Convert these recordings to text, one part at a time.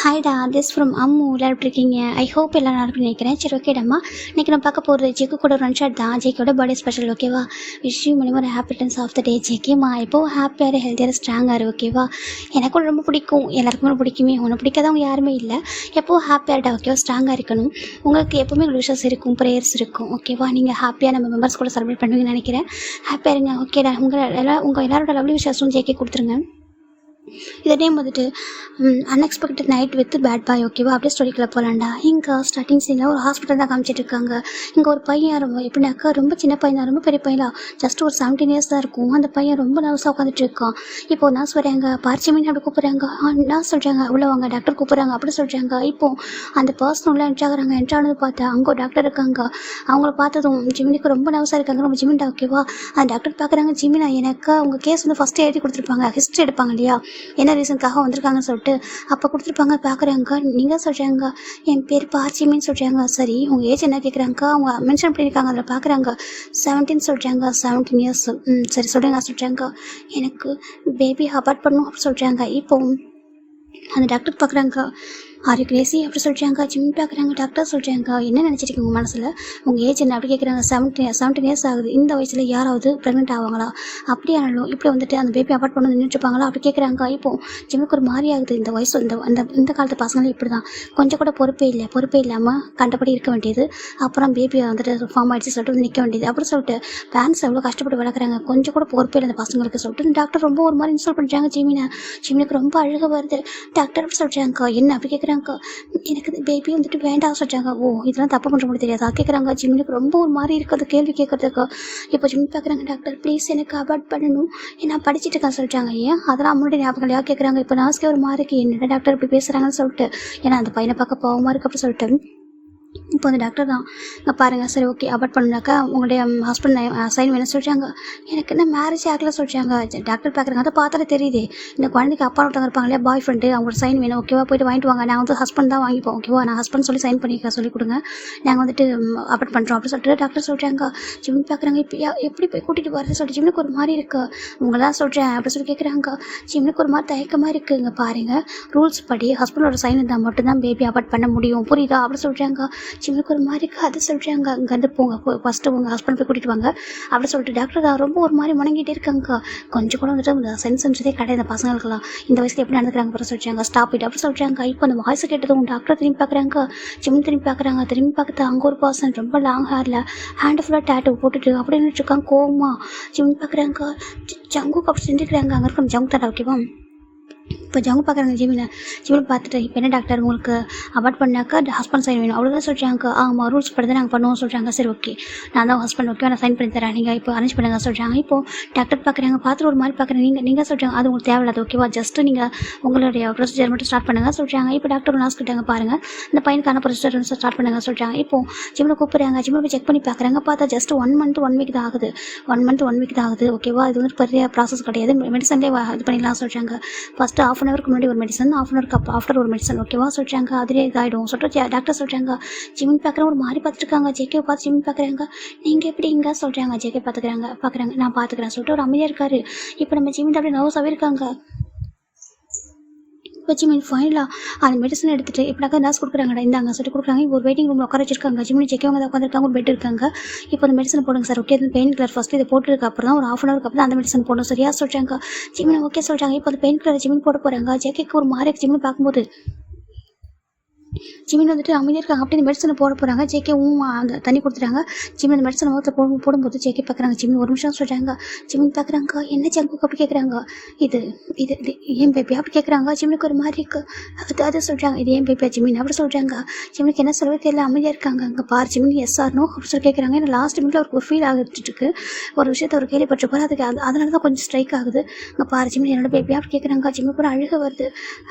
ஹாய்டா, this from Ammu. எல்லாரும் எப்படி இருக்கீங்க? ஐ ஹோப் எல்லாம் நல்லா இருக்குன்னு நினைக்கிறேன். சரி, ஓகேடாம்மா. இன்றைக்கி நம்ம பார்க்க போகிறது ஜேக்கு கூட ஒரு ஒன் ஷாட் தான். ஜேக்கோட பர்த்டே ஸ்பெஷல், ஓகேவா? Wish you many more happiness of the day ஜேகேம்மா. எப்போவும் ஹாப்பியாக ஹெல்த்தியாக ஸ்ட்ராங்காக ஓகேவா? எனக்கு கூட ரொம்ப பிடிக்கும், எல்லாருக்குமே பிடிக்குமே. உன்னை பிடிக்காதவங்க யாருமே இல்லை. எப்போவும் ஹாப்பியாகிட்டா ஓகேவா? ஸ்ட்ராங்காக இருக்கணும். உங்களுக்கு எப்போவுமே விஷஸ் இருக்கும், ப்ரேயர்ஸ் இருக்கும், ஓகேவா? நீங்கள் ஹாப்பியாக நம்ம மெம்பர்ஸ் கூட செலிப்ரேட் பண்ணுவீங்கன்னு நினைக்கிறேன். ஹாப்பியாக இருங்க, ஓகேடா. உங்கள் எல்லாரோட லவ்லி விஷஸும் ஜேகே கொடுத்துருங்க. இதே நேம் வந்துட்டு unexpected night with bad boy, ஓகேவா? அப்படியே ஸ்டோரிக்குள்ளே போகலாண்டா. இங்கே ஸ்டார்டிங் சீனில் ஒரு ஹாஸ்பிட்டல் தான் காமிச்சிட்டு இருக்காங்க. இங்கே ஒரு பையன் எப்படின்னாக்கா ரொம்ப சின்ன பையன் தான், ரொம்ப பெரிய பையனா, ஜஸ்ட் ஒரு 17 இயர்ஸ் தான் இருக்கும். அந்த பையன் ரொம்ப நர்வஸாக உட்காந்துட்டு இருக்கான். இப்போ நர்ஸ் வராங்க, பார்ச்சிமின்னு அப்படி கூப்பிட்றாங்க. நர்ஸ் சொல்கிறாங்க உள்ள வாங்க, டாக்டர் கூப்பிட்றாங்க அப்படி சொல்கிறாங்க. இப்போ அந்த பர்சன் உள்ள என்ட்ராகிறாங்க. என்ட்ரானது பார்த்தா அங்கே ஒரு டாக்டர் இருக்காங்க. அவங்கள பார்த்ததும் ஜிமினுக்கு ரொம்ப நர்வஸாக இருக்காங்க. நம்ம ஜிமின்டா, ஓகேவா? அந்த டாக்டர் பார்க்குறாங்க. ஜிமினா, எனக்கு அவங்க கேஸ் வந்து ஃபஸ்ட்டு எழுதி கொடுத்துருப்பாங்க, ஹிஸ்ட்ரி எடுப்பாங்க இல்லையா, என்ன ரீசனுக்காக வந்திருக்காங்கன்னு சொல்லிட்டு அப்போ கொடுத்துருப்பாங்க. பார்க்குறாங்க. நீங்கள் சொல்கிறாங்க என் பேர் பார்ச்சிமின்னு சொல்கிறாங்க. சரி, உங்கள் ஏஜ் என்ன கேட்குறாங்க. அவங்க மென்ஷன் பண்ணியிருக்காங்க, அதில் பார்க்குறாங்க 17 சொல்கிறாங்க. 17 இயர்ஸ். சரி சொல்லுங்க சொல்கிறாங்க. எனக்கு பேபி அபார்ட் பண்ணணும் அப்படி சொல்கிறாங்க. இப்போ அந்த டாக்டர் பார்க்குறாங்க. ஆர் யூ கிரேசி அப்படி சொல்கிறாங்க. ஜிம் பார்க்குறாங்க. டாக்டர் சொல்கிறாங்க என்ன நினச்சிருக்கீங்க உங்கள் மனசில், உங்கள் ஏஜ் என்ன அப்படி கேட்குறாங்க. 17 இயர்ஸ் ஆகுது. இந்த வயசில் யாராவது ப்ரெக்னென்ட் ஆவாங்களா? அப்படி ஆனாலும் இப்படி வந்துட்டு அந்த பேபி அபார்ட் பண்ணி நின்றுட்டுருப்பாங்களா அப்படி கேட்குறாங்க. இப்போது ஜிம்முக்கு ஒரு மாதிரி ஆகுது. இந்த வயசு இந்த காலத்து பசங்களும் இப்படி தான், கொஞ்சம் கூட பொறுப்பே இல்லாமல் கண்டபடி இருக்க வேண்டியது. அப்புறம் பேபி வந்துட்டு ஃபார்ம் ஆகிடுச்சு சொல்லிட்டு வந்து நிற்க வேண்டியது. அப்படி சொல்லிட்டு பேரண்ட்ஸ் எவ்வளோ கஷ்டப்பட்டு வளர்க்குறாங்க, கொஞ்சம் கூட பொறுப்பே இல்லை அந்த பசங்களுக்கு சொல்லிட்டு டாக்டர் ரொம்ப ஒரு மாதிரி இன்ஸ்டால் பண்ணுறாங்க. ஜிமினுக்கு ரொம்ப அழுக வருது. டாக்டர் அப்படி சொல்கிறாங்க என்ன அப்படி கேட்குறாங்க. எனக்கு பேபி வந்துட்டு வேண்டாம் சொல்கிறாங்க. ஓ, இதெல்லாம் தப்பு பண்ணுற மாதிரி தெரியாதா கேட்குறாங்க. ஜிமினுக்கு ரொம்ப ஒரு மாதிரி இருக்குது கேள்வி கேட்கறதுக்கு. இப்போ ஜிமின் பார்க்குறாங்க. டாக்டர் ப்ளீஸ் எனக்கு அபார்ட் பண்ணணும், நான் படிச்சுட்டு இருக்கேன் சொல்கிறாங்க. ஏன் அதெல்லாம் முன்னாடி ஞாபகம் இல்லையா கேட்குறாங்க. இப்போ நாஸ்கே ஒரு மாதிரி இருக்குது, என்னடா டாக்டர் இப்படி பேசுகிறாங்கன்னு சொல்லிட்டு, ஏன்னா அந்த பையனை பார்க்க பாவமாக இருக்குது அப்படி சொல்லிட்டு. இப்போ அந்த டாக்டர் தான் இங்கே பாருங்கள். சரி, ஓகே, அபார்ட் பண்ணாக்கா உங்களுடைய ஹஸ்பண்ட் சைன் வேணும் சொல்கிறாங்க. எனக்கு என்ன மேரேஜ் ஆகலை சொல்கிறாங்க. டாக்டர் பார்க்குறாங்க. அதை பார்த்தாலே தெரியுது இந்த குழந்தைக்கு அப்பா ஒருத்தவங்க இருப்பாங்க இல்லையா, பாய் ஃப்ரெண்டு, அவங்களோட சைன் வேணும், ஓகேவா? போய்ட்டு வாங்கிட்டு வாங்க. நான் வந்து ஹஸ்பண்ட் தான் வாங்கிப்போம், ஓகேவா? நான் ஹஸ்பண்ட் சொல்லி சைன் பண்ணிக்க சொல்லி கொடுங்க, நாங்கள் வந்துட்டு அபார்ட் பண்ணுறோம் அப்படி சொல்லிட்டு டாக்டர் சொல்கிறாங்க. ஜிம் பார்க்குறாங்க. இப்போ எப்படி போய் கூட்டிகிட்டு வரது சொல்லிட்டு ஜிம்னுக்கு ஒரு மாதிரி இருக்குது. உங்களாம் சொல்கிறேன் அப்படி சொல்லி கேட்குறாங்க. ஜிம்னுக்கு ஒரு மாதிரி தயக்கமாக இருக்குது. இங்கே பாருங்கள், ரூல்ஸ் படி ஹஸ்பண்டோட சைன் இருந்தால் மட்டும்தான் பேபி அபார்ட் பண்ண முடியும், புரியுதா அப்படி சொல்கிறாங்க. ஜிம்னுக்கு ஒரு மாதிரி அதை சொல்கிறாங்க. அங்கேருந்து போங்க, ஃபஸ்ட்டு உங்கள் ஹஸ்பண்ட் போய் கூட்டிகிட்டு வாங்க அப்படி சொல்லிட்டு டாக்டர் தான் ரொம்ப ஒரு மாதிரி முணங்கிட்டே இருக்காங்க. கொஞ்சம் கூட வந்துட்டு அந்த சென்ஸே கிடையாது இந்த பசங்களுக்குலாம். இந்த வயசில் எப்படி நடந்துக்கிறாங்க அப்புறம் சொல்கிறாங்க. ஸ்டாப் இட் அப்படி சொல்கிறாங்க. இப்போ அந்த வாய்ஸ் கேட்டதும் டாக்டர் திரும்பி பார்க்குறாங்க. ஜிம் திரும்பி பார்க்குறாங்க. திரும்பி பார்க்குறது அங்கே ஒரு பர்சன் ரொம்ப லாங் ஹேரில் ஹேண்டு ஃபுல்லாக டேட்டு போட்டுட்டு அப்படி நின்றுட்டுருக்காங்க கோவமா. ஜிம் பார்க்குறாங்க. ஜங்குக்கு அப்படி செஞ்சுக்கிறாங்க. அங்கே இருக்க ஜங்கு தாட்டா, ஓகேவா? இப்போ ஜங்கு பார்க்குறாங்க. ஜிமினை பார்த்துட்டு இப்போ என்ன டாக்டர் உங்களுக்கு அபார்ட் பண்ணாக்கா ஹஸ்பண்ட் சைன் வேணும் அவ்வளோதான் சொல்கிறாங்க. ஆமாம், ரூல்ஸ் படி தான் நாங்கள் பண்ணுவோம் சொல்கிறாங்க. சரி, ஓகே, நான் தான் ஹஸ்பண்ட், ஓகே, நான் சைன் பண்ணி தரேன், நீங்கள் இப்போ அரேஞ்ச் பண்ணுங்க சொல்கிறாங்க. இப்போது டாக்டர் பார்க்குறாங்க. பார்த்துட்டு ஒரு மாதிரி பார்க்குறேன். நீங்கள் சொல்கிறாங்க அது உங்களுக்கு தேவையில்லாது, ஓகேவா? ஜஸ்ட்டு நீங்கள் உங்களுடைய ப்ரொசீஜர் மட்டும் ஸ்டார்ட் பண்ணுங்கள் சொல்கிறாங்க. இப்போ டாக்டர் நாஸ் கிட்டாங்க. பாருங்கள், இந்த பையனுக்கான ப்ரொசீஜர் ஸ்டார்ட் பண்ணுங்க சொல்கிறாங்க. இப்போது ஜிம்மை கூப்பிட்றாங்க. ஜிம்மை போய் செக் பண்ணி பார்க்குறாங்க. பார்த்தா ஜஸ்ட் 1 month 1 week தான் ஆகுது. 1 month 1 week தான் ஆகுது, ஓகேவா? இது வந்து பெரிய ப்ராசஸ் கிடையாது. மெடிசன்லேயே இது பண்ணிக்கலாம் சொல்கிறாங்க. ஃபஸ்ட்டு ½ an hourக்கு முன்னாடி ஒரு மெடிசன், ½ an hour ஆஃப்டர் ஒரு மெடிசன், ஓகேவா சொல்கிறாங்க. அதிலே இதாகிடும் சொல்லிட்டு டாக்டர் சொல்கிறாங்க. ஜிமின் பார்க்குறேன் ஒரு மாதிரி பார்த்துருக்காங்க. ஜேகே பார்த்து ஜிமின் பார்க்குறாங்க. நீங்கள் எப்படி இங்கே சொல்கிறாங்க. ஜேகே பார்க்குறாங்க. நான் பார்த்துக்கிறேன் சொல்லிட்டு ஒரு அமைதியாக இருக்காரு. இப்போ நம்ம ஜிமின் அப்படி நர்வஸாகவே இருக்காங்க. இப்போ ஜிமின் ஃபைனலாக அந்த மெடிசன் எடுத்துகிட்டு இப்படினாக்கா நர்ஸ் கொடுக்குறாங்கடா, இந்தாங்க சொல்லிட்டு கொடுக்குறாங்க. இப்போ ஒரு வெயிட்டிங் ரூமில் உட்கார வச்சிருக்காங்க. ஜிமின் ஜெக்கவங்க தான் உட்காந்துருக்காங்க. ஒரு பெட் இருக்காங்க. இப்போ அந்த மெடிசன் போடுங்க சார், ஓகே? அந்த பெயின் கில்லர் ஃபஸ்ட்டு இதை போட்டுருக்கு அப்புறம் தான் ஒரு ½ an hour அப்புறம் அந்த மெடிசன் போடணும் சரியா சொல்கிறாங்க. ஜிமின் ஓகே சொல்கிறாங்க. இப்போ அந்த பெயின் கில்லர் ஜிமின் போட போகிறாங்க. ஜெக்கேக்கு ஒரு மாதிரி ஜிமின் பார்க்கும்போது ஜிமின் வந்துட்டு அமைதியாக இருக்காங்க. அப்படி இந்த மெடிசனை போட போகிறாங்க. ஜேகே அந்த தண்ணி கொடுத்துட்டாங்க. ஜிமின் அந்த மெடிசனை முகத்தில் போடும்போது ஜேகே பார்க்குறாங்க. ஜிமின் ஒரு நிமிஷம் சொல்கிறாங்க. ஜிமின் பார்க்குறாங்க. என்ன ஜங்குக்கு அப்படி கேட்குறாங்க. இது இது இது ஏன் பேபி அப்படி கேட்குறாங்க. ஜிமினுக்கு ஒரு மாதிரி இருக்குது. அது சொல்கிறாங்க. இது ஏன் பேபியா ஜிமின் அப்படி சொல்கிறாங்க. ஜிமினுக்கு என்ன சொல்லவே தெரியல, அமைதியாக இருக்காங்க. அங்கே பார் ஜிமின் எஸ் ஆர் நோ அப்படி சொல்லி கேட்குறாங்க. ஏன்னா லாஸ்ட் மினிட்ல அவருக்கு ஒரு ஃபீல் ஆகிட்டு இருக்கு. ஒரு விஷயத்தை ஒரு கேள்விப்பட்டிருப்பாரு, அதுக்கு அதனால தான் கொஞ்சம் ஸ்ட்ரைக் ஆகுது. அங்கே பார் ஜிமின் என்னோட பேபி அப்படி கேட்குறாங்க. ஜிமினுக்கு ஒரு அழுக வருது.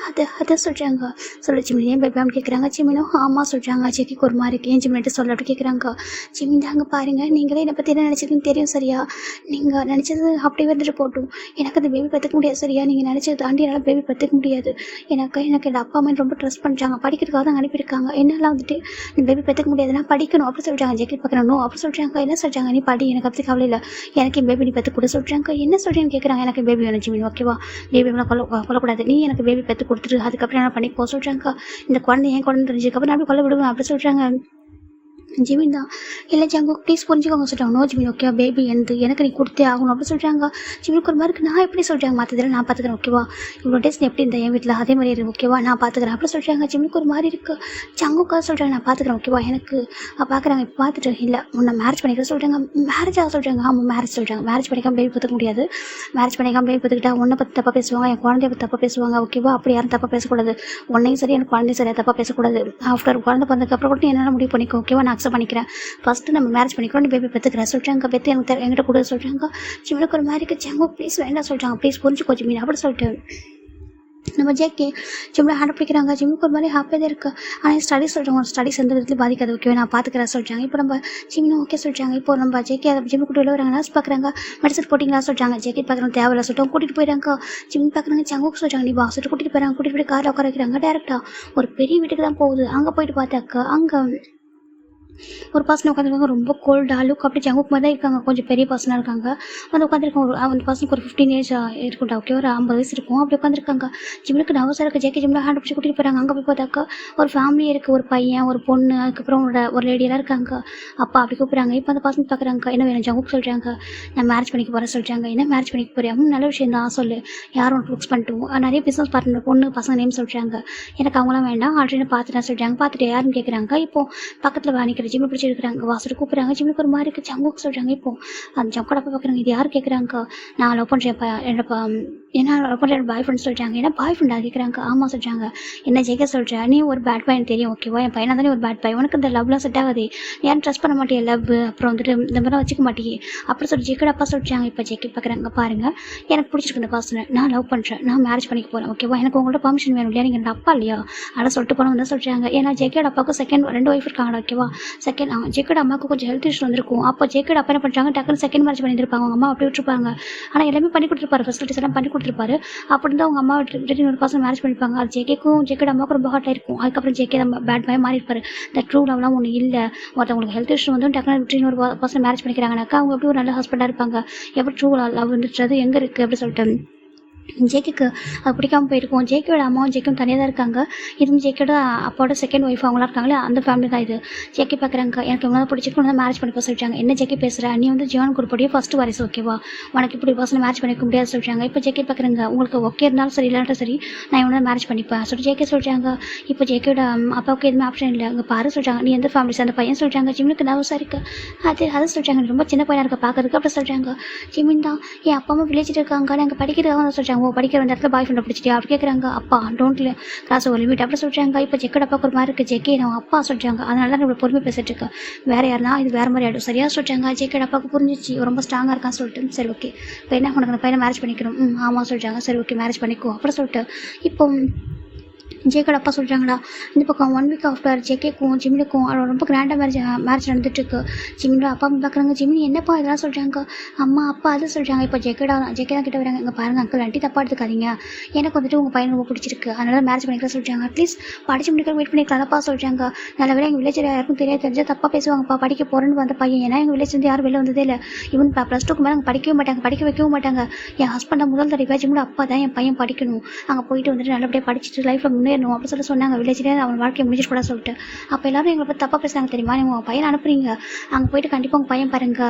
அதை சொல்கிறாங்க. சொல்லி ஜிமின் ஏன் பேபி அப்படி கேட்குறாங்க. ஜிமினும் ஆமாம் சொல்கிறாங்க. ஜெக்கிக்கு ஒரு மாதிரி இருக்கு. ஏன் ஜிமின்ட்டு சொல்ல அப்படி கேட்குறாங்க. ஜிமின் தாங்க பாருங்கள், நீங்களே என்னை பற்றி என்ன நினச்சிருக்குன்னு தெரியும் சரியா. நீங்கள் நினச்சது அப்படியே வந்துட்டு போட்டும். எனக்கு அந்த பேபி பார்த்துக்க முடியாது சரியா. நீங்கள் நினச்சது தாண்டி என்னால் பேபி பார்த்துக்க முடியாது. எனக்கு என் அப்பா அம்மா ரொம்ப ட்ரெஸ் பண்ணுறாங்க, படிக்கிறதுக்காக தான் அனுப்பியிருக்காங்க. என்னால் வந்துட்டு இந்த பேபி பார்த்துக்க முடியாது, நான் படிக்கணும் அப்படி சொல்கிறாங்க. ஜெக்கி பார்க்குறேன் அப்படி சொல்கிறாங்க. என்ன சொல்கிறாங்க, நீ படி, எனக்கு அப்படி கவலை இல்லை, எனக்கு என் பேபி நீ பெற்று கொடு சொல்கிறாங்க. என்ன சொல்கிறேன்னு கேட்குறாங்க. எனக்கு பேபி வேணும் ஜிமின், ஓகேவா, பேபி கொல்லக்கூடாது, நீ எனக்கு பேபி பெற்று கொடுத்துட்டு அதுக்கப்புறம் என்ன பண்ணி போக சொல்கிறாங்க. இந்த குழந்தை ஏன் குழந்தை தெரிஞ்சதுக்கப்புறம் நான் அப்படி கொல்ல விடுவேன் அப்படி சொல்கிறாங்க. ஜிமின் தான் இல்லை ஜங்குக் ப்ளீஸ் புரிஞ்சுக்கோங்க சொல்கிறாங்க. நோ ஜிமின் ஓகே, பேபி எனக்கு நீ கொடுத்தே ஆகணும் அப்படி சொல்கிறாங்க. ஜிமினுக்கு ஒரு மாதிரி இருக்குது. நான் எப்படி சொல்கிறாங்க, மற்றதில் நான் பார்த்துக்கிறேன் ஓகேவா, இவ்வளோ டேஸ் எப்படி இருந்தேன் என் வீட்டில் அதே மாதிரி இருக்கு ஓகேவா, நான் பார்த்துக்கிறேன் அப்படி சொல்கிறாங்க. ஜிமினுக்கு ஒரு மாதிரி இருக்குது. ஜங்குக்காக சொல்கிறாங்க நான் பார்த்துக்கிறேன் ஓகேவா, எனக்கு பார்க்குறாங்க இப்போ பார்த்துட்டு இல்லை உன்னை மேரேஜ் பண்ணிக்கிற சொல்கிறாங்க. மேரேஜாக சொல்கிறாங்க. ஆமாம் மேரேஜ் சொல்கிறாங்க. மேரேஜ் பண்ணிக்காமல் பேபி பார்த்துக்க முடியாது. மேரேஜ் பண்ணிக்காமல் பேபி பார்த்துக்கிட்டா உன்னை பற்றி தப்பாக பேசுவாங்க, என் குழந்தைய பற்றி தப்பாக பேசுவாங்க ஓகேவா. அப்படி யாரும் தப்பாக பேசக்கூடாது. உன்னையும் சரி எனக்கு குழந்தையும் சரியாக தப்பாக பேசக்கூடாது. ஆஃப்டர் குழந்தை பிறந்ததுக்கப்புறம் கூட என்னால் முடிவு பண்ணிக்கோ ஓகேவா, நான் அக்செப்ட் பண்ணிக்கிறேன். ஃபஸ்ட்டு நம்ம மேரேஜ் பண்ணிக்கிறோம், நீ பேபி பெற்றுக்கிறேன் சொல்கிறாங்க. பெற்று எனக்கு என்கிட்ட கூட சொல்கிறாங்க. ஜிமினுக்கு ஒரு மாதிரி ஜங்கு ப்ளீஸ் வேண்டாம் சொல்கிறாங்க. ப்ளீஸ் புரிஞ்சுக்கோ ஜிமின் அப்படி சொல்லிட்டு நம்ம ஜேகே ஜிம்மில் ஹேண்ட் பிடிக்கிறாங்க. ஜிம்முக்கு ஒரு மாதிரி ஹாப்பியாக தான் இருக்குது. ஆனால் ஸ்டடீஸ் சொல்கிறாங்க, ஸ்டடீஸ் எந்த விதத்துலையும் பாதிக்காது ஓகே, நான் பார்த்துக்கிறேன் சொல்கிறாங்க. இப்போ நம்ம ஜிம்மினும் ஓகே சொல்கிறாங்க. இப்போ நம்ம ஜேகே ஜிம்மு கூட்டு வராங்க. நர்ஸ் பார்க்குறாங்க. மெடிசன் போட்டிங்களா சொல்கிறாங்க. ஜேகே பார்க்குறோம் தேவையில்ல சொல்லிட்டு கூட்டிகிட்டு போயிடறாங்க. ஜிம் பார்க்குறாங்க. ஜங்குக்கு சொல்கிறாங்க நீ வா சொல்லிட்டு கூட்டிகிட்டு போயிடறாங்க. கூட்டிகிட்டு போய் காரில் உட்கார வைக்கிறாங்க. டேரெக்டாக ஒரு பெரிய வீட்டுக்கு தான் போகுது. அங்கே போயிட்டு பார்த்தாக்கா அங்கே ஒரு பர்சன் உட்காந்துருக்காங்க. ரொம்ப கோல்டாக லுக் அப்படி ஜங்குக்கு மாதிரி தான் இருக்காங்க. கொஞ்சம் பெரிய பர்சனாக இருக்காங்க. வந்து உட்காந்துருக்காங்க. அந்த பர்சனுக்கு ஒரு 15 ஏஜ் இருக்கும்டா ஓகே, ஒரு 50 வயசு இருக்கும். அப்படி உட்காந்துருக்காங்க. ஜிம்முக்கு நர்வஸாக இருக்குது. ஜேகே ஜிம்மில் ஹேண்ட் பிடிச்சி கூட்டிகிட்டு போகிறாங்க. அங்கே போய் பார்த்தாக்கா ஒரு ஃபேமிலி இருக்குது. ஒரு பையன், ஒரு பொண்ணு, அதுக்கப்புறம் ஒரு லேடியெல்லாம் இருக்காங்க. அப்பா அப்படி கூப்பிட்றாங்க. இப்போ அந்த பர்சன் பார்க்குறாங்க. என்ன வேணும் ஜங்குக்கு சொல்கிறாங்க. நான் மேரேஜ் பண்ணிக்க போகிறேன் சொல்கிறாங்க. என்ன மேரேஜ் பண்ணிக்க போகிறேன், நல்ல விஷயம் தான் சொல்லு, யாரும் உனக்கு ஃபிக்ஸ் பண்ணிட்டோம். நிறைய பிஸ்னஸ் பார்ட்னர் பொண்ணு பசங்க நேம் சொல்கிறாங்க. எனக்கு அவங்களாம் வேண்டாம், ஆல்ரெடி பார்த்துட்டேன் சொல்கிறாங்க. பார்த்துட்டு யாருன்னு கேட்குறாங்க. இப்போது பக்கத்தில் வாங்கிக்கிற ஜிம்மு பிடிச்சி இருக்கிறாங்க. வாசல் கூப்பிட்றாங்க. ஜிம்முக்கு ஒரு மாதிரி இருக்குது. ஜங்குக்கு சொல்கிறாங்க. இப்போ அந்த ஜங்கோட அப்பா பார்க்குறாங்க. இது யார் கேட்குறாங்க. நான் லவ் பண்ணுறேன் என்ன லவ் பண்ணுற பாய் ஃப்ரெண்ட் சொல்கிறாங்க. என்ன பாய் ஃப்ரெண்டாக கேட்குறாங்க. ஆமாம் சொல்கிறாங்க. என்ன ஜெயிக்க சொல்கிறேன், நீ ஒரு பேட் பாய் தெரியும் ஓகேவா, என் பையனாக தானே ஒரு பேட் பாய், உனக்கு இந்த லவ்லாம் செட் ஆகாது, யாரும் ட்ரஸ்ட் பண்ண மாட்டேன், லவ் அப்புறம் வந்துட்டு இந்த மாதிரிலாம் வச்சுக்க மாட்டேங்க அப்படி சொல்லி ஜெயிக்கோட அப்பா சொல்கிறாங்க. இப்போ ஜெயிக்க பார்க்குறாங்க. பாருங்கள் எனக்கு பிடிச்சிருக்கு இந்த பர்சனை, நான் லவ் பண்ணுறேன், நான் மேரேஜ் பண்ணிக்க போகிறேன் ஓகேவா, எனக்கு உங்களோட பர்மிஷன் வேணும் இல்லையா, நீங்கள் அப்பா இல்லையா அதை சொல்லிட்டு போனோம் தான் சொல்கிறாங்க. ஏன்னா ஜெயிக்கோட அப்பாவுக்கு செகண்ட் 2 ஒய்ஃப் இருக்காங்க ஓகேவா. செகண்ட் ஜெயிக்கோட அம்மாவுக்கு கொஞ்சம் ஹெல்த் இஷ்யூ வந்திருக்கும். அப்போ ஜேக்கோட அப்பா என்ன பண்ணுறாங்க, டக்குன்னு செகண்ட் மேரேஜ் பண்ணியிருப்பாங்க. அவங்க அம்மா அப்படி விட்டுருப்பாங்க. ஆனால் எல்லாமே பண்ணி கொடுத்துருப்பாரு, ஃபெசிலிட்டிஸ் எல்லாம் பண்ணி கொடுத்துருப்பாரு. அப்படி தான் அவங்க அம்மா விட்டு ஒரு பர்சன் மேரேஜ் பண்ணியிருப்பாங்க. அது ஜேகேக்கும் ஜேக்கோட அம்மாவுக்கு ரொம்ப ஹாட்டாக இருக்கும். அதுக்கப்புறம் ஜேகே பேட் பாய் மாறி இருப்பார். இந்த ட்ரூ லவ்லாம் ஒன்று இல்லை. ஒருத்தவங்களுக்கு ஹெல்த் இஷ்யூ வந்து டக்குனு விட்டு இன்னொரு பர்சன் மேரேஜ் பண்ணிக்கிறாங்கனாக்கா அவங்க எப்படி ஒரு நல்ல ஹஸ்பண்டாக இருப்பாங்க, எப்படி ட்ரூ லவ் வந்துட்டு எங்கே இருக்குது அப்படி சொல்லிட்டு ஜேக்குக்கு அது பிடிக்காமல் போயிருக்கும். ஜேக்கோட அம்மாவும் ஜேக்கும் தனியாக தான் இருக்காங்க. இதுவும் ஜேக்கோட அப்பாவோட செகண்ட் ஒய்ஃப் அவங்களாம் இருக்காங்களே அந்த ஃபேமிலி தான் இது. ஜேக்கே பார்க்குறாங்க. எனக்கு இவங்க தான் பிடிச்சிருக்கு, தான் மேரேஜ் பண்ணிப்போ சொல்லிட்டாங்க. என்ன ஜேக்கே பேசுகிற, நீ வந்து ஜீவன் குரூப்போடைய ஃபஸ்ட் வாரிசு ஓகேவா, உனக்கு இப்படி பர்சனை மேரேஜ் பண்ணிக்க முடியாது சொல்லிட்டாங்க. இப்போ ஜேக்கே பார்க்குறாங்க. உங்களுக்கு ஓகே இருந்தாலும் சரி இல்லாட்டும் சரி நான் இவனை மேரேஜ் பண்ணிப்பேன் சொல்லிட்டு ஜேக்கே சொல்லிட்டாங்க. இப்போ ஜேக்கோட அப்பாவுக்கு எதுவுமே ஆப்ஷன் இல்லை. அங்கே பாரு சொல்லிட்டாங்க. நீ எந்த ஃபேமிலிஸ் அந்த பையன் சொல்லிட்டாங்க. ஜிம்முக்கு நர்வஸாக இருக்குது. அதை சொல்லிட்டாங்க. ரொம்ப சின்ன பையனாக இருக்க பார்க்கறதுக்கு அப்படி சொல்கிறாங்க. ஜிமின் தான் என் அப்பா அம்மா வில்லேஜில் இருக்காங்க, நாங்கள் படிக்கிறதாக சொல்லிட்டாங்க. படிக்கிற வந்த இடத்துல பாய் ஃப்ரெண்டை பிடிச்சிட்டியா அப்படி கேட்குறாங்க. அப்பா டோன்ட் கிளாஸ் ஒரு லிமிட் அப்படி சொல்கிறாங்க. இப்போ ஜெக்கோட அப்பா ஒரு மாதிரி இருக்குது. ஜெக்கே நான் அப்பா சொல்கிறாங்க. அதனால தான் இவ்வளோ பொறுமை பேசிட்டு இருக்கேன். வேறு யாருனா இது வேறு மாதிரி ஆகிடும் சரியாக சொல்கிறாங்க. ஜெக்கோட அப்பாவுக்கு புரிஞ்சிச்சு ரொம்ப ஸ்ட்ராங்காக இருக்கான்னு சொல்லிட்டு சரி ஓகே இப்போ என்ன உனக்கு அந்த பையனை மேரேஜ் பண்ணிக்கணும். ஆமாம் சொல்கிறாங்க. சரி ஓகே மேரேஜ் பண்ணிக்கோ அப்படி சொல்லிட்டு இப்போ ஜேக்கோட அப்பா சொல்கிறாங்கடா. இந்த பக்கம் 1 வீக் ஆஃப்டர் ஜேகேக்கும் ஜிமினுக்கும் ரொம்ப கிராண்டாக மேரேஜ் நடந்துட்டுருக்கு. ஜிமினோட அப்பா பார்க்குறாங்க. ஜிமினி என்னப்பா இதெல்லாம் சொல்கிறாங்க. அம்மா அப்பா அது சொல்கிறாங்க. இப்போ ஜேகே தான் கிட்ட வராங்க. இங்கே பாருங்கள் அங்கிள் ஆண்டி தப்பாக எடுத்துக்காதீங்க, எனக்கு வந்துட்டு உங்கள் பையன் ரொம்ப பிடிச்சிருக்கு, அதனால மேரேஜ் பண்ணிக்கலாம் சொல்கிறாங்க. அட்லீஸ்ட் படிச்சு முடிக்கிற வெயிட் பண்ணிக்கலாம்ப்பா சொல்கிறாங்க. நல்ல வேலை எங்கள் வில்லேஜில் யாருக்கும் தெரிஞ்சால் தப்பாக பேசுவாங்கப்பா. படிக்க போகிறேன்னு வந்த பையன், ஏன்னா எங்கள் வில்லேஜ் வந்து யாரும் வெளில வந்ததே இல்லை. ஈவன் +2க்கு மேலே அங்கே படிக்கவே மாட்டாங்க, படிக்க வைக்கவும் மாட்டாங்க. என் ஹஸ்பண்டை முதல் தடவை ஜிமினோட அப்பா தான் என் பையன் படிக்கணும், அங்கே போயிட்டு வந்துட்டு நல்லபடியாக படிச்சுட்டு லைஃப்பில் முன்னேறணும் அப்படி சொல்லி சொன்னாங்க. வில்லேஜ்லேயே அவன் வாழ்க்கையை முடிச்சுட்டு கூட சொல்லிட்டு அப்போ எல்லாரும் எங்களை பற்றி தப்பாக பேசுகிறாங்க தெரியுமா. நீங்கள் உங்கள் பையனை அனுப்புறீங்க, அங்கே போயிட்டு கண்டிப்பாக உங்கள் பையன் பாருங்க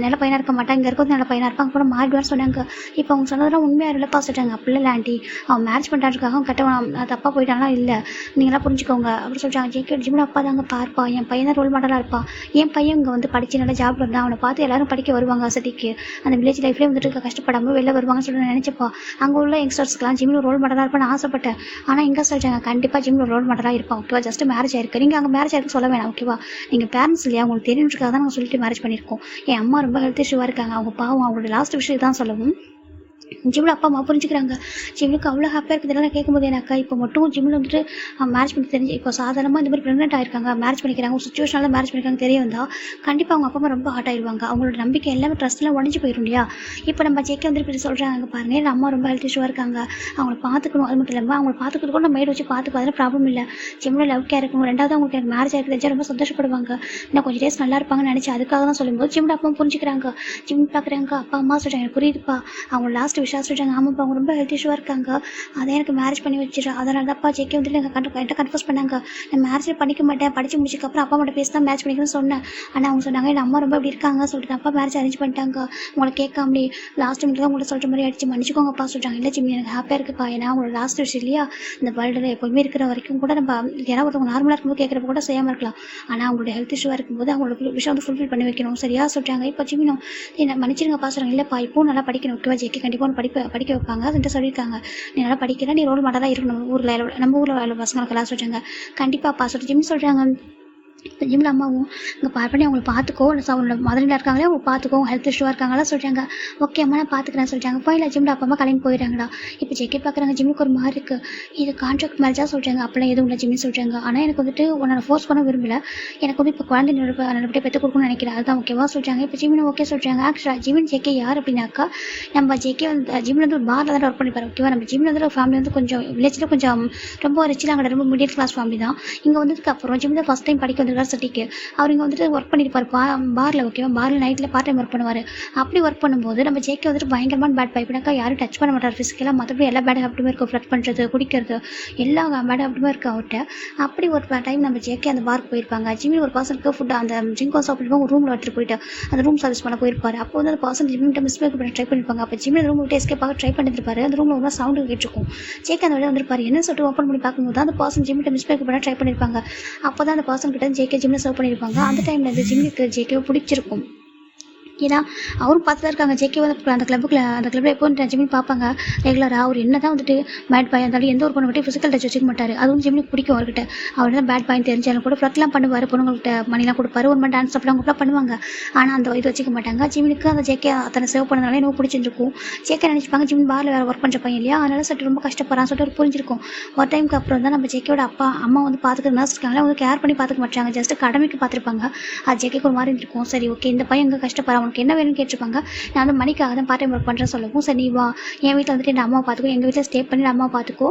நல்ல பையனாக இருக்க மாட்டாங்க, இங்கே இருக்கிறது நல்ல பையனாக இருப்பாங்க கூட மாறிடுவான்னு சொன்னாங்க. இப்போ அவங்க சொன்னதெல்லாம் உண்மையாக இல்லைப்பா சொல்லிட்டாங்க. அப்படி இல்லை ஆண்டி, அவன் மேரேஜ் பண்ணுறதுக்காக கட்டவன் தப்பாக போயிட்டாலாம் இல்லை, நீங்களாம் புரிஞ்சுக்கோங்க அப்படி சொல்லிட்டாங்க. ஜேகே ஜிமினோட அப்பா தாங்க பார்ப்பா, என் பையன் தான் ரோல் மாடலாக இருப்பான், என் பையன் இங்கே வந்து படித்து நல்ல ஜாப் இருந்தால் அவனை பார்த்து எல்லாரும் படிக்க வருவாங்க வசதிக்கு, அந்த வில்லேஜ் லைஃப்லேயே வந்துட்டு கஷ்டப்படாமல் வெளில வருவாங்கன்னு சொல்லி நினச்சப்பா. அங்கே உள்ள யங்ஸ்டர்ஸ்க்குலாம் ஜிமினோ ரோல் மாடலாக இருப்பான்னு ஆசைப்பட்டேன். ஆனால் எங்கே சொல்லிட்டாங்க கண்டிப்பாக ஜிமினோ ரோல் மாடலாக இருப்பான் ஓகேவா. ஜஸ்ட் மேரேஜ் ஆயிருக்கு, நீங்கள் அங்கே மேரேஜ் ஆயிருக்கு சொல்ல வேணாம் ஓகேவா. நீங்கள் பேரண்ட்ஸ் இல்லையா, உங்களுக்கு தெரிஞ்சுக்காக தான் நாங்கள் சொல்லிட்டு மேரேஜ் பண்ணியிருக்கோம். என் அம்மா ரொம்ப ஹெல்த் இஷ்யூவாக இருக்காங்க, அவங்க பாவம் அவங்களோட லாஸ்ட் விஷயம் தான் சொல்லவும் ஜிம்மில் அப்பா அம்மா புரிஞ்சுக்கிறாங்க. ஜிம்முக்கு அவ்வளோ ஹாப்பியாக இருக்குது. இதெல்லாம் கேட்கும்போது எனக்கு இப்போ மட்டும் ஜிம்மில் வந்துட்டு மேரேஜ் பண்ணி தெரிஞ்சு இப்போ சாதாரணமாக இந்த மாதிரி ப்ரெக்னென்ட் ஆயிருக்காங்க, மேரேஜ் பண்ணிக்கிறாங்க, ஒரு சுச்சுவேஷனால மேரேஜ் பண்ணிக்கிறாங்க தெரிய வந்தால் கண்டிப்பாக அவங்க அப்பா அம்மா ரொம்ப ஹார்ட் ஆயிடுவாங்க. அவங்களோட நம்பிக்கை எல்லாமே ட்ரஸ்ட்லாம் உடஞ்சி போயிடும் இல்லையா. இப்போ நம்ம ஜேகே வந்து இப்படி சொல்கிறாங்க பாருங்கள், என் அம்மா ரொம்ப ஹெல்த் இஷ்யூவாக இருக்காங்க, அவங்கள பார்த்துக்கணும். அது மட்டும் இல்லாமல் அவங்கள பார்த்துக்கிறது கூட நம்ம மேடு வச்சு பார்த்துக்கோ, அதெல்லாம் ப்ராப்ளம் இல்லை. ஜிம்மில் லவ் கேர் இருக்கணும். ரெண்டாவது அவங்களுக்கு எனக்கு மேரேஜ் ஆகிருக்கு தெரிஞ்சா ரொம்ப சந்தோஷப்படுவாங்க, இன்னும் கொஞ்சம் டேஸ் நல்லா இருப்பாங்கன்னு நினச்சி அதுக்காக தான் சொல்லும்போது ஜிம்மில் அப்பா புரிஞ்சுக்கிறாங்க. ஜிம் பார்க்குறாங்க, அப்பா அம்மா சொல்கிறாங்க எனக்கு புரியுதுப்பா, அவங்க லாஸ்ட் விஷயம் சொல்கிறாங்க, ஆமாப்பா அவங்க ரொம்ப ஹெல்த் இஷ்யூவாக இருக்காங்க, அதை எனக்கு மேரேஜ் பண்ணி வச்சிடறேன். அதனால தான்ப்பா ஜேகே வந்துட்டு என்கிட்ட கன்ஃபர்ஸ் பண்ணாங்க, நான் மேரேஜ் பண்ணிக்க மாட்டேன், படித்து முடிச்சதுக்கப்புறம் அப்பா மட்டும் பேசி தான் மேரேஜ் பண்ணிக்கணும்னு சொன்னேன். ஆனால் அவங்க சொன்னாங்க என் அம்மா ரொம்ப இப்படி இருக்காங்க சொல்லிட்டு அப்பா மேரேஜ் அரேஞ்ச் பண்ணிட்டாங்க, உங்களை கேட்காமலே லாஸ்ட் மினிட் தான் உங்களை சொல்கிற மாதிரி ஆயிடுச்சு, மன்னிச்சுக்கோங்கப்பா சொல்கிறாங்க. இல்லை ஜிம்மி எனக்கு ஹாப்பியாக இருக்குப்பா, ஏன்னா அவங்களோட லாஸ்ட் விஷயம் இல்லையா, இந்த வேர்ல்டில் எப்போயுமே இருக்கிற வரைக்கும் கூட நம்ம யாராவது ஒருத்தவங்க நார்மலாக இருக்கும்போது கேட்குறப்ப கூட செய்யாமல் இருக்கலாம், ஆனால் அவங்களோட ஹெல்த் இஷ்யூவாக இருக்கும்போது அவங்களோட விஷயம் வந்து ஃபுல்ஃபில் பண்ணி வைக்கணும் சரியா சொல்கிறாங்க. இப்போ ஜிம்மினும் என்ன மன்னிச்சிருங்கப்பா சொல்கிறாங்க. இல்லைப்பா இப்போவும் நல்லா படிக்கணும் ஓகேவா, ஜேகே கண்டிப்பாக ஒன்று படிக்க வைப்பாங்க அதுன்ட்டு சொல்லியிருக்காங்க, நீ நல்லா படிக்கிறா, நீ ரோல் மாடலாக இருக்கணும் நம்ம ஊரில் பசங்களுக்கெல்லாம் சொல்கிறாங்க. கண்டிப்பாக சொல்லிட்டு ஜிம் சொல்கிறாங்க. இப்போ ஜிம்மில் அம்மாவும் இங்கே பண்ணி அவங்களை பார்த்துக்கோ, அவங்களோட மதனில் இருக்காங்களே அவங்க பார்த்துக்கோ, ஹெல்த் இஷ்யூவாக இருக்காங்களா சொல்கிறாங்க. ஓகே அம்மா நான் பார்த்துக்கிறேன் சொல்லிட்டாங்க. போயில ஜிம்மில் அப்பா அம்மா கிளம்பி போயிடறாங்கடா. இப்போ ஜெக்கே பார்க்குறாங்க, ஜிம்முக்கு ஒரு மாதிரி இருக்குது, இது கான்ட்ராக்ட் மேரேஜாக சொல்கிறாங்க. அப்படிலாம் எதுவும் இல்லை ஜிம்னு சொல்கிறாங்க. ஆனால் எனக்கு வந்துட்டு உன்னை ஃபோர்ஸ் பண்ண விரும்பல, எனக்கு வந்து இப்போ குழந்தை நல்லபடியாக பெற்று கொடுக்கணும்னு நினைக்கிறேன், அதுதான் ஓகேவா சொல்கிறாங்க. இப்போ ஜிம்மின் ஓகே சொல்கிறாங்க. ஆக்சுவலாக ஜிம்மின் ஜேகே யார் அப்படின்னாக்கா, நம்ம ஜேகே வந்து ஜிம்மில் வந்து ஒரு பாரில் தான் ஒர்க் பண்ணிப்பார் ஓகேவா. நம்ம ஜிம்மில் வந்து ஒரு ஃபேமிலி வந்து கொஞ்சம் வில்லேஜில் கொஞ்சம் ரொம்ப ரிச்சில் அங்கே ரொம்ப மிடில் கிளாஸ் ஃபேமிலி தான். இங்கே வந்ததுக்கப்புறம் ஜிம்மில் ஃபஸ்ட் டைம் படிக்க வந்திருக்காரு சிட்டிக்கு. அவர் இங்கே வந்துட்டு ஒர்க் பண்ணியிருப்பார் பாரில் ஓகேவா, பாரில் நைட்டில் பார்ட் டைம் ஒர்க் பண்ணுவார். அப்படி ஒர்க் பண்ணும்போது நம்ம ஜேகே வந்துட்டு பயங்கரமான பேட் பைப்பினாக்கா யாரும் டச் பண்ண மாட்டார் ஃபிசிக்கலாக, மற்றபடி எல்லா பேட் ஹாப்ட்டுமே இருக்கும், ஃப்ளட் பண்ணுறது குடிக்கிறது எல்லா பேட் ஹாப்ட்டுமே இருக்குது அவர்கிட்ட. அப்படி ஒரு டைம் நம்ம ஜேகே அந்த பார்க்கு போயிருப்பாங்க. ஜிம்மில் ஒரு பர்சனுக்கு ஃபுட் அந்த ட்ரிங்க் சாப்பிட்டு ஒரு ரூமில் எடுத்துகிட்டு போயிட்டு அந்த ரூம் சர்வீஸ் பண்ண போயிருப்பார். அப்போ வந்து அந்த பர்சன் ஜிம்மிட்ட மிஸ்மேக் பண்ண ட்ரை பண்ணியிருப்பாங்க. அப்போ ஜிம்மில் ரூம் விட்டு எஸ்கேப் ஆக ட்ரை பண்ணியிருப்பாரு. அந்த ரூமில் ஒரு சவுண்டு கேட்டிருக்கும். ஜேகே அந்த வழியாக வந்திருப்பாரு, என்ன சொல்லிட்டு ஓப்பன் பண்ணி பார்க்கும்போது அந்த பர்சன் ஜிம்மிட்ட மிஸ்மேக் பண்ண ட்ரை பண்ணியிருப்பாங்க. அப்போ தான் அந்த பர்சன் கிட்ட ஜேகே ஜிம்மில் சர்வ் பண்ணியிருப்பாங்க. அந்த டைமில் இந்த ஜிம்மிக்கு ஜேகேவை பிடிச்சிருக்கும். ஏன்னா அவரும் பார்த்து தான் இருக்காங்க. ஜேகே வந்து அந்த கிளப்பில் எப்போ ஜிம்மின் பார்ப்பாங்க ரெகுலராக. அவர் என்ன தான் வந்துட்டு பேட் பாய் இருந்தாலும் எந்த ஒரு பொண்ணுகிட்ட ஃபிசிக்கல் டச் வச்சுக்க மாட்டார். அது வந்து ஜிம்மிக்கு பிடிக்கும் அவர்கிட்ட. அவர் தான் பேட் பாய் தெரிஞ்சாலும் கூட ஃப்ளட்லாம் பண்ணுவார், பொண்ணுங்கள்கிட்ட மணிலாம் கொடுப்பாரு, ஒரு மாதிரி டான்ஸ் அப்பலாம் கூட பண்ணுவாங்க. ஆனால் அந்த இது வச்சுக்க மாட்டாங்க. ஜிம்மினுக்கு அந்த ஜேகே அத்தனை சேவ் பண்ணதுனால எனக்கு பிடிச்சிருக்கும். ஜேகே நினச்சிப்பாங்க ஜிம்மின் பாரில் வேறு ஒர்க் பண்ணுற பையன் இல்லையா, அதனால சொல்லிட்டு ரொம்ப கஷ்டப்படுறான்னு சொல்லிட்டு ஒரு புரிஞ்சிருக்கும். ஒரு டைமுக்கு அப்புறம் தான் நம்ம ஜேகேயோட அப்பா அம்மா வந்து பார்த்துக்கிற நர்ஸ் இருக்காங்களா, அவங்க கேர் பண்ணி பார்த்துக்க மாட்டாங்க, ஜஸ்ட் கடமைக்கு பார்த்துருப்பாங்க. அது ஜேகேக்கு ஒரு மாதிரி இருக்கும். சரி ஓகே இந்த பையன் எங்கே கஷ்டப்படுறான், அவனுக்கு என்ன வேணும்னு கேட்டிருப்பாங்க. நான் வந்து மணிக்காக தான் பார்ட் டைம் ஒர்க் பண்ணுறேன் சொல்லவும், சரி நீ வா என் வீட்டில் வந்துட்டு என் அம்மா பார்த்துக்கோ, எங்கள் வீட்டில் ஸ்டே பண்ணி அம்மா பார்த்துக்கோ,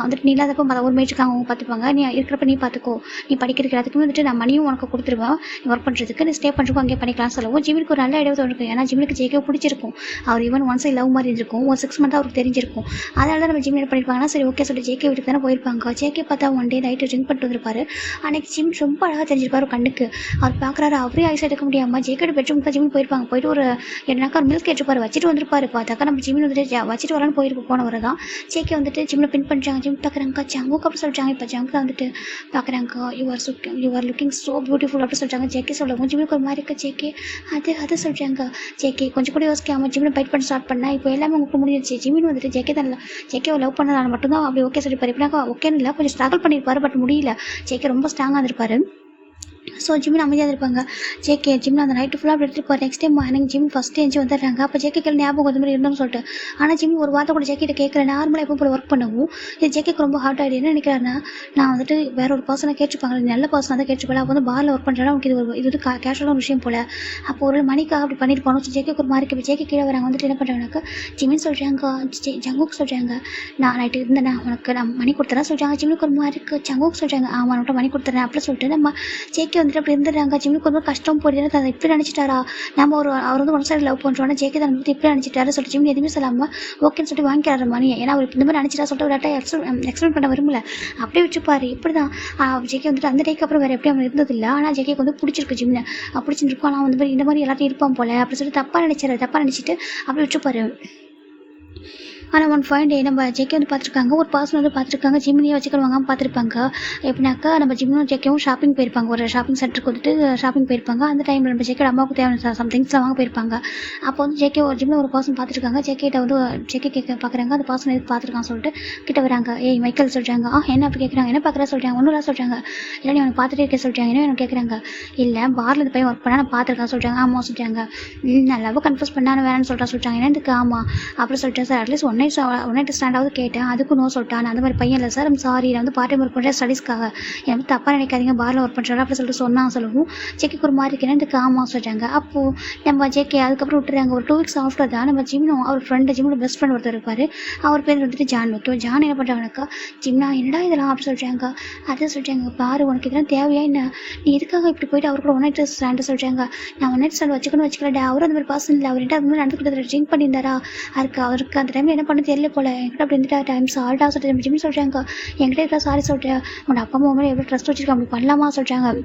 வந்துட்டு நீ இல்லாதப்போ ஒரு மேட்சுக்காக அவங்க பார்த்துப்பாங்க, நீ இருக்கிறப்ப நீ பார்த்துக்கோ, நீ படிக்கிறதுக்கு எல்லாத்துக்குமே வந்துட்டு நான் மணியும் உனக்கு கொடுத்துருவேன், நீ ஒர்க் பண்ணுறதுக்கு நீ ஸ்டே பண்ணுறதுக்கும் அங்கே பண்ணிக்கலாம்னு சொல்லவும் ஜிம்மிக்கு ஒரு நல்ல இடம் தோணுக்கும். ஏன்னா ஜிம்மிக்கு ஜேகே பிடிச்சிருக்கும். அவர் ஈவன் ஒன்ஸ் லவ் மாதிரி இருந்திருக்கும், ஒரு 6 மந்த்தாக அவருக்கு தெரிஞ்சிருக்கும். அதனால தான் நம்ம ஜிம் என்ன பண்ணியிருப்பாங்கன்னா சரி ஓகே சொல்லிட்டு ஜேகே வீட்டுக்கு தானே போயிருப்பாங்க. ஜேகே பார்த்தா ஒன் டே நைட்டு ட்ரிங்க் பண்ணிட்டு வந்திருப்பாரு. அன்றைக்கி ஜிம் ரொம்ப அழகாக தெரிஞ்சிருப்பாரு கண்ணுக்கு. அவர் பார்க்குறாரு, அவரே ஐஸ் எடுக்க முடியாமல் ஜேகேட பெட்ரூம் தான் ஜிம் போயிருப்பாங்க. போயிட்டு ஒரு என்னக்கா ஒரு மில்க் கேட்டிருப்பாரு, வச்சுட்டு வந்திருப்பாரு. பார்த்தாக்கா நம்ம ஜிம்மில் வந்துட்டு வச்சுட்டு வரலான்னு போனவரை தான் ஜேகே வந்துட்டு ஜிம்மில் பின் பண்ணுறாங்க. ஜிம் பார்க்குறாங்க ஜங்குக்கு அப்புறம் சொல்கிறாங்க. இப்போ ஜங்கு வந்துட்டு பார்க்குறாங்க, யூஆர் லுக்கிங் ஸோ பியூட்டிஃபுல் அப்படின்னு சொல்கிறாங்க. ஜேகே சொல்லவும் ஜிம்முக்கு ஒரு மாதிரி இருக்குது. ஜேகே அது சொல்கிறாங்க. ஜேகே கொஞ்சம் கூட யோசிக்காமல் ஜிம்மில் பைட் பண்ண ஸ்டார்ட் பண்ணால் இப்போ எல்லாமே உங்களுக்கு முடிஞ்சிருச்சு. ஜிம்மின் வந்துட்டு ஜேகே தான் ஜேகேவை லவ் பண்ணதால் மட்டும்தான் அப்படி ஓகே சொல்லியிருப்பாரு. இப்படினாக்கா ஓகேன்னு இல்லை, கொஞ்சம் ஸ்ட்ரகிள் பண்ணியிருப்பாரு, பட் முடியல. ஜேகே ரொம்ப ஸ்ட்ராங்காக இருந்திருப்பாரு. ஸோ ஜிம்மில் அமைதியாக இருப்பாங்க. ஜேகே ஜிம்மில் அந்த நைட்டு ஃபுல்லாக அப்படி எடுத்துகிட்டு போவார். Next time morning gym first எஞ்சி வந்துடுறாங்க. அப்போ ஜேகே ஞாபகம் அந்த மாதிரி இருந்தோம்னு சொல்லிட்டு. ஆனால் ஜிம் ஒரு வார்த்தை கூட ஜேக்கிட்ட கேட்குற நார்மலாக எப்போ போல ஒர்க் பண்ணவும் இது ஜேகேக்கு ரொம்ப ஹார்ட் ஆகிடு. என்ன நினைக்கிறாருன்னா, நான் வந்துட்டு வேற ஒரு பர்சனை கேட்டுருப்பாங்க, நல்ல பர்சனாக தான் கேட்டுருப்பாங்க. அப்போ வந்து பாரில் ஒர்க் பண்ணுறாங்க, அவங்களுக்கு இது வந்து கேஷுவலான விஷயம் போல். அப்போ ஒரு மணிக்காக அப்படி பண்ணிட்டு போனோம். ஜேகேக்கு ஒரு மாதிரி இப்போ ஜேகே கீழே வராங்க. வந்துட்டு என்ன பண்ணுறாங்கனாக்கா ஜிம்மின்னு சொல்கிறாங்க, ஜங்குக்கு சொல்கிறாங்க, நான் நைட்டு இருந்தேன் உனக்கு நான் மணி கொடுத்துறேன் சொல்கிறாங்க. ஜிம்முக்கு ஒரு மாதிரி இருக்குது. ஜங்குக்கு சொல்கிறாங்க, ஆமாம் நான் மணி கொடுத்துறேன் அப்படின்னு சொல்லிட்டு நம்ம ஜேகே வந்துட்டு அப்படி இருந்துடுறாங்க. ஜிம்முக்கு ரொம்ப கஷ்டம் போயிட்டு அதை இப்படி நினச்சிட்டாரா, நம்ம அவர் வந்து ஒன் சைடு லவ் பண்ணுறோன்னா ஜேகே தான் வந்து இப்படி நினச்சிட்டாரு சொல்லிட்டு ஜிம் எதுவுமே சொல்லாமல் ஓகேன்னு சொல்லிட்டு வாங்கிக்கிறாரு மணியை. ஏன்னா அவர் இந்த மாதிரி நினச்சிட்டா சொல்லிட்டு ஒரு எக்ஸ்பிளைன் பண்ண விரும்பல, அப்படியே வச்சுப்பாரு. இப்படி தான் ஜேகே வந்துட்டு அந்த டேக்கு அப்புறம் வேறு எப்படி அவன் இருந்ததில்லை. ஆனால் ஜேகேக்கு வந்து பிடிச்சிருக்கு ஜிம்மில் பிடிச்சிருக்கும். ஆனால் வந்து இந்த மாதிரி எல்லாத்தையும் இருப்பான் போல் அப்படின்னு சொல்லிட்டு தப்பாக நினச்சிட்டு அப்படி வச்சுப்பாரு. ஆனால் ஒன் ஃபைன் டே நம்ம ஜெக்கே வந்து பார்த்துருக்காங்க, ஒரு பர்சன் வந்து பார்த்துருக்காங்க, ஜிம்மினியை வச்சுக்கிற வாங்காமல் பார்த்துருப்பாங்க. எப்படின்னாக்கா நம்ம ஜிம்மும் ஜெக்கவும் ஷாப்பிங் போயிருப்பாங்க, ஒரு ஷாப்பிங் சென்டருக்கு வந்துட்டு ஷாப்பிங் போயிருப்பாங்க. அந்த டைமில் நம்ம ஜெக்கோட அம்மாவுக்கு தேவையான சம்திங்ஸ்லாம் வாங்க போயிருப்பாங்க. அப்போ வந்து ஜெக்கே ஒரு ஜிம்மில் ஒரு பர்சன் பார்த்துருக்காங்க. ஜெக்கிட்ட வந்து ஜெக்கே கேட்க பார்க்குறாங்க, அந்த பர்சன் எதுக்கு பார்த்துருக்கான்னு சொல்லிட்டு கிட்ட வராங்க. ஏய் மைக்கேல் சொல்கிறாங்க. என்ன அப்படி கேட்குறாங்க, என்ன பார்க்குறா சொல்கிறாங்க, ஒன்றும் சொல்கிறாங்க. இல்லை நீ அவனை பார்த்துட்டே இருக்க சொல்கிறாங்க. என்ன எனக்கு கேட்குறாங்க, இல்லை பாரில் இந்த பையன் ஒர்க் பண்ணால் நான் பார்த்துருக்கேன் சொல்கிறாங்க. ஆமாம் சொல்கிறாங்க. நல்லாவும் கன்ஃபியூஸ் பண்ணான்னு வேணான்னு சொல்கிறாங்க. என்னதுக்கு ஆமாம் அப்படி சொல்லிட்டேன் சார், அட்லீஸ்ட் ஒன் நைட் ஸ்டாண்டாவது கேட்டேன், அதுக்கும் நோ சொல்லிட்டான். அந்த மாதிரி பையன் இல்லை சார், ஐம் சாரி, நான் வந்து பார்ட் டைம் ஒர்க் பண்ணுறேன் ஸ்டடீஸ்க்காக, எனக்கு வந்து தப்பாக நினைக்காதீங்க, பாரில் ஒர்க் பண்ணுறாரு அப்படி சொல்லிட்டு சொல்லவும் ஜெக்கிக்கு ஒரு மாதிரி இருக்கேன். இதுக்கு ஆமாம் சொல்கிறாங்க. அப்போது நம்ம ஜெக்கே அதுக்கப்புறம் விட்டுறாங்க. ஒரு 2 வீக்ஸ் ஆஃப்டர் தான் நம்ம ஜிம்னும் அவர் ஃப்ரெண்டு, ஜிம்மோட பெஸ்ட் ஃப்ரெண்ட் ஒருத்தர் இருப்பார், அவர் பேர் வந்துட்டு ஜான். ஓகே, ஜான் என்ன பண்ணுறாங்கனாக்கா, ஜிம்னா என்னடா இதெல்லாம் அப்படி சொல்கிறாங்க. அதை சொல்கிறாங்க, பாரு உனக்கு இதெல்லாம் தேவையா என்ன, நீ எதுக்காக இப்படி போயிட்டு அவர் கூட ஒன் நைட் ஸ்டாண்டு சொல்கிறாங்க. நான் ஒன் நைட் ஸ்டாண்ட் வச்சுக்கல, அவரும் அந்த மாதிரி பர்சன் இல்லை, அவர் ரெண்டு அது மாதிரி நடந்துக்கிட்டு ட்ரிங்க் பண்ணியிருந்தாரா, அவருக்கு அந்த டைமில் என்ன பண்ண தெரியல போல, என்கிட்ட அப்படி இருந்துட்டா டைம் சால்ட்டாக சொல்லிட்டு ஜிம் சொல்கிறாங்க. என்கிட்ட இருக்கிற சாரி சொல்கிறேன், உன்னோட அப்பா அம்மா மேலே எவ்வளோ ட்ரஸ்ட் வச்சுருக்கேன், அப்படி பண்ணலாமா சொல்கிறாங்க.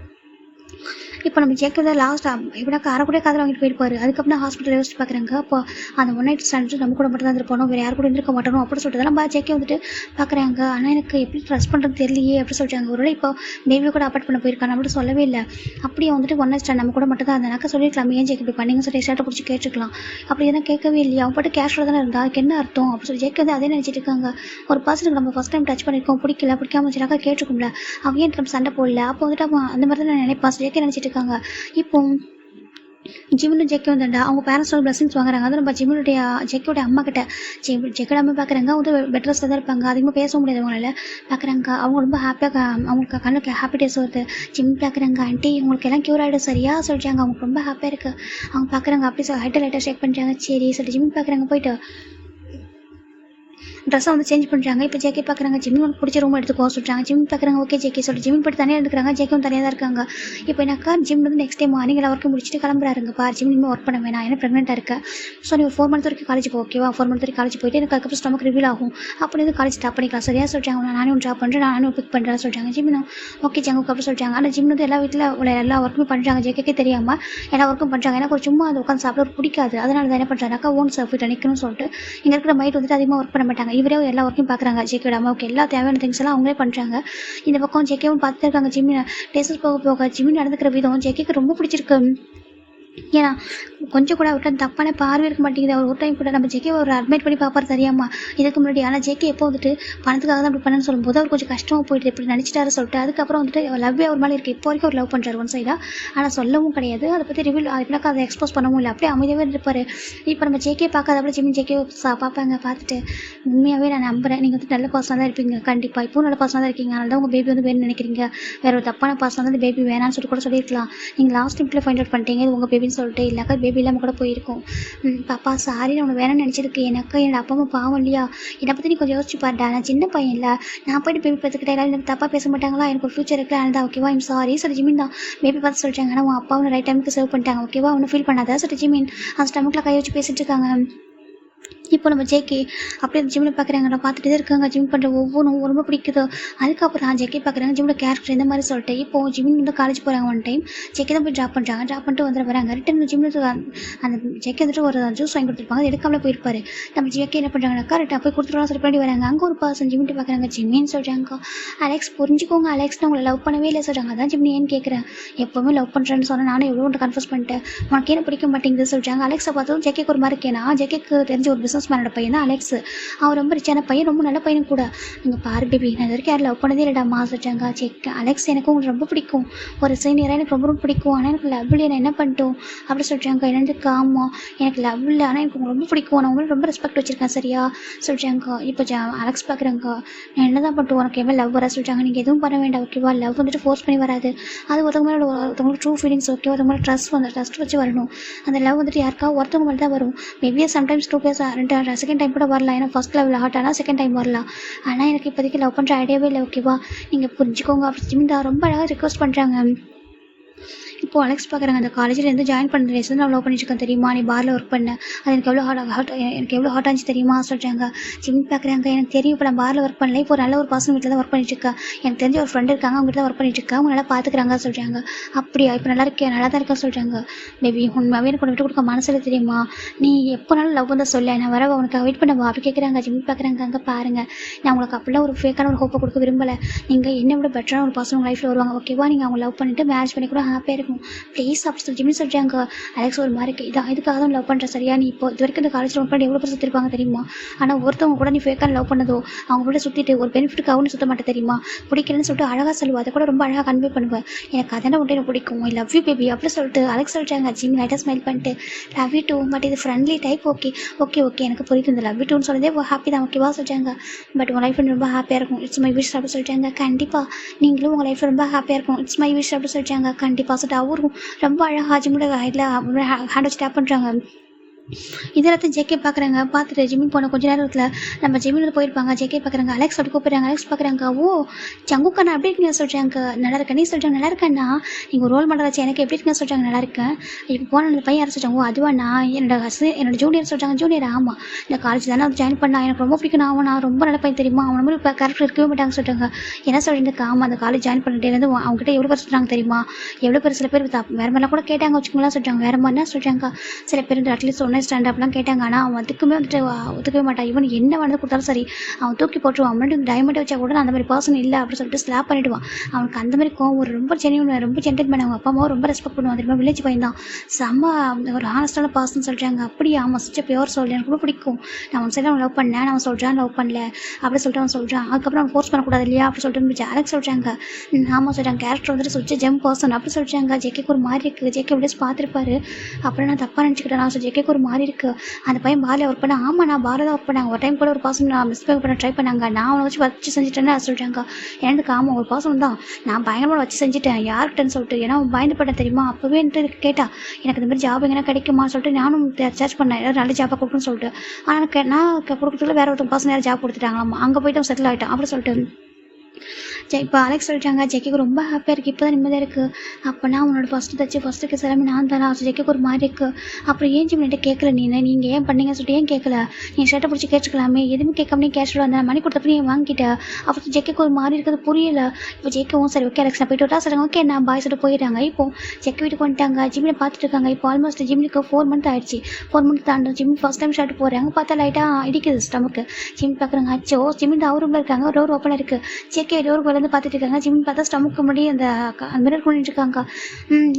இப்போ நம்ம ஜெக்கை லாஸ்ட்டாக எப்படின்னா அரைக்கூட காதில் வாங்கிட்டு போயிருப்பாரு. அதுக்கப்புறம் ஹாஸ்பிட்டல் யோசிச்சு பார்க்குறாங்க. அப்போ அந்த ஒன் நைட் ஸ்டாண்ட் நம்ம கூட மட்டும் தான் இருந்திருப்போம், வேறு யார் கூட இருந்திருக்க மாட்டோம் அப்படி சொல்லிட்டு நம்ம ஜெக்கே வந்துட்டு பார்க்குறாங்க. ஆனால் எனக்கு எப்படி ட்ரஸ்ட் பண்ணுறது தெரியலையே அப்படி சொல்லிட்டாங்க. ஒருவேளை இப்போ பேபி கூட அப்பார்ட் பண்ண போயிருக்காங்க அப்படி சொல்லவே இல்லை. அப்படியே வந்துட்டு ஒன் நைட் ஸ்டாண்ட் நம்ம கூட மட்டும் தான் இருந்தாக்கா சொல்லியிருக்கலாம், ஏன் ஜெக் இப்படி பண்ணிங்க சொல்லி ஷர்ட்டை பிடிச்சி கேட்டுருக்கலாம். அப்படி எதுவும் கேட்கவே இல்லையா, அவன் பாட்டு கேஷுவலாக தானே இருந்தா, அதுக்கு என்ன அர்த்தம் அப்படி சொல்லி ஜெக் வந்து அதே நினச்சிட்டு இருக்காங்க. ஒரு பர்சனுக்கு நம்ம ஃபஸ்ட் டைம் டச் பண்ணியிருக்கோம், பிடிக்காம வச்சுனாக்கா கேட்டுருக்கும்ல, அவன் ஏன் நம்ம சண்டை போடல, அப்போ வந்துட்டு அவன் அந்த மாதிரி தான் நினைப்பா ஜெக்கே நினச்சிட்டு இருக்காங்க. இப்போ ஜிம்மில் ஜெக்கே வந்துட்டா அவங்க பேரண்ட்ஸோட பிளஸிங்ஸ் வாங்குறாங்க. அது நம்ம ஜிம்முடைய ஜெக்கோட அம்மா கிட்ட ஜெக்கோட அம்மா பார்க்குறாங்க, வந்து பெட் ரெஸ்ட்டில் தான் இருப்பாங்க, அதிகமாக பேச முடியாது அவங்களால. பார்க்குறாங்க அவங்க ரொம்ப ஹாப்பியாக, அவங்களுக்கு கண்ணுக்கு ஹாப்பி டேஸ் வருது. ஜிம் பார்க்குறாங்க, ஆண்டி உங்களுக்கு எல்லாம் க்யூர் ஆகிடும் சரியா சொல்லிட்டாங்க. அவங்களுக்கு ரொம்ப ஹாப்பியாக இருக்குது. அவங்க பார்க்குறாங்க, அப்படி ஹைட்டை லைட்டாக ஷேக் பண்ணுறாங்க. சரி சொல்லிட்டு ஜிம் பார்க்குறாங்க, போயிட்டு ட்ரெஸ்ஸை வந்து சேஞ்ச் பண்ணுறாங்க. இப்போ ஜெக்கே பார்க்குறாங்க, ஜிம்மி உனக்கு பிடிச்ச ரூம் எடுத்துக்கோ சொல்கிறாங்க. ஜிம் பார்க்குறாங்க, ஓகே ஜெக்கே சொல்லிட்டு ஜிம் போட்டு தனியாக எடுக்கிறாங்க. ஜெக்கும் தனியாக தான் இருக்காங்க. இப்போ எனக்கா ஜிம் வந்து நெக்ஸ்ட் டே மார்னிங் எல்லா ஒர்க்கும் முடிச்சுட்டு கிளம்புறாருங்க. பார் ஜிம் இனிமேல் ஒர்க் பண்ண வேணாம், ஏன்னா ப்ரெக்னெண்ட்டாக இருக்கேன். ஸோ நீங்கள் 4 மந்த் வரைக்கும் காலேஜ் போ, ஓகேவா, 4 மந்த் வரைக்கும் காலேஜ் போயிட்டு எனக்கு அதுக்கப்புறம் ஸ்டமக் ரிவீல் ஆகும், அப்படி வந்து காலேஜ் ஸ்டாப் பண்ணிக்கலாம் சரியா சொல்கிறாங்க. நானே ஒன்று ட்ராப் பண்ணுறேன், நானே பிக் பண்ணுறேன் சொல்கிறாங்க. ஜிம்னும் ஓகே ஜங்குக்கு அப்புறம் சொல்கிறாங்க. ஆனால் ஜிம் வந்து எல்லா வீட்டில் உள்ள எல்லா ஒர்க்குமே பண்ணுறாங்க, ஜெக்கே தெரியாமல் எல்லா ஒர்க்கும் பண்ணுறாங்க. எனக்கு ஒரு சும்மா அது உட்காந்து சாப்பிட பிடிக்காது, அதனால தான் என்ன பண்ணுறாங்கக்கா ஓன் சர்ஃபிட் நிற்கணும்னு சொல்லிட்டு இங்கே இருக்கிற மைட் வந்துட்டு அதிகமாக ஒர்க் பண்ண மாட்டாங்க. இவரே எல்லா ஒர்க்கையும் பார்க்குறாங்க. ஜெக்கோட அம்மாவுக்கு எல்லா தேவையான திங்ஸ் எல்லாம் அவங்களே பண்ணுறாங்க. இந்த பக்கம் ஜெக்கேவும் பார்த்துட்டு இருக்காங்க. ஜிம்மி டேஸஸ் போக ஜிம்மி நடந்துக்கிற விதம் ஜெக்கேக்கு ரொம்ப பிடிச்சிருக்கு. ஏன்னா கொஞ்சம் கூட அவர்கிட்ட தப்பான பார்வை இருக்க மாட்டேங்குது. அவர் ஒரு டைம் கூட நம்ம ஜெக்கே ஒரு அட்மைட் பண்ணி பார்ப்பார் தெரியாமா இதுக்கு முன்னாடி. ஆனால் ஜெக்கே எப்போ வந்துட்டு பணத்துக்காக தான் அப்படி பண்ணணும்னு சொல்லும்போது அவர் கொஞ்சம் கஷ்டமாக போயிட்டு இப்படி நினச்சிட்டாரு சொல்லிட்டு அதுக்கப்புறம் வந்துட்டு லவ்வே அவர் மேலே இருக்குது. இப்போ வரைக்கும் அவர் லவ் பண்ணுறாரு ஒன் சைடாக, ஆனால் சொல்லவும் கிடையாது, அதை பற்றி ரிவீல் எப்படினாக்கா அதை எக்ஸ்போஸ் பண்ணவும் இல்லை, அப்படியே அமைதியாகவே இருப்பார். இப்போ நம்ம ஜெக்கே பார்க்காத அப்படி ஜிம்மி ஜெக்கே பார்ப்பாங்க. பார்த்துட்டு உண்மையாகவே நான் நம்புகிறேன், நீங்கள் வந்து நல்ல பர்சனாக தான் இருப்பீங்க, கண்டிப்பாக இப்போவும் நல்ல பர்சனாக தான் இருக்கீங்க, அதனால தான் உங்கள் பேபி வந்து வேணும்னு நினைக்கிறீங்க. வேறு ஒரு தப்பான பர்சனாக வந்து பேபி வேணான்னு சொல்லிட்டு கூட சொல்லியிருக்கலாம். நீங்கள் லாஸ்ட் டைமில் ஃபைண்ட் அவுட் பண்ணிட்டீங்க இது உங்கள் பேபின்னு சொல்லிட்டு, இல்லைக்கா பேபி இல்லாமல் கூட போயிருக்கோம். பாப்பா சாரி, நான் உனக்கு வேணும்னு நினச்சிருக்கு, எனக்கு என்னோட அப்பா அம்மா பாவம் இல்லையா, என்னை பற்றி நீ கொஞ்சம் யோசிச்சு பாருடா, நான் சின்ன பையன் இல்லை, நான் போய்ட்டு பேபி பார்த்துக்கிட்டேன், எல்லாரும் எனக்கு தப்பாக பேச மாட்டாங்களா, எனக்கு ஒரு ஃபியூச்சர் இருக்குல்ல, அதுதான் ஓகேவா, ஐம் சாரி சொல்லி ஜிமின் தான் பேபி பார்த்து சொல்லிட்டாங்க. ஆனால் உன் அப்பா அவனை ரைட் டைமுக்கு சேவ் பண்ணிட்டாங்க, ஓகேவா, அவனை ஃபீல் பண்ணாத சொல்லி ஜிமின் அந்த ஸ்டமக்கில் கை வச்சு பேசிட்டு இருக்காங்க. இப்போ நம்ம ஜேகே அப்படியே ஜிம்மில் பார்க்குறாங்க, நான் பார்த்துட்டு இருக்காங்க, ஜிம் பண்ணுற ஒவ்வொன்றும் ரொம்ப பிடிக்குது. அதுக்கப்புறம் ஜேகே பார்க்குறாங்க ஜிம்மோட கேரக்டர் இந்த மாதிரி சொல்லிட்டு இப்போ ஜிம் வந்து காலேஜ் போகிறாங்க. ஒன் டைம் ஜேகே தான் போய் ட்ராப் பண்ணுறாங்க, ட்ராப் பண்ணிட்டு வந்துட்டு வராங்க. ரிட்டன் ஜிம்மில் அந்த ஜேகே வந்துட்டு ஒரு ஜூஸ் வாங்கி கொடுத்துருப்பாங்க, அது எடுக்காமலே போயிருப்பாரு. நம்ம ஜேகே என்ன பண்ணுறாங்கனாக்கா ரிட்டன் போய் கொடுத்துருவாங்க சொல்லி பண்ணி வராங்க. அங்கே ஒரு பர்சன் ஜிம்மிட்டு பார்க்குறாங்க, ஜிம்மின்னு சொல்கிறாங்க. அலெக்ஸ் புரிஞ்சுக்கோங்க, அலெக்ஸ் நான் உங்களை லவ் பண்ணவே இல்லை சொல்கிறாங்க. அதான் ஜிம்மி ஏன்னு கேட்குறேன், எப்போவுமே லவ் பண்ணுறேன்னு சொன்னால் நானும் எவ்வளோ ஒன்று கன்ஃபர்ஸ் பண்ணிட்டேன், உனக்கு என்ன பிடிக்க மாட்டேங்குது சொல்கிறாங்க. அலெக்ஸை பார்த்ததும் ஜேகேக்கு ஒரு மாதிரி இருக்கேன்னா, ஜேகேக்கு தெரிஞ்ச ஒரு பிஸ்னஸ் மேனோட பையன் தான் அலெக்ஸ். அவன் ரொம்ப ரிச்சான பையன், ரொம்ப நல்ல பையன் கூட. நீங்கள் பாரு பேபி, நான் இது வரைக்கும் யாரும் லவ் பண்ணதே இல்லைடாமா சொல்லிட்டாங்க. அலெக்ஸ் எனக்கு உங்களுக்கு ரொம்ப பிடிக்கும், ஒரு சீனியராக எனக்கு ரொம்ப ரொம்ப பிடிக்கும், ஆனால் எனக்கு லவ் இல்லை, நான் என்ன பண்ணிட்டோம் அப்படி சொல்லிட்டாங்க. என்னென்னு ஆமாம் எனக்கு லவ் இல்லை, ஆனால் எனக்கு உங்களுக்கு ரொம்ப பிடிக்கும், நான் உங்களுக்கு ரொம்ப ரெஸ்பெக்ட் வச்சுருக்கேன் சரியா சொல்லிட்டாங்க. இப்போ அலெக்ஸ் பார்க்குறாங்க, நான் என்ன தான் பண்ணிட்டு உனக்கு எவ்வளோ லவ் வர சொல்லிட்டாங்க. நீங்கள் எதுவும் பண்ண வேண்டாம் ஓகேவா, லவ் வந்துட்டு ஃபோர்ஸ் பண்ணி வராது, அது ஒருத்தவங்களுக்கு ட்ரூ ஃபீலிங்ஸ் ஓகே, ஒருத்தவங்களுக்கு ட்ரஸ்ட் வச்சு வரணும். அந்த லவ் வந்துட்டு யாருக்கா ஒருத்தவங்க மேலே தான் வரும். Maybe sometimes 2 pairs second time கூட வரலாம், ஏன்னா ஃபர்ஸ்ட் லெவல் ஹார்ட் ஆனால் செகண்ட் டைம் வரலாம். ஆனால் எனக்கு இப்போதைக்கு லவ் பண்ணுற ஐடியாவே இல்லை ஓகேவா, நீங்கள் புரிஞ்சுக்கோங்க அப்படி ஜிமின் தான் ரொம்ப அழகாக ரிக்வஸ்ட் பண்ணுறாங்க. இப்போ அலெக்ஸ் பார்க்குறாங்க, அந்த காலேஜில் இருந்து ஜாயின் பண்ண டேஸ் நான் லவ் பண்ணிட்டு இருக்கேன் தெரியுமா, நீ பாரில் ஒர்க் பண்ண, அது எனக்கு எவ்வளோ எனக்கு எவ்வளோ ஹார்ட் ஆச்சு தெரியுமா சொல்கிறாங்க. ஜிம் பார்க்குறாங்க, எனக்கு தெரியும் இப்போ நான் பாரில் ஒர்க் பண்ணல, இப்போ ஒரு நல்ல ஒரு பர்சன் வீட்டில் தான் ஒர்க் பண்ணிட்டு இருக்கேன், எனக்கு தெரிஞ்ச ஒரு ஃப்ரெண்ட் இருக்காங்க, அவங்க தான் ஒர்க் பண்ணிட்டு இருக்கேன், அவங்க நல்லா பார்த்துக்கிறாங்க சொல்கிறாங்க. அப்படியா, இப்போ நல்லா இருக்கேன், நல்லா தான் இருக்கேன் சொல்கிறாங்க. பேபி உண்மையாகவே எனக்கு விட்டு கொடுக்க மனசில் தெரியுமா, நீ எப்போனாலும் லவ் தான் சொல்ல, நான் வர உனக்கு வெயிட் பண்ணவா அப்படி கேட்குறாங்க. ஜிம் பார்க்குறாங்க, அங்கே பாருங்கள், நான் உங்களுக்கு அப்படிலாம் ஒரு ஃபேக்கான ஒரு ஹோப்பை கொடுக்க விரும்பலை, நீங்கள் என்னை விட பெட்டரான ஒரு பர்சன் உங்கள் லைஃப்பில் வருவாங்க, ஓகேவா, நீங்கள் அவங்க லவ் பண்ணிட்டு மேரேஜ் பண்ணி கூட ஹாப்பியாக இருக்கும் ப்ளீஸ் அப்படி சொல்லி ஜிம்னு சொல்கிறாங்க. அலெக்ஸ் ஒரு மாதிரி இதுக்காக தான் லவ் பண்ணுற சரியா, நீ இப்போ இது வரைக்கும் இந்த காலேஜில் ஒர்க் பண்ணி எவ்வளோ பேர் சுற்றிருப்பாங்க தெரியுமா, ஆனால் ஒருத்தவங்க கூட நீ ஃபேக்கான லவ் பண்ணதோ அவங்க கூட சுற்றிட்டு ஒரு பெனிஃபிட்டுக்காகவும் சுற்ற மாட்டேன் தெரியுமா, பிடிக்கலன்னு சொல்லிட்டு அழகாக சொல்லுவா, அதை கூட ரொம்ப அழகாக கன்வே பண்ணுவேன், எனக்கு அதெல்லாம் ஒன்று எனக்கு பிடிக்கும், ஐ லவ் யூ பேபி அப்படி சொல்லிட்டு அலெக்ஸ் சொல்கிறாங்க. ஜிம் லைட்டாக ஸ்மைல் பண்ணிட்டு லவ் யூ டூ, பட் இது friendly type, okay okay okay எனக்கு புரியுது, இந்த லவ் யூ டூன்னு சொல்கிறதே ஹாப்பி தான் ஓகேவா சொல்கிறாங்க. பட் உங்கள் லைஃப் ரொம்ப ஹாப்பியாக இருக்கும், இட்ஸ் மை விஷ் அப்படி சொல்லிட்டாங்க. கண்டிப்பாக நீங்களும் உங்கள் லைஃப் ரொம்ப ஹாப்பியாக இருக்கும், இட்ஸ் மை விஷ் அப்படி சொல்லிட்டாங்க. கண்டிப்பாக சொல்லிட்டு அவரும் ரொம்ப அழகாக ஜிம்மோட இதில் ஹேண்ட் வச்சு டேப் பண்ணுறாங்க. இதெல்லாத்தையும் ஜேகே பார்க்குறாங்க. பார்த்துட்டு ஜிம்மின் போன கொஞ்ச நேரத்தில் நம்ம ஜிம்மில் போயிருப்பாங்க. ஜேகே பார்க்குறாங்க, அலெக்ஸ் அப்படி கூப்பிட்றாங்க. அலெக்ஸ் பார்க்குறாங்க, ஓ ஜங்குக்கண்ணா எப்படி இருக்கீங்க சொல்கிறாங்க. நல்லா இருக்கேன், நீ சொல்கிறாங்க நல்லா இருக்கேண்ணா, நீங்கள் ரோல் மாடல் ஆச்சு, எனக்கு எப்படி இருக்கீங்க சொல்கிறாங்க. நல்லா இருக்கேன். இப்போ போன அந்த பையன் யாரும் சொல்கிறாங்க, ஓ அதுவா, நான் என்னோட ஜூனியர் சொல்கிறாங்க. ஜூனியர் ஆமாம், இந்த காலேஜ் தானே அது ஜாயின் பண்ணா, எனக்கு ரொம்ப பிடிக்கும், நான் ரொம்ப நல்ல பையன் தெரியுமா, அவன் மாதிரி இப்போ கேரக்டர் இருக்கவே மாட்டாங்க சொல்கிறாங்க. என்ன சொல்கிறீங்க, ஆமாம் அந்த காலேஜ் ஜாயின் பண்ணிட்டேருந்து அவங்ககிட்ட எவ்வளோ பேர் சொல்கிறாங்க தெரியுமா, எவ்வளோ பேர், சில பேர் வேறு மாதிரிலாம் கூட கேட்டாங்க வச்சுக்கோங்களா சொல்கிறாங்க. வேறு மாதிரினா சொல்கிறாங்க, சில பேர் இந்த அட்லீஸ்ட் ஒன்றே ஸ்டாண்ட் அப்லாம் கேட்டாங்க. ஆனால் அவன் அதுக்குமே வந்துட்டு ஒத்துக்கவே மாட்டான். இவன் என்ன வந்து கொடுத்தாலும் சரி அவன் தூக்கி போட்டுருவான். அவன் மட்டும் டைமண்டை வச்சா கூட அந்த மாதிரி பர்சன் இல்லை அப்படின்னு சொல்லிட்டு ஸ்லாப் பண்ணிவிடுவான். அவனுக்கு அந்த மாதிரி கோவம் ஒரு ரொம்ப ஜென்யூன், ரொம்ப ஜென்டில்மேன். அவங்க அப்பா அம்மாவும் ரொம்ப ரெஸ்பெக்ட் பண்ணுவான் தெரியுமா. வில்லேஜ் பையன் தான், செம்ம ஒரு ஹானஸ்டான பர்சன் சொல்கிறாங்க. அப்படியே அவன் சுச்ச பியோர் சொல், எனக்கு ரொம்ப பிடிக்கும், நான் அவன் சைடு அவன் லவ் பண்ணேன், நான் அவன் சொல்கிறான் லவ் பண்ணல அப்படி சொல்லிட்டு அவன் சொல்கிறான். அதுக்கப்புறம் அவன் ஃபோர்ஸ் பண்ணக்கூடாது இல்லையா அப்படி சொல்லிட்டு அலெக்ஸ் சொல்கிறாங்க. ஆமாம் சொல்கிறாங்க, கேரக்டர் வந்துட்டு சுச்ச ஜெம் பர்சன் அப்படி சொல்கிறாங்க. ஜேகேக்கு ஒரு மாதிரி இருக்குது, ஜேகே வில்லேஜ் பார்த்துருப்பாரு, அப்புறம் நான் தப்பாக நினச்சிக்கிட்டேன். நான் ஜேகேக்கு ஒரு மாதிரி இருக்குது, அந்த பையன் பாலில் ஒர்க் பண்ண. ஆமாம் நான் பாலில் தான் ஒர்க் பண்ணாங்க. ஒரு டைம் கூட ஒரு பர்சன் நான் மிஸ்பேக் பண்ண ட்ரை பண்ணாங்க, நான் அவனை வச்சு செஞ்சுட்டேன்னு சொல்கிறாங்க. எனக்கு ஆமாம் ஒரு பர்சன் தான் நான் பயங்கரமாக வச்சு செஞ்சுட்டேன் யார்கிட்டன்னு சொல்லிட்டு, ஏன்னா பயந்து பட்டேன் தெரியுமா. அப்போவே என்கிட்ட கேட்டா எனக்கு இந்த மாதிரி ஜாப் எங்கன்னா கிடைக்குமான்னு சொல்லிட்டு நானும் சர்ச் பண்ணேன், ஏதாவது நல்ல ஜாப்பாக கொடுக்குன்னு சொல்லிட்டு. ஆனால் நான் கொடுக்குறதுல வேறு ஒருத்தர் பர்சன் யாரும் ஜாப் கொடுத்துட்டாங்களாம், அங்கே போய்ட்டு அவன் செட்டில் ஆகிட்டான் அப்படி சொல்லிட்டு. இப்போ அலெக்ஸ் சொல்லிட்டாங்க, ஜெக்கிக்கு ரொம்ப ஹாப்பியாக இருக்குது, இப்போ தான் நிம்மதியாக இருக்குது. அப்போனா அவனோட ஃபஸ்ட்டு கிஸ் எல்லாமே நான் தானே, ஜெக்கிக்கு ஒரு மாதிரி இருக்குது. அப்புறம் ஏன் ஜிம் என்கிட்ட கேட்கல, நீங்கள் ஏன் பண்ணீங்கன்னு சொல்லிட்டு ஏன் கேட்கல, நீ ஷர்ட்டை பிடிச்சி கேட்டுக்கலாமே, எதுவுமே கேட்காம நீ கேஷுவலாக வந்தேன், மணி கொடுத்தப்ப நீ வாங்கிட்ட. அப்புறம் ஜெக்கிக்கு ஒரு மாதிரி இருக்குது புரியல. இப்போ ஜெக்கவும் சரி ஓகே அலெக்ஸ் நான் போய்ட்டு விட்டா சொல்கிறாங்க. ஓகே நான் பாய் சொல்லிட்டு போயிடுறாங்க. இப்போ ஜெக் வீட்டுக்கு வந்துட்டாங்க, ஜிம்மில் பார்த்துட்டு இருக்காங்க. இப்போ ஆல்மோஸ்ட் ஜிம்முக்கு 4 மந்த் ஆயிடுச்சு. 4 மந்த் தாண்டும் ஜிம் ஃபஸ்ட் டைம் ஷர்ட் போகிறாங்க. பார்த்தா லைட்டாக இடிக்குது ஸ்டமக்கு. ஜிம் பார்க்குறாங்க, அச்சோ ஜிம்மில் அவர் ரூமில் இருக்காங்க, டோர் ஓப்பன் இருக்குது. ஜெக்கே டோர் வந்து பார்த்துட்டு இருக்காங்க. ஜிம் பார்த்தா ஸ்டமக்கு முன்னாடி அந்த மிரர் பண்ணிட்டு இருக்காங்க.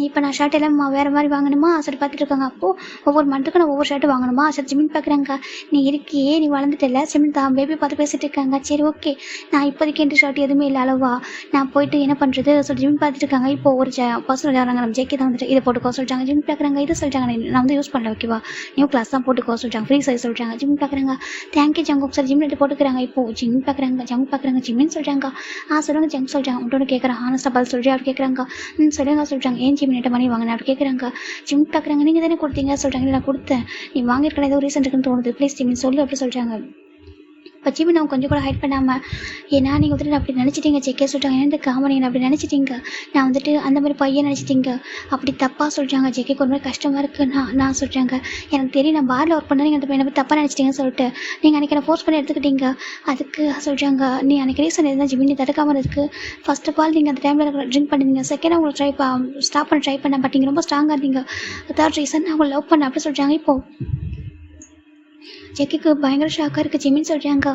இப்போ நான் ஷர்ட் எல்லாம் வேறு மாதிரி வாங்கணுமா சரி பார்த்துட்டு இருக்காங்க. அப்போது ஒவ்வொரு மந்த்துக்கு நான் ஒவ்வொரு ஷர்ட் வாங்கணுமா சரி ஜிமின் பார்க்குறாங்க. நீ இருக்கியே நீ வளர்ந்துட்டல ஜிமின் தான் பேபி பார்த்து பேசிட்டு இருக்காங்க. சரி ஓகே நான் இப்போதைக்கு எந்த ஷர்ட் எதுவுமே இல்லை அளவா, நான் போயிட்டு என்ன பண்ணுறது சொல்லி ஜிமின் பார்த்துட்டு இருக்காங்க. இப்போ ஒரு பர்சனல் வராங்க, நம்ம ஜெக்கே தான் வந்துட்டு இதை போட்டுக்கோ சொல்லிட்டாங்க. ஜிமின் பார்க்குறாங்க, இதை சொல்லிட்டாங்க நான் வந்து யூஸ் பண்ணல ஓகேவா, நியூ கிளாஸ் தான் போட்டுக்கோ சொல்லிட்டாங்க, ஃப்ரீ சைஸ் சொல்லிட்டாங்க. ஜிமின் பார்க்குறாங்க, தேங்க்யூ ஜங்கு சார் ஜிம் போட்டுக்கிறாங்க. இப்போ ஜிமின் பார்க்குறாங்க, ஜங்கு பார்க்குறாங்க, ஜிமின்னு சொல்லிட்டாங்க. சொல்லுங்க ஜங்கு சொல்லிட்டாங்க. உன்னோட கேட்குறேன் ஹானஸ்டாக பதில் சொல்கிறேன் அப்படி கேட்குறாங்க. சொல்லுங்க சொல்லிட்டாங்க. ஏன் ஜிம் நெட்ட மணி வாங்கினேன் அப்படி கேட்குறாங்க. ஜிம் பார்க்குறாங்க, நீங்கள் தானே கொடுத்தீங்க சொல்கிறாங்க. நான் கொடுத்தேன், நீ வாங்கியிருக்கேன் ஏதோ ரீசன் இருக்குன்னு தோணுது, ப்ளீஸ் ஜிமின் சொல்லு அப்படி சொல்கிறாங்க. இப்போ ஜிமின் அவங்க கொஞ்சம் கூட ஹைட் பண்ணாமல், ஏன்னா நீங்கள் வந்துட்டு அப்படி நினச்சிட்டீங்க ஜெக்கே சொல்லிட்டாங்க. என்ன காமன் நீங்கள் அப்படி நினச்சிட்டீங்க, நான் வந்துட்டு அந்த மாதிரி பையன் நினச்சிட்டீங்க அப்படி தப்பாக சொல்கிறாங்க. ஜெக்கேக்கு ஒரு மாதிரி கஷ்டமாக இருக்குது. நான் சொல்கிறாங்க, எனக்கு தெரியும் நான் பாரில் ஒர்க் பண்ண, நீங்கள் அந்த பையனை தப்பாக நினச்சிட்டீங்கன்னு சொல்லிட்டு நீங்கள் அன்றைக்கி நான் ஃபோர்ஸ் பண்ணி எடுத்துக்கிட்டீங்க. அதுக்கு சொல்கிறாங்க, நீ அன்றைக்கி ரீசன் எதுனா ஜிமின் தடுக்காமல் இருக்குது. ஃபர்ஸ்ட் ஆஃப் ஆல் நீங்கள் அந்த டைமில் ட்ரிங்க் பண்ணிருந்தீங்க, செகண்ட் அவங்க ஸ்டாப் பண்ண ட்ரை பண்ண, பட் நீங்கள் ரொம்ப ஸ்ட்ராங்காக இருந்தீங்க. தேர்ட் ரீசன் நான் அவங்க லவ் பண்ண அப்படி சொல்கிறாங்க. இப்போது ஜெக்கிக்கு பயங்கர ஷாக்காக இருக்குது. ஜிமின் சொல்கிறாங்க,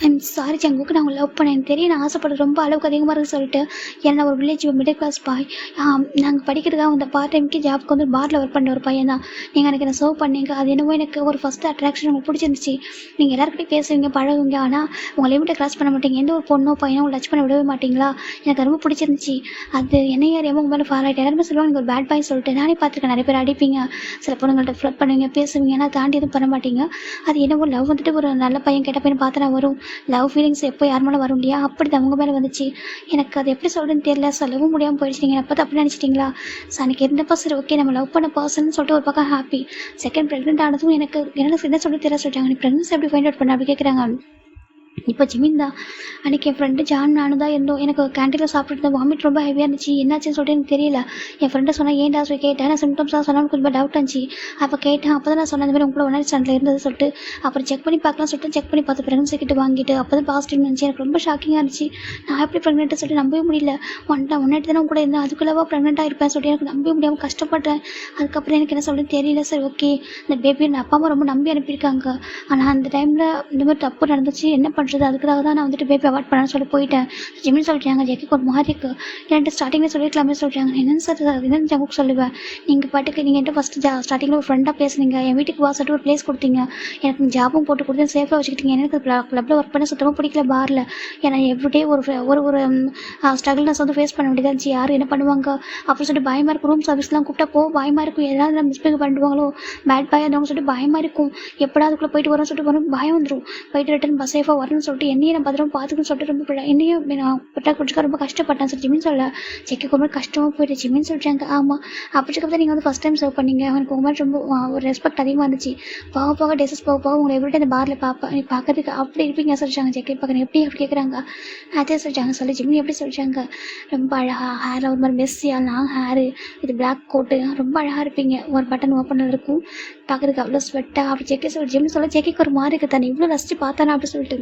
ஐம் சாரி ஜங்குக்கு நான் லவ் பண்ணேன், தெரியும் நான் ஆசைப்படுறது ரொம்ப அளவுக்கு அதிகமாக இருக்குது சொல்லிட்டு. ஏன்னா ஒரு வில்லேஜ் மிடில் கிளாஸ் பாய், நாங்கள் படிக்கிறதுக்காக அந்த பார்ட் டைமுக்கு ஜாப்க்கு வந்து பாரில் ஒர்க் பண்ண ஒரு பையன் தான். நீங்கள் எனக்கு என்ன சர்வ் பண்ணீங்க, அது என்னவோ எனக்கு ஒரு ஃபஸ்ட்டு அட்ராக்ஷன் உங்களுக்கு பிடிச்சிருந்துச்சு. நீங்கள் எல்லாருக்கிட்டையும் பேசுவீங்க பழகுவீங்க, ஆனால் உங்கள் லிமிட்டை கிராஸ் பண்ண மாட்டீங்க, எந்த ஒரு பொண்ணோ பையனோ உங்களை டச் பண்ண விடவே மாட்டீங்களா, எனக்கு ரொம்ப பிடிச்சிருந்துச்சு. அது என்னையா ரொம்ப மேலே ஃபாலோ ஆகிட்டு எல்லாருமே சொல்லுவாங்க நீங்கள் ஒரு பேட் பாய் சொல்லிட்டு. நானே பார்த்துருக்கேன், நிறைய பேர் அடிப்பீங்க, சில பொண்ணுங்கள்ட்ட ஃப்ளட் பண்ணுவீங்க, பேசுவீங்க, ஆனால் தாண்டி எதுவும் பண்ண மாட்டீங்க. அது என்னவோ லவ் வந்துட்டு ஒரு நல்ல பையன் கெட்ட பையன் பார்த்தா வரும், லவ் ஃபீலிங்ஸ் எப்போ யார் மேலே வரும் இல்லையா, அப்படி தான் அவங்க மேலே வந்துச்சு. எனக்கு அது எப்படி சொல்கிறேன்னு தெரியல, சொல்லவும் முடியாமல் போயிடுச்சு. நீங்கள் எப்போ அப்படி நினச்சிட்டிங்களா சார், எனக்கு இருந்தப்போ சரி ஓகே நம்ம லவ் பண்ண பர்சன் சொல்லிட்டு ஒரு பக்கம் ஹாப்பி. செகண்ட் ப்ரெக்னென்ட் ஆனதும் எனக்கு என்ன சொல்ல தெரியல சொல்லிட்டாங்க. நீ ப்ரெக்னன்சி எப்படி ஃபைண்ட் அவுட் பண்ண அப்படி கேட்குறாங்க. இப்போ ஜிமின் தான் அன்றைக்கி என் ஃப்ரெண்டு ஜான் நானும் தான் இருந்தோம். எனக்கு கேன்டீனில் சாப்பிட்டு வாமிட் ரொம்ப ஹெவியாக இருந்துச்சு. என்னாச்சுன்னு சொல்லிட்டு எனக்கு தெரியல. என் ஃப்ரெண்டை சொன்னால் ஏன்டா சொல்லி கேட்டேன். நான் சிம்டம்ஸாக சொன்னாலும் கொஞ்சம் டவுட் இருந்துச்சு. அப்போ கேட்டேன். அப்போ தான் நான் சொன்ன இந்த மாதிரி உங்களை ஒன் நைட் ஸ்டாண்டில் இருந்தது சொல்லிட்டு அப்புறம் செக் பண்ணி பார்க்கலாம் சொல்லிட்டு செக் பண்ணி பார்த்து ப்ரெக்னன்சி கிட்ட வாங்கிட்டு அப்போ தான் பாசிட்டிவ் இருந்துச்சு. எனக்கு ரொம்ப ஷாக்கிங்காக இருந்துச்சு. நான் எப்படி ப்ரெக்னெண்ட்டு சொல்லிட்டு நம்பவே முடியல. ஒன் நைட் தானே கூட இருந்தேன், அதுக்குள்ளவா ப்ரெக்னெண்ட்டாக இருப்பேன் சொல்லிட்டு எனக்கு நம்பவே முடியாமல் கஷ்டப்பட்டேன். அதுக்கப்புறம் எனக்கு என்ன சொல்லுன்னு தெரியல. சரி ஓகே, இந்த பேபி என் அப்பா அம்மா ரொம்ப நம்பி அனுப்பியிருக்காங்க. ஆனால் அந்த டைமில் இந்த மாதிரி தப்பு நடந்துச்சு, என்ன பண்ணுறது, அதுக்காக தான் நான் வந்துட்டு பேபி அவாய்ட் பண்ணான்னு சொல்லி போயிட்டேன். ஜிமின் சொல்லிட்டாங்க ஜெக்கிக்கு ஒரு மாதிரி இருக்குது. என்கிட்ட ஸ்டார்டிங்கில் சொல்லியிருக்கலாமே சொல்லிட்டாங்க. என்னென்னு சார் என்னென்னு ஜங்குக்கு சொல்லுவேன். நீங்கள் பாட்டுக்கு நீங்கள் என்கிட்ட ஃபஸ்ட்டு ஸ்டார்டிங்கில் ஒரு ஃப்ரெண்டாக பேசுனீங்க, என் வீட்டுக்கு வா சொல்லிட்டு ஒரு ப்ளேஸ் கொடுத்தீங்க, எனக்கு ஜாபும் போட்டு கொடுத்து சேஃபாக வச்சுக்கிட்டீங்க. எனக்கு கிளப்பில் ஒர்க் பண்ண சுத்தமாக பிடிக்கல, பாரில். ஏன்னா எவ்ரிடே ஒரு ஒரு ஸ்ட்ரகிள்னஸ் வந்து ஃபேஸ் பண்ண வேண்டியதாக இருந்துச்சு. யார் என்ன பண்ணுவாங்க அப்படின்னு சொல்லிட்டு பயமாக இருக்கும். ரூம் சர்வீஸ்லாம் கூப்பிட்டா பயமாக இருக்கும். ஏதாவது மிஸ்டேக் பண்ணிடுவாங்களோ, பேட் பாய் இருந்தவங்க சொல்லிட்டு பயமாக இருக்கும். எப்படா அதுக்குள்ளே போயிட்டு வரோன்னு சொல்லிட்டு வரும் பயம் வந்துடும். போயிட்டு ரிட்டன் பஸ் சேஃபாக வரணும்னு சொல்லிட்டு என்னையும் நான் பத்திரமா பார்த்துக்கணும்னு சொல்லிட்டு ரொம்ப என்னையும் நான் பிடிச்சிக்க ரொம்ப கஷ்டப்பட்டேன் சார். ஜிமின் சொல்ல செக்கு ரொம்ப கஷ்டமாக போயிட்டு ஜிமின் சொல்லிட்டாங்க. ஆமாம், அப்படிச்சுக்கப்புறம் நீங்கள் வந்து ஃபஸ்ட் டைம் சர்வ் பண்ணீங்க, எனக்கு உங்கள் மாதிரி ரொம்ப ஒரு ரெஸ்பெக்ட் அதிகமாக இருந்துச்சு. போக டேசஸ் போக உங்களை எவ்ரிடே அந்த பாரில் நீ பார்க்கறதுக்கு அப்படி இருப்பீங்க சொல்லிட்டாங்க. செக்கை பார்க்க எப்படி அப்படி கேட்குறாங்க. அதே சொல்லிட்டாங்க. சொல்லி ஜிமின் எப்படி சொல்லிட்டாங்க. ரொம்ப அழகாக ஹேரில் ஒரு மாதிரி மெஸ்ஸியாக லாங் ஹேரு, இது பிளாக் கோட்டு, ரொம்ப அழகாக இருப்பீங்க. ஒரு பட்டன் ஓப்பனில் இருக்கும், பார்க்குறதுக்கு அவ்வளோ ஸ்வெட்டாக அப்படி செக்கை சொல்லி ஜிமின் சொல்ல செக்கைக்கு ஒரு மாதிரி இருக்குது. தானே இவ்வளோ ரசித்து பார்த்தானே அப்படி சொல்லிட்டு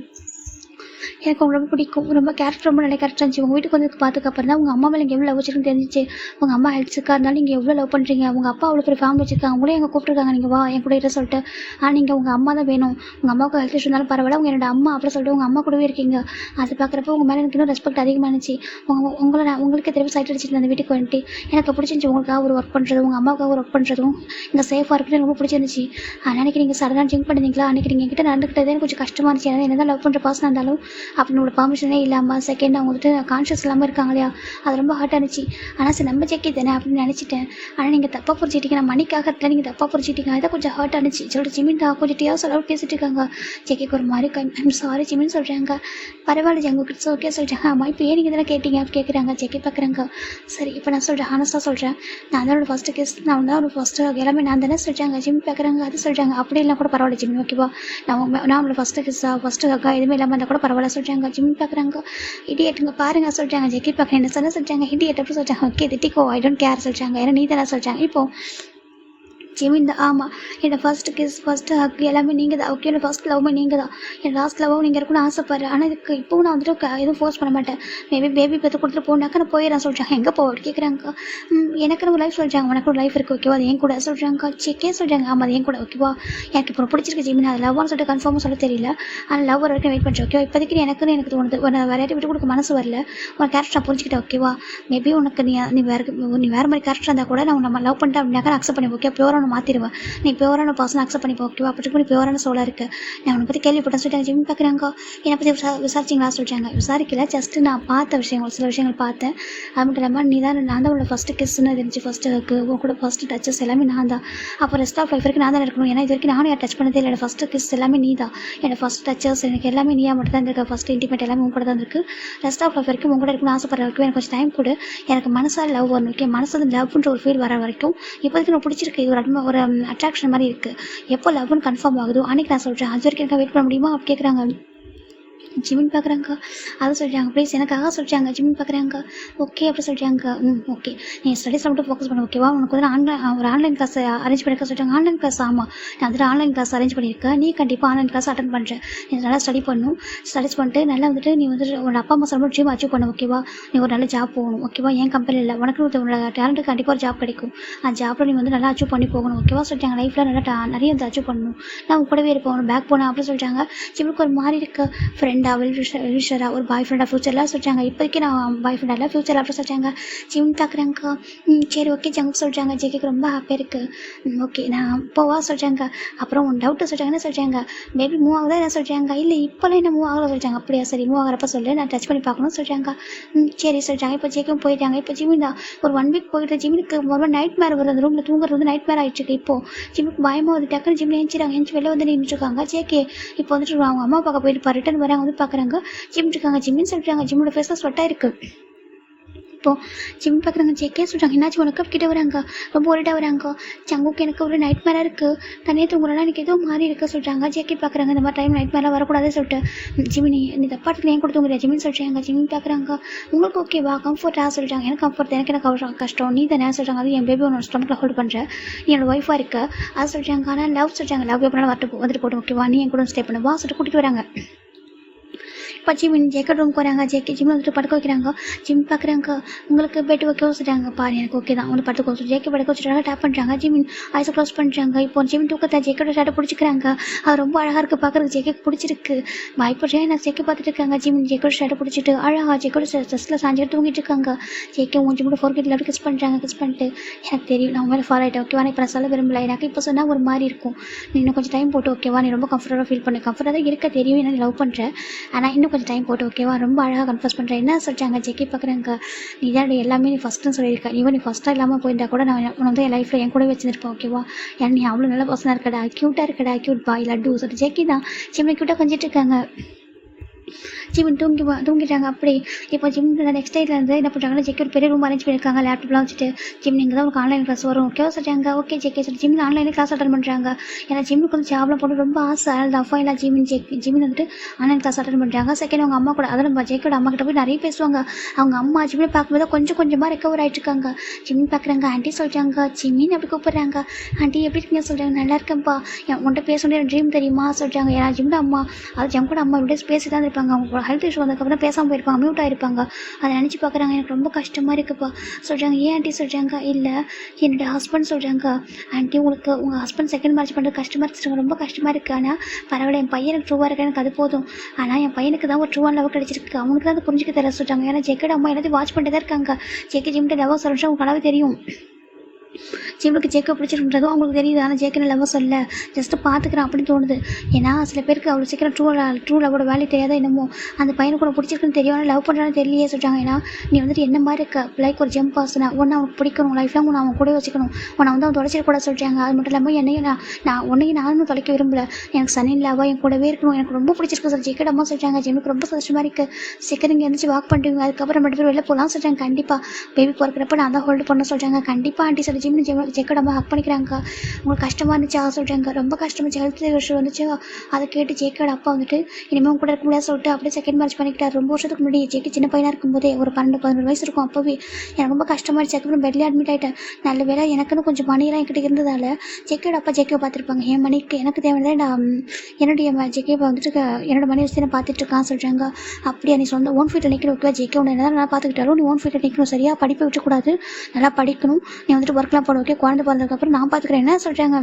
எனக்கு அவங்க ரொம்ப பிடிக்கும். ரொம்ப கேரக்டர் ரொம்ப நல்ல கேரக்டர் இருந்துச்சு. உங்கள் வீட்டுக்கு வந்து பார்த்துக்கப்புறம் தான் உங்கள் அம்மா மேலே நீங்கள் எவ்வளோ லவ் வச்சுருக்குன்னு தெரிஞ்சிச்சு. உங்கள் அம்மா ஹெல்த் சிக்காக இருந்தாலும் நீங்கள் எவ்வளோ லவ் பண்ணுறீங்க. உங்கள் அப்பா அவ்வளோ பெரிய ஃபேமிலி வச்சுருக்காங்க, அவங்களே எங்கள் கூப்பிட்டுருக்காங்க நீங்கள் வா என் கூட இருக்க சொல்லிட்டு. ஆனால் நீங்கள் உங்கள் அம்மா தான் வேணும், உங்கள் அம்மாவுக்கு ஹெல்த் இஷ்யூ இருந்தாலும் பரவாயில்ல, உங்கள் என்னோட அம்மா அப்படி சொல்லிட்டு உங்கள் அம்மா கூடவே இருக்கீங்க. அது பார்க்குறப்ப உங்கள் மேலே எனக்கு இன்னும் ரெஸ்பெக்ட் அதிகமாக இருந்துச்சு. உங்களுக்கு திரும்ப சைட் அடிச்சிட்டு அந்த வீட்டுக்கு வந்துட்டு எனக்கு பிடிச்சிருந்துச்சி. உங்களுக்காக ஒரு ஒர்க் பண்ணுறது, உங்கள் அம்மாவுக்காக ஒரு ஒர்க் பண்ணுறதும் இங்கே சேஃபாக இருக்கிறது ரொம்ப பிடிச்சிருந்துச்சு. அன்றைக்கி நீங்கள் சடனாக திங்க் பண்ணிங்களா, அன்றைக்கி நீங்கள் என்கிட்ட நடந்துக்கிட்டதே எனக்கு கொஞ்சம் கஷ்டமாக இருந்துச்சு. ஏன்னா என்ன தான் லவ் பண்ணுற பர்சனாக இருந்தாலும் அப்படின்னு பர்மிஷனே இல்லாமல் செகண்ட் அவங்க வந்துட்டு கான்ஷியஸ் இல்லாமல் இருக்காங்க இல்லையா, அது ரொம்ப ஹார்ட்டாக இருந்துச்சு. ஆனால் சரி நம்ம செக்கி தானே அப்படின்னு நினச்சிட்டேன். ஆனால் நீங்கள் தப்பாக புரிஞ்சிட்டீங்க, நான் மணிக்காக இடத்துல நீங்கள் தப்பாக புரிஞ்சிட்டீங்க. அதை கொஞ்சம் ஹார்ட் ஆனிச்சு சொல்லிட்டு ஜிமின் கொஞ்சம் டியாஸ் அளவு பேசிட்டு இருக்காங்க. செக்கிக்கு ஒரு மாதிரி ஐம் சாரி ஜிமின் சொல்கிறாங்க. பரவாயில்ல ஜங்கு கிட்ஸ் ஓகே சொல்லிட்டாங்க. ஆமாம் இப்போ ஏன் நீங்கள் தானே கேட்டீங்க அப்படி கேட்குறாங்க. செக்கி பார்க்குறாங்க. சரி இப்போ நான் சொல்கிறேன், ஹானஸ்ட்டாக சொல்கிறேன், நான் தான் ஒரு ஃபஸ்ட்டு கேஸ், நான் தான் ஒரு ஃபஸ்ட்டு எல்லாமே நான் தானே சொல்கிறாங்க. ஜிமின் பார்க்குறாங்க. அது சொல்கிறாங்க. அப்படி இல்லை கூட பரவாயில்ல ஜிமின் ஓகேவா, நான் அவங்களோட ஃபஸ்ட்டு கிஸ்ஸா ஃபஸ்ட்டு அக்கா எதுவுமே இல்லாமல் இருந்தால் கூட பரவாயில்ல சொல்கிறாங்க. ஜிமின் பார்க்குறாங்க. இடியட்டுங்க பாருங்க சொல்லிட்டாங்க. ஜெக்கி பார்க்க என்ன சொல்லிட்டாங்க. இடியட் அப்படி சொல்லிட்டாங்க. ஓகே திட்டிக்கோ, ஐ டோன்ட் கேர் சொல்லிட்டாங்க. ஏன்னா நீ தானே சொல்லிட்டாங்க. இப்போ ஜிமின் தான். ஆமாம், என்னோட ஃபஸ்ட்டு கிஸ் ஃபஸ்ட்டு ஹக் எல்லாமே நீங்கள் தான். ஓகே, என்னோட ஃபஸ்ட் லவ்மே நீங்கள் தான். என் லாஸ்ட் லவ்வும் நீங்கள் இருக்குன்னு ஆசைப்படுறேன். ஆனால் இதுக்கு இப்போவும் நான் வந்துட்டு எதுவும் ஃபோர்ஸ் பண்ண மாட்டேன். மேபி பேபி பார்த்து கொடுத்துட்டு போனாக்கா நான் போயிடறேன் சொல்லிட்டாங்க. எங்கே போக கேட்குறாங்க. எனக்கு ஒரு லைஃப் சொல்லிட்டாங்க, உனக்கு ஒரு லைஃப் இருக்குது ஓகேவா, அது என் கூட சொல்கிறாங்க. செக்கே சொல்கிறாங்க. ஆமாம் அது என் கூட ஓகேவா, எனக்கு இப்போ பிடிச்சிருக்கு ஜிமின். அது லவ்வான்னு சொல்லிட்டு கன்ஃபார்மாக சொல்ல தெரியல. ஆனால் லவ் வரைக்கும் வெயிட் பண்ணுறேன் ஓகேவா. இப்போதைக்கு எனக்கு தோணுது வேறு விட்டு கொடுக்க மனசு வரல. உன் கேரக்டர் நான் புரிஞ்சுக்கிட்டேன் ஓகேவா. மேபி உனக்கு நீ வேறு மாதிரி கேரக்டர் இருந்தால் கூட நான் நம்ம லவ் பண்ணிட்டு அப்படின்னாக்கா அக்செப்ட் பண்ணி ஓகே பியூராக ஒன்று மாற்றிடுவேன். நீ பியூரான பர்சன் அக்செப்ட் பண்ணிப்போ ஓகேவா. அப்படி நீ பியூரான சோலாக இருக்குது. நான் உன்னை பற்றி கேள்விப்பட்டேன் சொல்லிட்டாங்க. ஜிம் பார்க்குறாங்க. என்னை பற்றி விசாரிச்சிங்களா சொல்லிட்டாங்க. விசாரிக்கல, ஜஸ்ட்டு நான் பார்த்த விஷயங்கள் சில விஷயங்கள் பார்த்தேன். அது மட்டும் இல்லாமல் நான் தான் உள்ள ஃபஸ்ட்டு கிஸ்ன்னு இருந்துச்சு. ஃபஸ்ட்டு ஹக்கு உன் கூட ஃபஸ்ட்டு டச்சஸ் எல்லாமே நான் தான். அப்போ ரெஸ்ட் ஆஃப் லைஃப் வரைக்கும் நான் தான் இருக்கணும். ஏன்னா இது வரைக்கும் நானும் டச் பண்ணதே இல்லை. ஃபஸ்ட்டு கிஸ் எல்லாமே நீ தான். என்னோட ஃபஸ்ட் டச்சஸ் எனக்கு எல்லாமே நீயாக மட்டும் தான் இருக்குது. ஃபஸ்ட்டு இன்டிமேட் எல்லாமே உங்க கூட தான் இருக்குது. ரெஸ்ட் ஆஃப் லைஃப் வரைக்கும் உங்க கூட இருக்கணும்னு ஆசைப்படுற வரைக்கும் எனக்கு கொஞ்சம் டைம் கொடு. எனக்கு மனசால் லவ் வரணும் ஓகே. மனசு லவ்ன்ற ஒரு ஃபீல் வர வரைக்கும் இப்போதைக்கு நான் பிடிச்சிருக்கு. ஒரு அட்ராக்ஷன் மாதிரி இருக்குது. எப்போ லவ்னு கன்ஃபார்ம் ஆகுதோ அன்றைக்கி நான் சொல்கிறேன். அது வரைக்கும் எனக்கு வெயிட் பண்ண முடியுமா அப்படி கேட்குறாங்க. ஜிமின் பார்க்குறாங்க. அதை சொல்லிட்டாங்க. ப்ளீஸ் எனக்காக சொல்லிட்டாங்க. ஜிமின் பார்க்குறாங்க. ஓகே அப்படி சொல்லிட்டாங்க. ஓகே நீ ஸ்டடீஸில் மட்டும் ஃபோக்கஸ் பண்ண ஓகேவா. உனக்கு வந்து ஒரு ஆன்லைன் கிளாஸ் அரேஞ்ச் பண்ணியிருக்க சொல்லிட்டாங்க. ஆன்லைன் கிளாஸ் ஆமாம், நான் வந்துட்டு ஆன்லைன் கிளாஸ் அரேஞ்ச் பண்ணியிருக்கேன். நீ கண்டிப்பாக ஆன்லைன் கிளாஸ் அட்டன் பண்ணுறேன். நீ நல்லா ஸ்டடி பண்ணணும். ஸ்டடிஸ் பண்ணிட்டு நல்லா வந்துட்டு நீ வந்துட்டு உன்னோட அப்பா அம்மா சொல்ல ட்ரீம் அச்சீவ் பண்ண ஓகேவா. நீ ஒரு நல்ல ஜாப் போகணும் ஓகேவா. என் கம்பெனியில் இல்லை, உனக்கு உன்னோட டேலண்ட்டுக்கு கண்டிப்பாக ஒரு ஜாப் கிடைக்கும். அந்த ஜாப்பில் நீ வந்து நல்லா அச்சீவ் பண்ணி போகணும் ஓகேவா சொல்லிட்டாங்க. லைஃப்பில் நல்லா நிறைய வந்து அச்சீவ் பண்ணணும். நான் உங்க கூடவே இருப்போம், உனக்கு பேக் போனேன் அப்படின்னு சொல்லிட்டாங்க. ஜிம்முக்கு ஒரு மாதிரி இருக்க ஃப்ரெண்டாக விஷரா ஒரு பாய் ஃப்ரெண்டாக ஃபியூச்சர்லாம் சொல்லிட்டாங்க. இப்போதைக்கு நான் பாய் ஃப்ரெண்டாக இல்லை ஃபியூச்சர் அப்படி சொல்லிட்டாங்க. ஜிம் பார்க்குறாங்க. சரி ஓகே ஜங்க் சொல்லிட்டாங்க. ஜெக்கிக்கு ரொம்ப ஹாப்பியாக இருக்குது. ஓகே நான் போவா சொல்லிட்டாங்க. அப்புறம் உன் டவுட்டு சொல்லிட்டாங்கன்னு சொல்லிட்டாங்க. பேபி மூவ் ஆகுதா என்ன சொல்லிட்டாங்க. இல்லை இப்போலாம் என்ன மூவ் ஆகலை சொல்லிட்டாங்க. அப்படியா சரி மூவ் ஆகிறப்ப சொல்லு, நான் டச் பண்ணி பார்க்கணும்னு சொல்லிட்டாங்க. சரி சொல்லிட்டாங்க. இப்போ ஜெக்கும் போயிட்டாங்க. இப்போ ஜிமின் தான் ஒரு 1 வீக் போயிட்டு ஜிமினுக்கு ஒரு நைட் மேர் வருது. அந்த ரூமில் தூங்குறது வந்து நைட் மேர் ஆகிடுச்சு. இப்போது ஜிம்முக்கு பயமாக வந்து டக்குன்னு ஜிம்மில் எழுந்திரிச்சாங்க. எழுந்து வெளில வந்து நின்றுருக்காங்க. ஜேகே இப்போ வந்துட்டு அவங்க அம்மா பார்க்க போயிட்டு ரிட்டன் வராங்க. வந்து பார்க்குறாங்க. ஜிம் இருக்காங்க. ஜிம்மின்னு சொல்லிட்டாங்க. ஜிம்மோட ஃபேஸில் ஸ்வெட்டாக இருக்குது. இப்போ ஜிம் பார்க்குறாங்க ஜேகே சொல்கிறாங்க என்னாச்சு உனக்கு கிட்ட வராங்க ரொம்ப ஒரிட்டாக வராங்க சங்குக்கு எனக்கு ஒரு நைட் மேராக இருக்குது தனியாக தூங்குறனா எனக்கு ஏதோ மாறி இருக்க சொல்கிறாங்க ஜேகே பார்க்குறாங்க இந்த மாதிரி டைம் நைட் மேராக வரக்கூடாதுன்னு சொல்லிட்டு ஜிமினி நீ தப்பாட்டுக்கு ஏன் கூட தூங்குறியா ஜிமின்னு சொல்கிறாங்க ஜிமின் பார்க்குறாங்க உங்களுக்கு ஓகேவா கம்ஃபர்ட்டாக சொல்கிறாங்க எனக்கு கம்ஃபர்ட் எனக்கு கஷ்டம் நீ தானே சொல்கிறாங்க அது என் பேபி ஒன்று ஸ்டொமக்கில் ஹோல்ட் பண்ணுறேன் நீ என்னோட ஒய்ஃபாக இருக்க அது சொல்கிறாங்க ஆனால் லவ் சொல்கிறாங்க லவ் எப்படினாலும் வந்துட்டு போட்டு ஓகேவா நீ என் கூட ஸ்டே பண்ணுவா சொல்லிட்டு கூட்டிகிட்டு வராங்க இப்போ ஜிமின் ஜேக்கட் ரூமுக்கு வராங்க ஜிம் வந்துட்டு படுக்க வைக்கிறாங்க ஜிம் பார்க்குறாங்க உங்களுக்கு பெட் வைக்க வச்சுட்டாங்க பாரு எனக்கு ஓகே தான் வந்து படுக்க வச்சு ஜேக்கை படுக்க வச்சுட்டாங்க டேப் பண்ணுறாங்க ஜிமின் ஐஸை க்ளோஸ் பண்ணுறாங்க இப்போ ஜிமின் தூக்கத்தை ஜேக்கோட ஷர்ட்டை பிடிச்சிக்கிறாங்க அது ரொம்ப அழகாக இருக்குது பார்க்குறதுக்கு ஜேக்கே பிடிச்சிருக்கு இப்போ நான் ஜேக்கை பார்த்துட்டு இருக்காங்க ஜிமின் ஜேக்கோட ஷர்ட்டை பிடிச்சிட்டு அழகாக ஜேக்கோட ட்ரெஸ்ஸில் சாஞ்சிட்டு தூங்கிட்டு இருக்காங்க ஜேக்கே உன் ஜிம்மோட ஃபோர்கெட்டில் அப்படி கிஸ் பண்ணுறாங்க கிஸ் பண்ணிட்டு எனக்கு தெரியும் நான் மேலே ஃபாலோ ஆகிட்டேன் ஓகேவா இப்போ நான் சொல்ல விரும்பல எனக்கு இப்போ சொன்னால் ஒரு மாதிரி இருக்கும் நீ இன்னும் கொஞ்சம் டைம் போட்டு ஓகேவா நீ ரொம்ப கம்ஃபர்டபுளாக ஃபீல் பண்ணு கம்ஃபர்ட்டாக தான் இருக்க தெரியும் என்ன லவ் பண்ணுறேன் ஆனால் இன்னும் கொஞ்சம் டைம் போட்டு ஓகேவா ரொம்ப அழகாக கன்ஃபர்ஸ் பண்ணுறேன் என்ன சொல்கிறாங்க ஜெக்கி பார்க்குறாங்க நீ தான் எல்லாமே நீ ஃபஸ்ட்டுன்னு சொல்லியிருக்க நீ ஃபஸ்ட்டாக இல்லாமல் போயிருந்தா கூட நான் உன்னை வந்து என் லைஃப்பில் என் கூட வச்சுருப்பேன் ஓகேவா ஏன்னா நீ அவ்வளோ நல்ல பர்சனாக இருக்கடா க்யூட்டாக இருக்கடா க்யூட் பாய் லட்டு சொல்லிட்டு ஜெக்கி தான் சின்ன க்யூட்டாக கொஞ்சிட்டு இருக்காங்க ஜிம் தூங்கிட்டாங்க அப்படி இப்போ ஜிம் நெக்ஸ்ட் டேலேருந்து என்ன பண்ணுறாங்கன்னா ஜெக்கி ஒரு பெரிய ரூம் அரேஞ்ச் பண்ணியிருக்காங்க லேப்டாப்லாம் வச்சுட்டு ஜிம் நீங்கள் தான் உங்களுக்கு ஆன்லைன் கிளாஸ் வரும் ஓகேவா சொல்கிறாங்க ஓகே ஜெக்கே சொல்லி ஜிம் ஆன்லைனில் கிளாஸ் அட்டன் பண்ணுறாங்க ஏன்னா ஜிம்முக்கு வந்து ஜாப்லாம் போட்டு ரொம்ப ஆசை அதில் அஃபா இல்லை ஜிம் வந்துட்டு ஆன்லைன் கிளாஸ் அட்டன் பண்ணுறாங்க செகண்ட் அவங்க அம்மா கூட அதை நம்ம ஜெக்கோட அம்மா கிட்ட போய் நிறைய பேசுவாங்க அவங்க அம்மா ஜிம்மில் பார்க்கும்போது கொஞ்சமாக ரெக்கவர் ஆகிட்டு இருக்காங்க ஜிம் பார்க்குறாங்க ஆண்டி சொல்கிறாங்க ஜிம்மின்னு அப்படி கூப்பிட்றாங்க ஆண்டி எப்படி இருக்கீங்க சொல்கிறாங்க நல்லா இருக்கேன்ப்பா உன்கிட்ட பேச வேண்டிய ட்ரீம் தெரியுமா சொல்கிறாங்க ஏன்னா ஜிம்மில் அம்மா அது ஜம்கோட அம்மா இப்படியே பேசி தான் இருப்பாங்க அவங்க ஹெல்த் இஷ்யூ வந்ததுக்கப்புறம் பேசாமல் போயிருப்பாங்க மியூட் ஆகிருப்பாங்க அதை நினச்சி பார்க்குறாங்க எனக்கு ரொம்ப கஷ்டமாக இருக்குப்பா சொல்கிறாங்க ஏன் ஆண்டி சொல்கிறாங்க இல்லை என்னோடய ஹஸ்பண்ட் சொல்கிறாங்க ஆண்டி உங்களுக்கு உங்கள் ஹஸ்பண்ட் செகண்ட் மேரேஜ் பண்ணுறது கஷ்டமாக இருக்கு ரொம்ப கஷ்டமாக இருக்குது ஆனால் பரவாயில்ல என் பையனுக்கு ட்ரூவாக இருக்கா எனக்கு அது போதும் ஆனால் என் பையனுக்கு தான் ஒரு ட்ரூவான லவ் கிடச்சிருக்கு அவனுக்கு தான் அதை புரிஞ்சுக்க தெரிய சொல்கிறாங்க ஏன்னா ஜெக்கோட அம்மா எல்லாத்தையும் வாட்ச் பண்ணிட்டு தான் இருக்காங்க ஜெக்கி ஜிம்கிட்ட லவ் சொல்லிட்டு உங்களுக்கு கனவு தெரியும் ஜிம்முக்கு ஜேக்கை பிடிச்சிருன்றதும் அவங்களுக்கு தெரியுது ஆனால் ஜேக்கை லவ் சொல்ல ஜஸ்ட்டு பார்த்துக்கிறேன் அப்படின்னு தோணுது ஏன்னா சில பேருக்கு அவ்வளோ சீக்கிரம் ட்ரூ லவோட வேல்யூ தெரியாதா என்னமோ அந்த பையனுக்கு கூட பிடிச்சிருக்குன்னு தெரியும் ஆனால் லவ் பண்ணுறான்னு தெரியலையே சொல்கிறாங்க ஏன்னா நீ வந்துட்டு என்ன மாதிரி இருக்க லைக் ஒரு ஜம்ப் பர்சனா ஒன்று அவனுக்கு பிடிக்கணும் லைஃப்லாம் உன்னை அவன் கூட வச்சுக்கணும் உன்னை வந்து அவன் தொலைச்சிடக்கூட சொல்கிறாங்க அது மட்டும் இல்லாமல் என்னையும் உன்னையும் நானும் தொலைக்க விரும்பல எனக்கு சனி இல்லாவா என் கூடவே இருக்கணும் எனக்கு ரொம்ப பிடிச்சிருக்கு சார் ஜேக்கோட அம்மா சொல்கிறாங்க ஜிம்முக்கு ரொம்ப சந்தோஷமாக இருக்குது சீக்கிரம் இங்கே எழுந்துச்சு வாக் பண்ணுவீங்க அதுக்கப்புறம் ரெண்டு பேர் வெளில போகலாம் சொல்கிறாங்க கண்டிப்பாக பேபி பிறக்கிறப்ப நான் தான் ஹோல்டு பண்ண சொல்கிறாங்க கண்டிப்பாக ஆண்டி சொல்லி ஜிம்னு ஜெக்கோட அம்மா ஹக் பண்ணிக்கிறாங்க உங்களுக்கு கஷ்டமாக இருந்துச்சு சொல்கிறாங்க ரொம்ப கஷ்டமாக ஹெல்த் இஷ்யூ வந்துச்சு அதை கேட்டு ஜேக்கோட அப்பா வந்துட்டு இனிமேல் கூட இருக்க முடியாது சொல்லிட்டு அப்படியே செகண்ட் மேரேஜ் பண்ணிக்கிட்டார் ரொம்ப வருஷத்துக்கு முன்னாடி ஜேக்கி சின்ன பையனாக இருக்கும்போதே ஒரு 12-11 வயசு இருக்கும் அப்போவே எனக்கு ரொம்ப கஷ்டமாகிடுச்சு அதுக்கப்புறம் பெட்லேயே அட்மிட் ஆகிட்டேன் நல்ல வேலை எனக்குன்னு கொஞ்சம் மணியெல்லாம் என்கிட்ட இருந்ததால் ஜெக்கோட அப்பா ஜெக்கை பார்த்துருப்பாங்க என் மணிக்கு எனக்கு தேவையான நான் என்னுடைய ஜெக்கை வந்துட்டு என்னோட மணி வச்சு நான் பார்த்துட்டு இருக்கான்னு சொல்கிறாங்க அப்படியே நீ சொந்த ஓன் ஃபீட்டில் நிற்கணும் ஓகே ஜெக்கை ஒன்று என்ன நல்லா பார்த்துக்கிட்டாலும் நீ ஓன் ஃபீட்டில் நிற்கணும் சரியாக படிப்பை விட்டுக்கூடாது நல்லா படிக்கணும் நீ வந்துட்டு ஒர்க்லாம் போட ஓகே குழந்தை பிறந்ததுக்கப்புறம் நான் பார்த்துக்கிறேன் என்ன சொல்கிறாங்க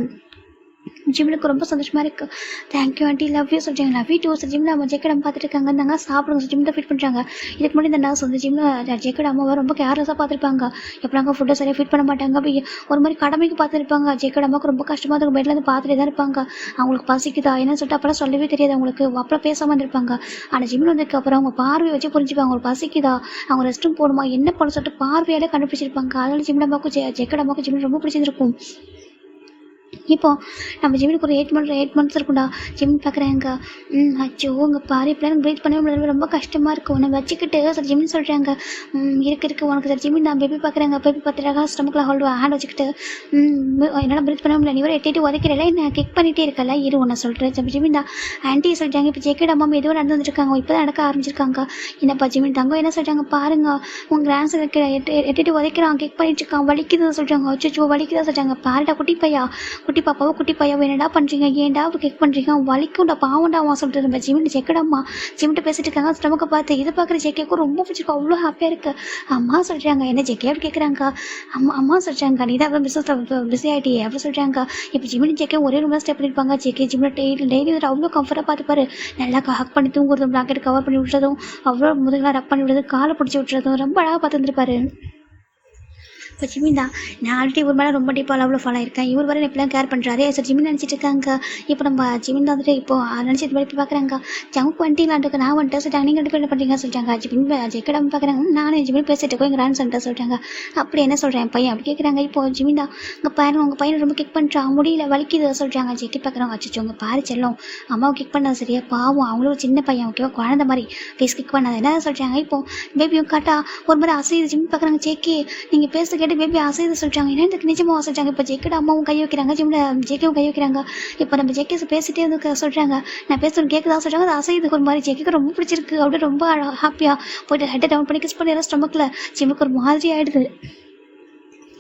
ஜிம்முக்கு ரொம்ப சந்தோஷமாக இருக்குது தேங்க்யூ ஆண்டி லவ் யூ சொல்கிறாங்க லவ் யூ டூ சார் ஜிம்மில் அவங்க ஜெக்கோட அம்மா பார்த்துட்டு இருக்காங்க இருந்தாங்க சாப்பிடுங்க ஜிம் தான் ஃபிட் பண்ணுறாங்க இதுக்கு முன்னாடி இந்த நர்ஸ் வந்து ஜிம்மில் ஜெக்கோட அம்மாவை ரொம்ப கேர்லெஸ்ஸாக பார்த்துருப்பாங்க எப்படிங்க ஃபுட்டை சரியாக ஃபிட் பண்ண மாட்டாங்க அப்படி ஒரு மாதிரி கடமைக்கு பார்த்துருப்பாங்க ஜெக்கோட அம்மாவுக்கு ரொம்ப கஷ்டமாக இருக்கும் பெட்லேருந்து பார்த்துட்டே தான் இருப்பாங்க அவங்களுக்கு பசிக்குதா என்னன்னு சொல்லிட்டு அப்போலாம் சொல்லவே தெரியாது அவங்களுக்கு அப்போலாம் பேசாமல் இருந்திருப்பாங்க ஆனால் ஜிம்மில் வந்ததுக்கப்புறம் அவங்க பார்வையை வச்சு புரிஞ்சுப்பாங்க அவங்களுக்கு பசிக்குதா அவங்க ரெஸ்ட் ரூம் போகணுமா என்ன பண்ண சொல்லிட்டு பார்வையாலே கண்டுபிடிச்சிருப்பாங்க அதனால ஜிம்மில் அம்மாவுக்கும் ஜெக்கோட அம்மாவுக்கும் ஜிம்மில் ரொம்ப பிடிச்சிருக்கும் இப்போ நம்ம ஜிம்முக்கு ஒரு 8 months இருக்கும்டா ஜிம் பார்க்குறாங்க அச்சோ உங்கள் பாரு இப்போலாம் எனக்கு ப்ரீத் பண்ணவே முடியாது ரொம்ப கஷ்டமாக இருக்கும் உன்னை வச்சுக்கிட்டு சார் ஜிம்னு சொல்கிறாங்க இருக்கு உனக்கு சார் ஜிம்மின் தான் பேபி பார்க்குறாங்க பேபி பார்த்துட்டாங்க ஸ்டமக்கில் ஹேண்ட் வச்சுக்கிட்டு என்னால் ப்ரீத் பண்ண முடியல நீ வரை எட்டிட்டு உதைக்கிறல நான் கிக் பண்ணிகிட்டே இருக்கல இரு ஒன்று சொல்கிறேன் ஜிம்மின் தான் ஆன்ட்டி சொல்கிறாங்க இப்போ ஜெக்கோட அம்மா எதுவும் நடந்து வந்துருக்காங்க இப்போ தான் நடக்க ஆரம்பிச்சிருக்காங்க என்னப்பா ஜிம்மின் தங்கம் என்ன சொல்கிறாங்க பாருங்க உங்கள் கிராண்ட் சார் எட்டிட்டு உதைக்கிறான் கிக் பண்ணிட்டு இருக்கான் வலிக்குதுன்னு சொல்கிறாங்க அச்சோ வலிக்குதான் சொல்கிறாங்க பாருடா குட்டி பாப்பாவை குட்டி பையாவை என்னடா பண்ணுறீங்க ஏன்டா கேக் பண்ணுறீங்க வலிக்கும்டா பாவண்டா அவன் சொல்லிட்டு நம்ம ஜிம்மின் ஜெக்கடம்மா ஜிம்மிட்ட பேசிட்டு இருக்காங்க ஸ்டமக்கை பார்த்து இதை பார்க்குற ஜெக்கேக்கும் ரொம்ப பிடிச்சிருக்கும் அவ்வளோ ஹாப்பியாக இருக்குது அம்மா சொல்கிறாங்க என்ன ஜெக்கே அப்படி கேட்குறாங்க அம்மா சொல்கிறாங்க நீ தான் அவ்வளோ பிஸி ஆகிட்டியே அப்படி சொல்கிறாங்க இப்போ ஜிம்மின் ஜெக்கே ஒரே ரூமில் ஸ்டே பண்ணியிருப்பாங்க ஜெக்கே ஜிம்மில் டெய்லி அவ்வளோ கம்ஃபர்ட்டாக பார்த்துப்பாரு நல்லா ஹக் பண்ணி தூங்குறதும் பிளாக்கெட் கவர் பண்ணி விட்டுறதும் அவ்வளோ முதுகெலாம் ரப் பண்ணி விடுறது காலை பிடிச்சி விட்டுறதும் ரொம்ப அழகாக பார்த்துருந்துருப்பாரு இப்போ ஜிமின் தான் நான் ஆல்ரெடி இவர் மேலே ரொம்ப டீப்பாக லெவலில் ஃபாலோ இருக்கேன். இவர் வரை எப்படிலாம் கேர் பண்ணுறாரு சார் ஜிமின் நினச்சிட்டு இருக்காங்க. இப்போ நம்ம ஜிமின் தான் வந்துட்டு இப்போ நினச்சிட்டு போய் பார்க்குறாங்க. ஜமுக்கு வந்துட்டீங்களான்ட்டு நான் வந்துட்டு சொல்லிட்டாங்க. நீங்கள் ரெண்டு பேர் என்ன பண்ணுறீங்க சொல்லிட்டாங்க. ஜிமின் ஜெக்கடம் பார்க்குறாங்க. நானும் ஜிமின் பேசிட்டு இருக்கோம் எங்கள் சொல்லிட்டு சொல்லிட்டாங்க. அப்படி என்ன சொல்கிறேன் பையன் அப்படி கேட்குறாங்க. இப்போ ஜிமின் தான் உங்கள் பையன் உங்கள் பையனை ரொம்ப கிக் பண்ணுறான் முடியல வலிக்குது சொல்லிட்டாங்க. ஜெக்கி பார்க்குறாங்க. அச்சோ உங்கள் பாரு செல்லும் அம்மாவை கிக் பண்ணாது சரியா பாவம் அவங்களும் சின்ன பையன் ஓகேவா குழந்த மாதிரி ஃபேஸ் கிக் பண்ணாது என்ன சொல்லிட்டாங்க. இப்போ பேபியும் காட்டா ஒரு மாதிரி அசையுது ஜிமின் பார்க்குறாங்க. ஜெக்கி நீங்கள் பேச கேட்டு பேபி அசைது சொல்லிட்டாங்க. என்ன இதுக்கு நிஜமாக சொல்லிட்டாங்க. இப்போ ஜெக்கோட அம்மாவும் கை வைக்கிறாங்க. ஜிம்மில் ஜெக்கியும் கை வைக்கிறாங்க. இப்போ நம்ம ஜெக்கி பேசிட்டே வந்து சொல்கிறாங்க. நான் பேசுகிறேன் கேட்குதா சொல்கிறாங்க. அது அசைதுக்கு ஒரு மாதிரி ஜெக்கிக்கு ரொம்ப பிடிச்சிருக்கு அப்படியே ரொம்ப ஹாப்பியாக போய்ட்டு ஹெட்டை டவுன் பண்ணி கிஸ் பண்ணி ஸ்டொமக்கில் ஜிம்முக்கு ஒரு மாதிரி ஆகிடுது.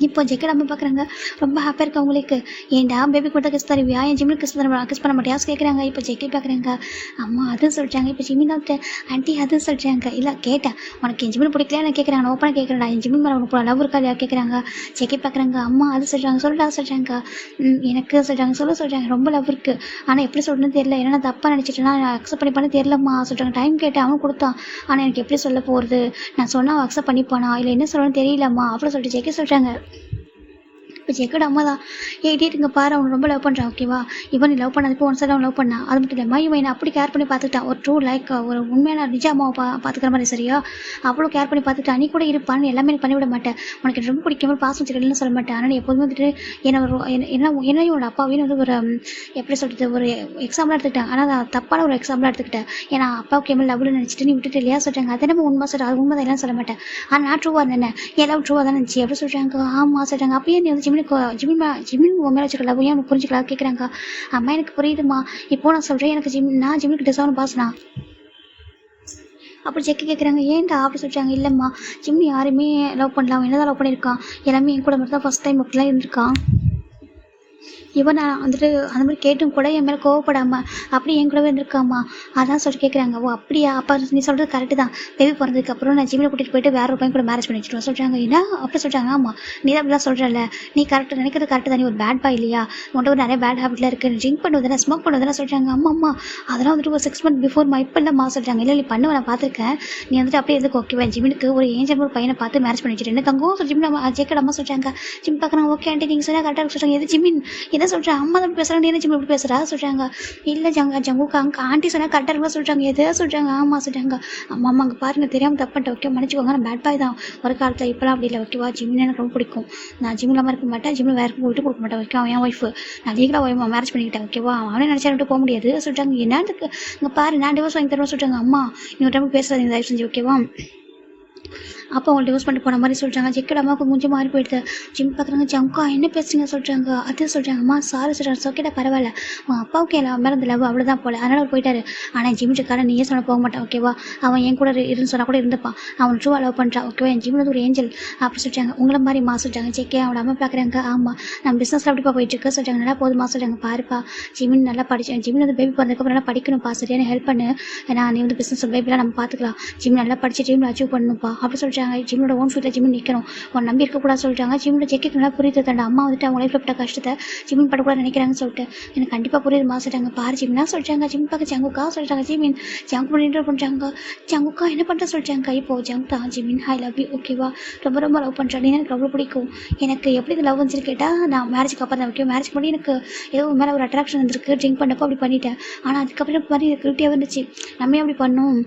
இப்போ ஜெக்கட் அம்மா பார்க்குறாங்க. ரொம்ப ஹாப்பியாக இருக்கு அவங்களுக்கு. ஏன்டா பேபி கூட கிஸ் தருவியா என் ஜிம்மில் கிஸ் பண்ண மாட்டியா கேட்குறாங்க. இப்போ ஜெக்கி பார்க்குறாங்க. அம்மா அதுவும் சொல்லிட்டாங்க. இப்போ ஜிம்மின் ஆண்டி அதுவும் சொல்லிட்டாங்க. இல்லை கேட்டேன் உனக்கு என் ஜிம்மில் பிடிக்கலையா நான் கேட்குறாங்க. நான் ஓப்பனாக கேட்குறேன்டா என் ஜிம்மில் மேலே உனக்கு லவ் இருக்கா இல்லையா கேட்குறாங்க. ஜெக்கி பார்க்குறாங்க. அம்மா அது சொல்கிறாங்க சொல்லடா சொல்கிறாங்க. எனக்கு சொல்கிறாங்க சொல்கிறாங்க ரொம்ப லவ் இருக்குது ஆனால் எப்படி சொல்கிறேன்னு தெரியல. ஏன்னா நான் தப்பாக நினச்சிட்டேன்னா அக்செப்ட் பண்ணிப்பானு தெரியலம்மா சொல்கிறாங்க. டைம் கேட்டேன் அவன் கொடுத்தான் ஆனால் எனக்கு எப்படி சொல்ல போகிறது நான் சொன்னால் அக்செப்ட் பண்ணிப்பானா இல்லை என்ன சொல்லணும்னு தெரியலம்மா அப்படின்னு சொல்லிட்டு ஜெக்கி சொல்கிறாங்க. இப்போ ஜெக்கோட அம்மா தான் இங்கே பாரு அவனை ரொம்ப லவ் பண்ணுறான் ஓகேவா. இவன் லவ் பண்ணதுக்கு ஒன் சைடு அவன் லவ் பண்ணான். அது மட்டும் இல்லை இவன் அப்படி கேர் பண்ணி பார்த்துக்கிட்டான். ஒரு ட்ரூ லைக் ஒரு உண்மையான நிஜ அம்மாவை பார்த்துக்கிற மாதிரி சரியா அவ்வளோ கேர் பண்ணி பார்த்துக்கிட்டா. நீ கூட இருப்பான்னு எல்லாமே எனக்கு பண்ணிவிட மாட்டேன். உனக்கு ரொம்ப பிடிக்காம பாசம் வச்சுக்கலன்னு சொல்ல மாட்டேன். ஆனால் எப்போதுமே வந்துட்டு என்னையும் ஒரு அப்பாவையும் வந்து ஒரு எப்படி சொல்கிறது ஒரு எக்ஸாம்பிளாக எடுத்துக்கிட்டேன். ஆனால் நான் தப்பான ஒரு எக்ஸாம்பிளாக எடுத்துக்கிட்டேன். ஏன்னா அப்பாவுக்கு எம்எல் லவ்வில் நினச்சிட்டு நீ விட்டுட்டு இல்லையா சொல்கிறாங்க. அதை நம்ம உண்மை சொல்கிறேன் அது உண்மை தான் இல்லைன்னு சொல்ல மாட்டேன். ஆனால் நான் ட்ரூவாக இருந்தேன் என் லவ் ட்ரூவாக தான் இருந்துச்சு அப்படி சொல்கிறாங்க. ஆமாம் சொல்கிறாங்க. அப்பயே நீ வந்து ஜிமின் உன் மேலே வச்சுக்கல ஏன் உனக்கு புரிஞ்சுக்கலாம் கேட்குறாங்க. அம்மா எனக்கு புரியுதுமா இப்போ நான் சொல்கிறேன் எனக்கு நான் ஜிம்மிக்கு டிசர்வ் பாசனா அப்படி ஜெக்கி கேட்குறாங்க. ஏன்டா அப்படி சொல்லிட்டாங்க. இல்லைம்மா ஜிம்மி யாருமே லவ் பண்ணலாம் என்னதான் லவ் பண்ணியிருக்கான் எல்லாமே என் கூட மட்டும் தான் ஃபஸ்ட் டைம் அப்படிலாம் இருந்திருக்கான். இவன் நான் வந்துட்டு அந்த மாதிரி கேட்டும் கூட என் மேலே கோவப்படாமல் அப்படி என் கூடவே இருந்திருக்காம்மா அதான் சொல்லிட்டு கேட்குறாங்க. ஓ அப்படியா அப்போ நீ சொல்கிறது கரெக்டு தான். பேபி பிறந்ததுக்கப்புறம் நான் ஜிம்மில் கூட்டிகிட்டு போயிட்டு வேறு ஒரு பையன் கூட மேரேஜ் பண்ணி வச்சுருவோம் சொல்கிறாங்க. ஏன்னா அப்படி சொல்கிறாங்க. ஆமாம் நீ தான் அப்படிலாம் சொல்கிறல்ல நீ கரெக்டாக நினைக்கிறது கரெக்டு தான். நீ ஒரு பேட் பாய் இல்லையா உன்ட்ட ஒரு நிறைய பேட் ஹேபிட்லாம் இருக்குது. ட்ரிங்க் பண்ணுவதுனா ஸ்மோக் பண்ணுவதுனா சொல்கிறாங்க. அம்மா அதெல்லாம் வந்துட்டு ஒரு 6 months பிஃபோர் இப்போ இல்லைம்மா சொல்கிறாங்க. இல்லை நீ பண்ணுவேன் நான் பார்த்துருக்கேன். நீ வந்துட்டு அப்படியே எதுக்கு ஓகேவா ஜிம்மினுக்கு ஒரு ஏஞ்சல் ஒரு பையனை பார்த்து மேரேஜ் பண்ணி வச்சுட்டு என்ன தங்கம் சொல்லி ஜிம்மில் ஜெக்கட் அம்மா சொல்கிறாங்க. ஜிம் பார்க்குறாங்க. ஓகே ஆண்டி நீங்கள் சொன்னால் கரெக்டாக சொல்கிறாங்க. எது ஜிம்மின் என்ன சொல்கிறேன் அம்மா தான் பேசுகிறாங்க. என்ன ஜிம் இப்படி பேசுகிறா சொல்கிறாங்க. இல்லை ஜங்குக்கு அங்கே ஆண்டி சொன்னால் கரெக்டாக இருந்தால் சொல்கிறாங்க. எதோ சொல்கிறாங்க. ஆமாம் சொல்கிறாங்க. அம்மா அங்கே பாருங்க தெரியாமல் தப்பிட்டேன் ஓகே மன்னிச்சுக்கோங்க நான் பேட் பாய் தான் ஒரு காலத்தில் இப்போலாம் அப்படி இல்லை ஓகேவா. ஜிம்மில் எனக்கு ரொம்ப பிடிக்கும். நான் ஜிம்மில் இல்லாமல் இருக்க மாட்டேன். ஜிம்மில் வேறு விட்டு கொடுக்க மாட்டேன் ஓகே. அவன் என் ஒய்ஃபு நான் லீகலாக மேரேஜ் பண்ணிக்கிட்டேன் ஓகேவா. அவனே நினச்சா விட்டு போக முடியாது சொல்கிறாங்க. என்னதுக்கு இங்கே பாரு நான் டிவோர்ஸ் வாங்கி தருவேன் சொல்கிறாங்க. அம்மா இன்னொரு டைம் பேசுகிறேன் தயவு செஞ்சு ஓகேவா. அப்போ அவங்க டிவோர்ஸ் பண்ணிட்டு போன மாதிரி சொல்கிறாங்க. ஜெக்கோட அம்மாவுக்கு மூஞ்சி மாறி போயிடுது. ஜிம் பார்க்குறாங்க. ஜங்கா என்ன பேசுறீங்க சொல்கிறாங்க. அது சொல்கிறாங்க. அம்மா சாரி சொல்கிறாங்க. ஓகேடா பரவாயில்ல அவன் அப்பாவுக்கு எல்லாம் மேலே இந்த லவ் அவ்வளோதான் போல அதனால் அவர் போயிட்டாரு. ஆனால் ஜிம் ஜெக்கார நீயே சொன்ன போக மாட்டான் ஓகேவா. அவன் என் கூட இருந்து சொன்னால் கூட இருந்துப்பான். அவன் ட்ரூவாக லவ் பண்ணுறான் ஓகேவா. என் ஜிம்மில் வந்து ஒரு ஏஞ்சல் அப்படி சொல்கிறாங்க. உங்களை மாதிரி மா சொல்கிறாங்க. ஜெக்கே அவனோட அம்மா பார்க்குறாங்க. ஆமாம் நம்ம பிஸ்னஸில் அப்படிப்பா போயிட்டுருக்கு சொல்கிறாங்க. நல்லா போதுமா சொல்கிறாங்க. பாருப்பா ஜிமின் நல்லா படித்தேன். ஜிம்மில் வந்து பேபி பிறந்ததுக்கப்புறம் நல்லா படிக்கணும்ப்பா சரியான ஹெல்ப் பண்ணு. ஏன்னா நீ வந்து பிஸ்னஸ் பேபிலாம் நம்ம பார்த்துக்கலாம். ஜிம் நல்லா படித்து ஜிம்மில் அச்சீவ் பண்ணணும்ப்பா அப்படி சொல்கிறாங்க. ஜிம்மோட ஓன் ஃபீல்டில் ஜிம்மில் நிற்கணும் உன் நம்பி இருக்கக்கூடாது சொல்லிட்டாங்க. ஜிம்மோட ஜெக்கிக்கு நல்லா புரியுது தண்டா அம்மா வந்துட்டு அவங்க லைஃப்பில் பட்ட கஷ்டத்தை ஜிம்மின் படக்கூடாது நினைக்கிறாங்கன்னு சொல்லிட்டு எனக்கு கண்டிப்பாக புரியுது மா சொல்லிட்டாங்க. பாரு ஜிம்னா சொல்லிட்டாங்க. ஜிம் பார்க்க ஜங்குக்கா சொல்லிட்டாங்க. ஜிமின் ஜங்கு பண்ணிட்டு பண்ணுறாங்க. ஜங்குக்கா என்ன பண்ணுற சொல்லிட்டாங்க. இப்போது ஜங்கு தான் ஜிமின் ஐ லவ் யூ ஓகேவா ரொம்ப ரொம்ப லவ் பண்ணுறேன். எனக்கு ரொம்ப பிடிக்கும். எனக்கு எப்படி இது லவ் வந்துச்சு கேட்டால் நான் மேரேஜுக்கு அப்புறம் தான் ஓகே மேரேஜ் பண்ணி எனக்கு ஏதோ மேலே ஒரு அட்ராக்ஷன் வந்துருக்கு. ட்ரிங்க் பண்ணப்போ அப்படி பண்ணிட்டேன். ஆனால் அதுக்கப்புறம் மாதிரி கிரிட்டியாக இருந்துச்சு நம்ம அப்படி பண்ணோம்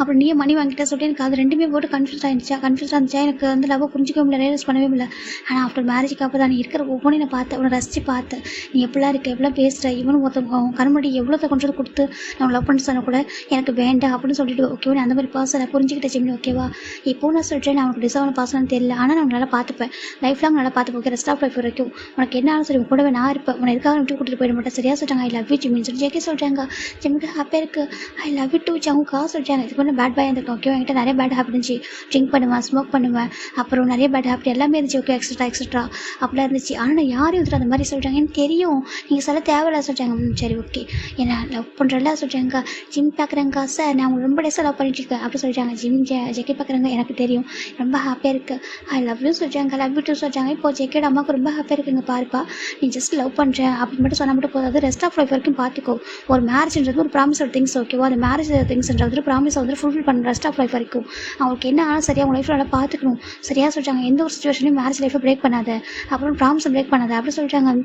அப்புறம் நீயே மணி வாங்கிட்டா சொல்லிட்டு எனக்கு அது ரெண்டுமே போட்டு கன்ஃபியூஸாக இருந்துச்சா எனக்கு வந்து லவ் புரிஞ்சிக்க முடியல ரியலைஸ் பண்ணவே முடியல. ஆனால் ஆஃப்டர் மேரேஜுக்கு அப்போ தான் நீ இருக்கிற ஒவ்வொன்றையும் நான் பார்த்தேன் உன்னை ரசித்து பார்த்தேன். நீ எப்படிலாம் இருக்க எப்படிலாம் பேசுகிற இவனும் ஒருத்தவங்க கண்மடி எவ்வளோத்த கொண்டு வந்து கொடுத்து நான் லவ் பண்ண சொன்ன கூட எனக்கு வேண்டாம் அப்படின்னு சொல்லிட்டு ஓகேவா நீ அந்த மாதிரி பாசம் நான் புரிஞ்சுக்கிட்ட ஜிம்னி ஓகேவா. இப்போ நான் சொல்கிறேன் நான் உனக்கு டிசர்வ் பாசம்னு தெரியல ஆனால் நான் நல்லா பார்த்துப்பேன் லைஃப் லாங் நல்லா பார்த்துப்பேன் ஓகே ரெஸ்ட் ஆஃப் லைஃப் வரைக்கும் உனக்கு என்ன ஆனாலும் சரி கூடவே நான் இருப்பேன். உன்னை எதுக்காக விட்டு கூட்டிட்டு போயிட மாட்டேன் சரியா சொல்கிறாங்க. ஐ லவ் யூ ஜிம்மின்னு சொல்லி ஜெக்கே சொல்கிறாங்க. ஜிம்முக்கு ஹாப்பியாக இருக்குது. ஐ லவ் யூ டூ ஜங்குக்கா சொல்கிறாங்க. இதுக்கு வந்து பேட் பாய் இருந்திருக்கேன் ஓகே என்கிட்ட நிறைய பேட் ஹேபிட் இருந்துச்சு. ட்ரிங்க் பண்ணுவேன் ஸ்மோக் பண்ணுவேன் அப்புறம் நிறைய பேட் ஹேபிட் எல்லாமே இருந்துச்சு ஓகே எக்ஸட்ரா அப்படிலாம் இருந்துச்சு. ஆனால் நான் யாரையும் வந்துட்டு அந்த மாதிரி சொல்கிறாங்க எனக்கு தெரியும் நீங்கள் சொல்ல தேவையில்ல சொல்கிறாங்க. சரி ஓகே என்ன லவ் பண்ணுறல சொல்கிறாங்க. ஜிம் பார்க்குறேங்க சார் நான் அவங்க ரொம்ப டேஸாக லவ் பண்ணிட்டு இருக்கேன் அப்படி சொல்கிறாங்க. ஜிம் ஜெக்கே பார்க்குறாங்க எனக்கு தெரியும் ரொம்ப ஹாப்பியாக இருக்குது. ஐ லவ் யூ சொல்கிறாங்க. லவ் யூ டூ சொல்கிறாங்க. இப்போ ஜெக்கேட அம்மாவுக்கு ரொம்ப ஹாப்பியாக இருக்குங்க. பாருப்பா நீ ஜஸ்ட் லவ் பண்ணுறேன் அப்படி மட்டும் சொன்னால் மட்டும் போதாது ரெஸ்ட் ஆஃப் லைஃப் வரைக்கும் பார்த்துக்கோ. ஒரு மேரேஜ்ன்றது ஒரு ப்ராமிஸ் திங்ஸ் ஓகேவா. அந்த மேரேஜ் திங்ஸ்ன்றது ப்ராமிஸ் ப்ராமிஸை வந்து ஃபுல்ஃபில் பண்ண ரெஸ்ட் ஆஃப் லைஃப் வரைக்கும் அவங்களுக்கு என்ன ஆனாலும் சரியாக அவங்க லைஃப்பில் நல்லா பார்த்துக்கணும். சரியாக சொல்கிறாங்க, எந்த ஒரு சுச்சுவேஷனையும் மேரேஜ் லைஃப்பை பிரேக் பண்ணாத, அப்புறம் ப்ராமிஸை பிரேக் பண்ணாத அப்படி சொல்கிறாங்க.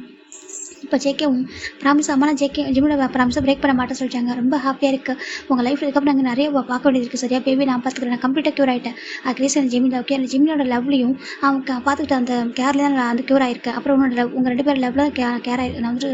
இப்போ ஜேகேவும் ப்ராமிஸ் அம்மா நான் ஜிம்மில் ப்ராமிஸை பிரேக் பண்ண மாட்டேன்னு சொல்லிட்டாங்க. ரொம்ப ஹாப்பியாக இருக்குது உங்கள் லைஃப். இதுக்கப்புறம் நாங்கள் நிறைய பார்க்க வேண்டியது இருக்குது. சரியா பேபி நான் பார்த்துக்கிறேன், நான் கம்ப்ளீட்டாக க்யூர் ஆகிட்டேன். அதுக்கு அந்த ஜிம்மில் ஓகே அந்த ஜிம்மியோட லவ்லையும் அவங்க பார்த்துக்கிட்ட அந்த கேரில் தான் நான் அந்த க்யூர் ஆகிருக்கேன். அப்புறம் உங்கள் 2 பேர் லவ்வில் கேர் ஆகிருக்கு, நான் வந்து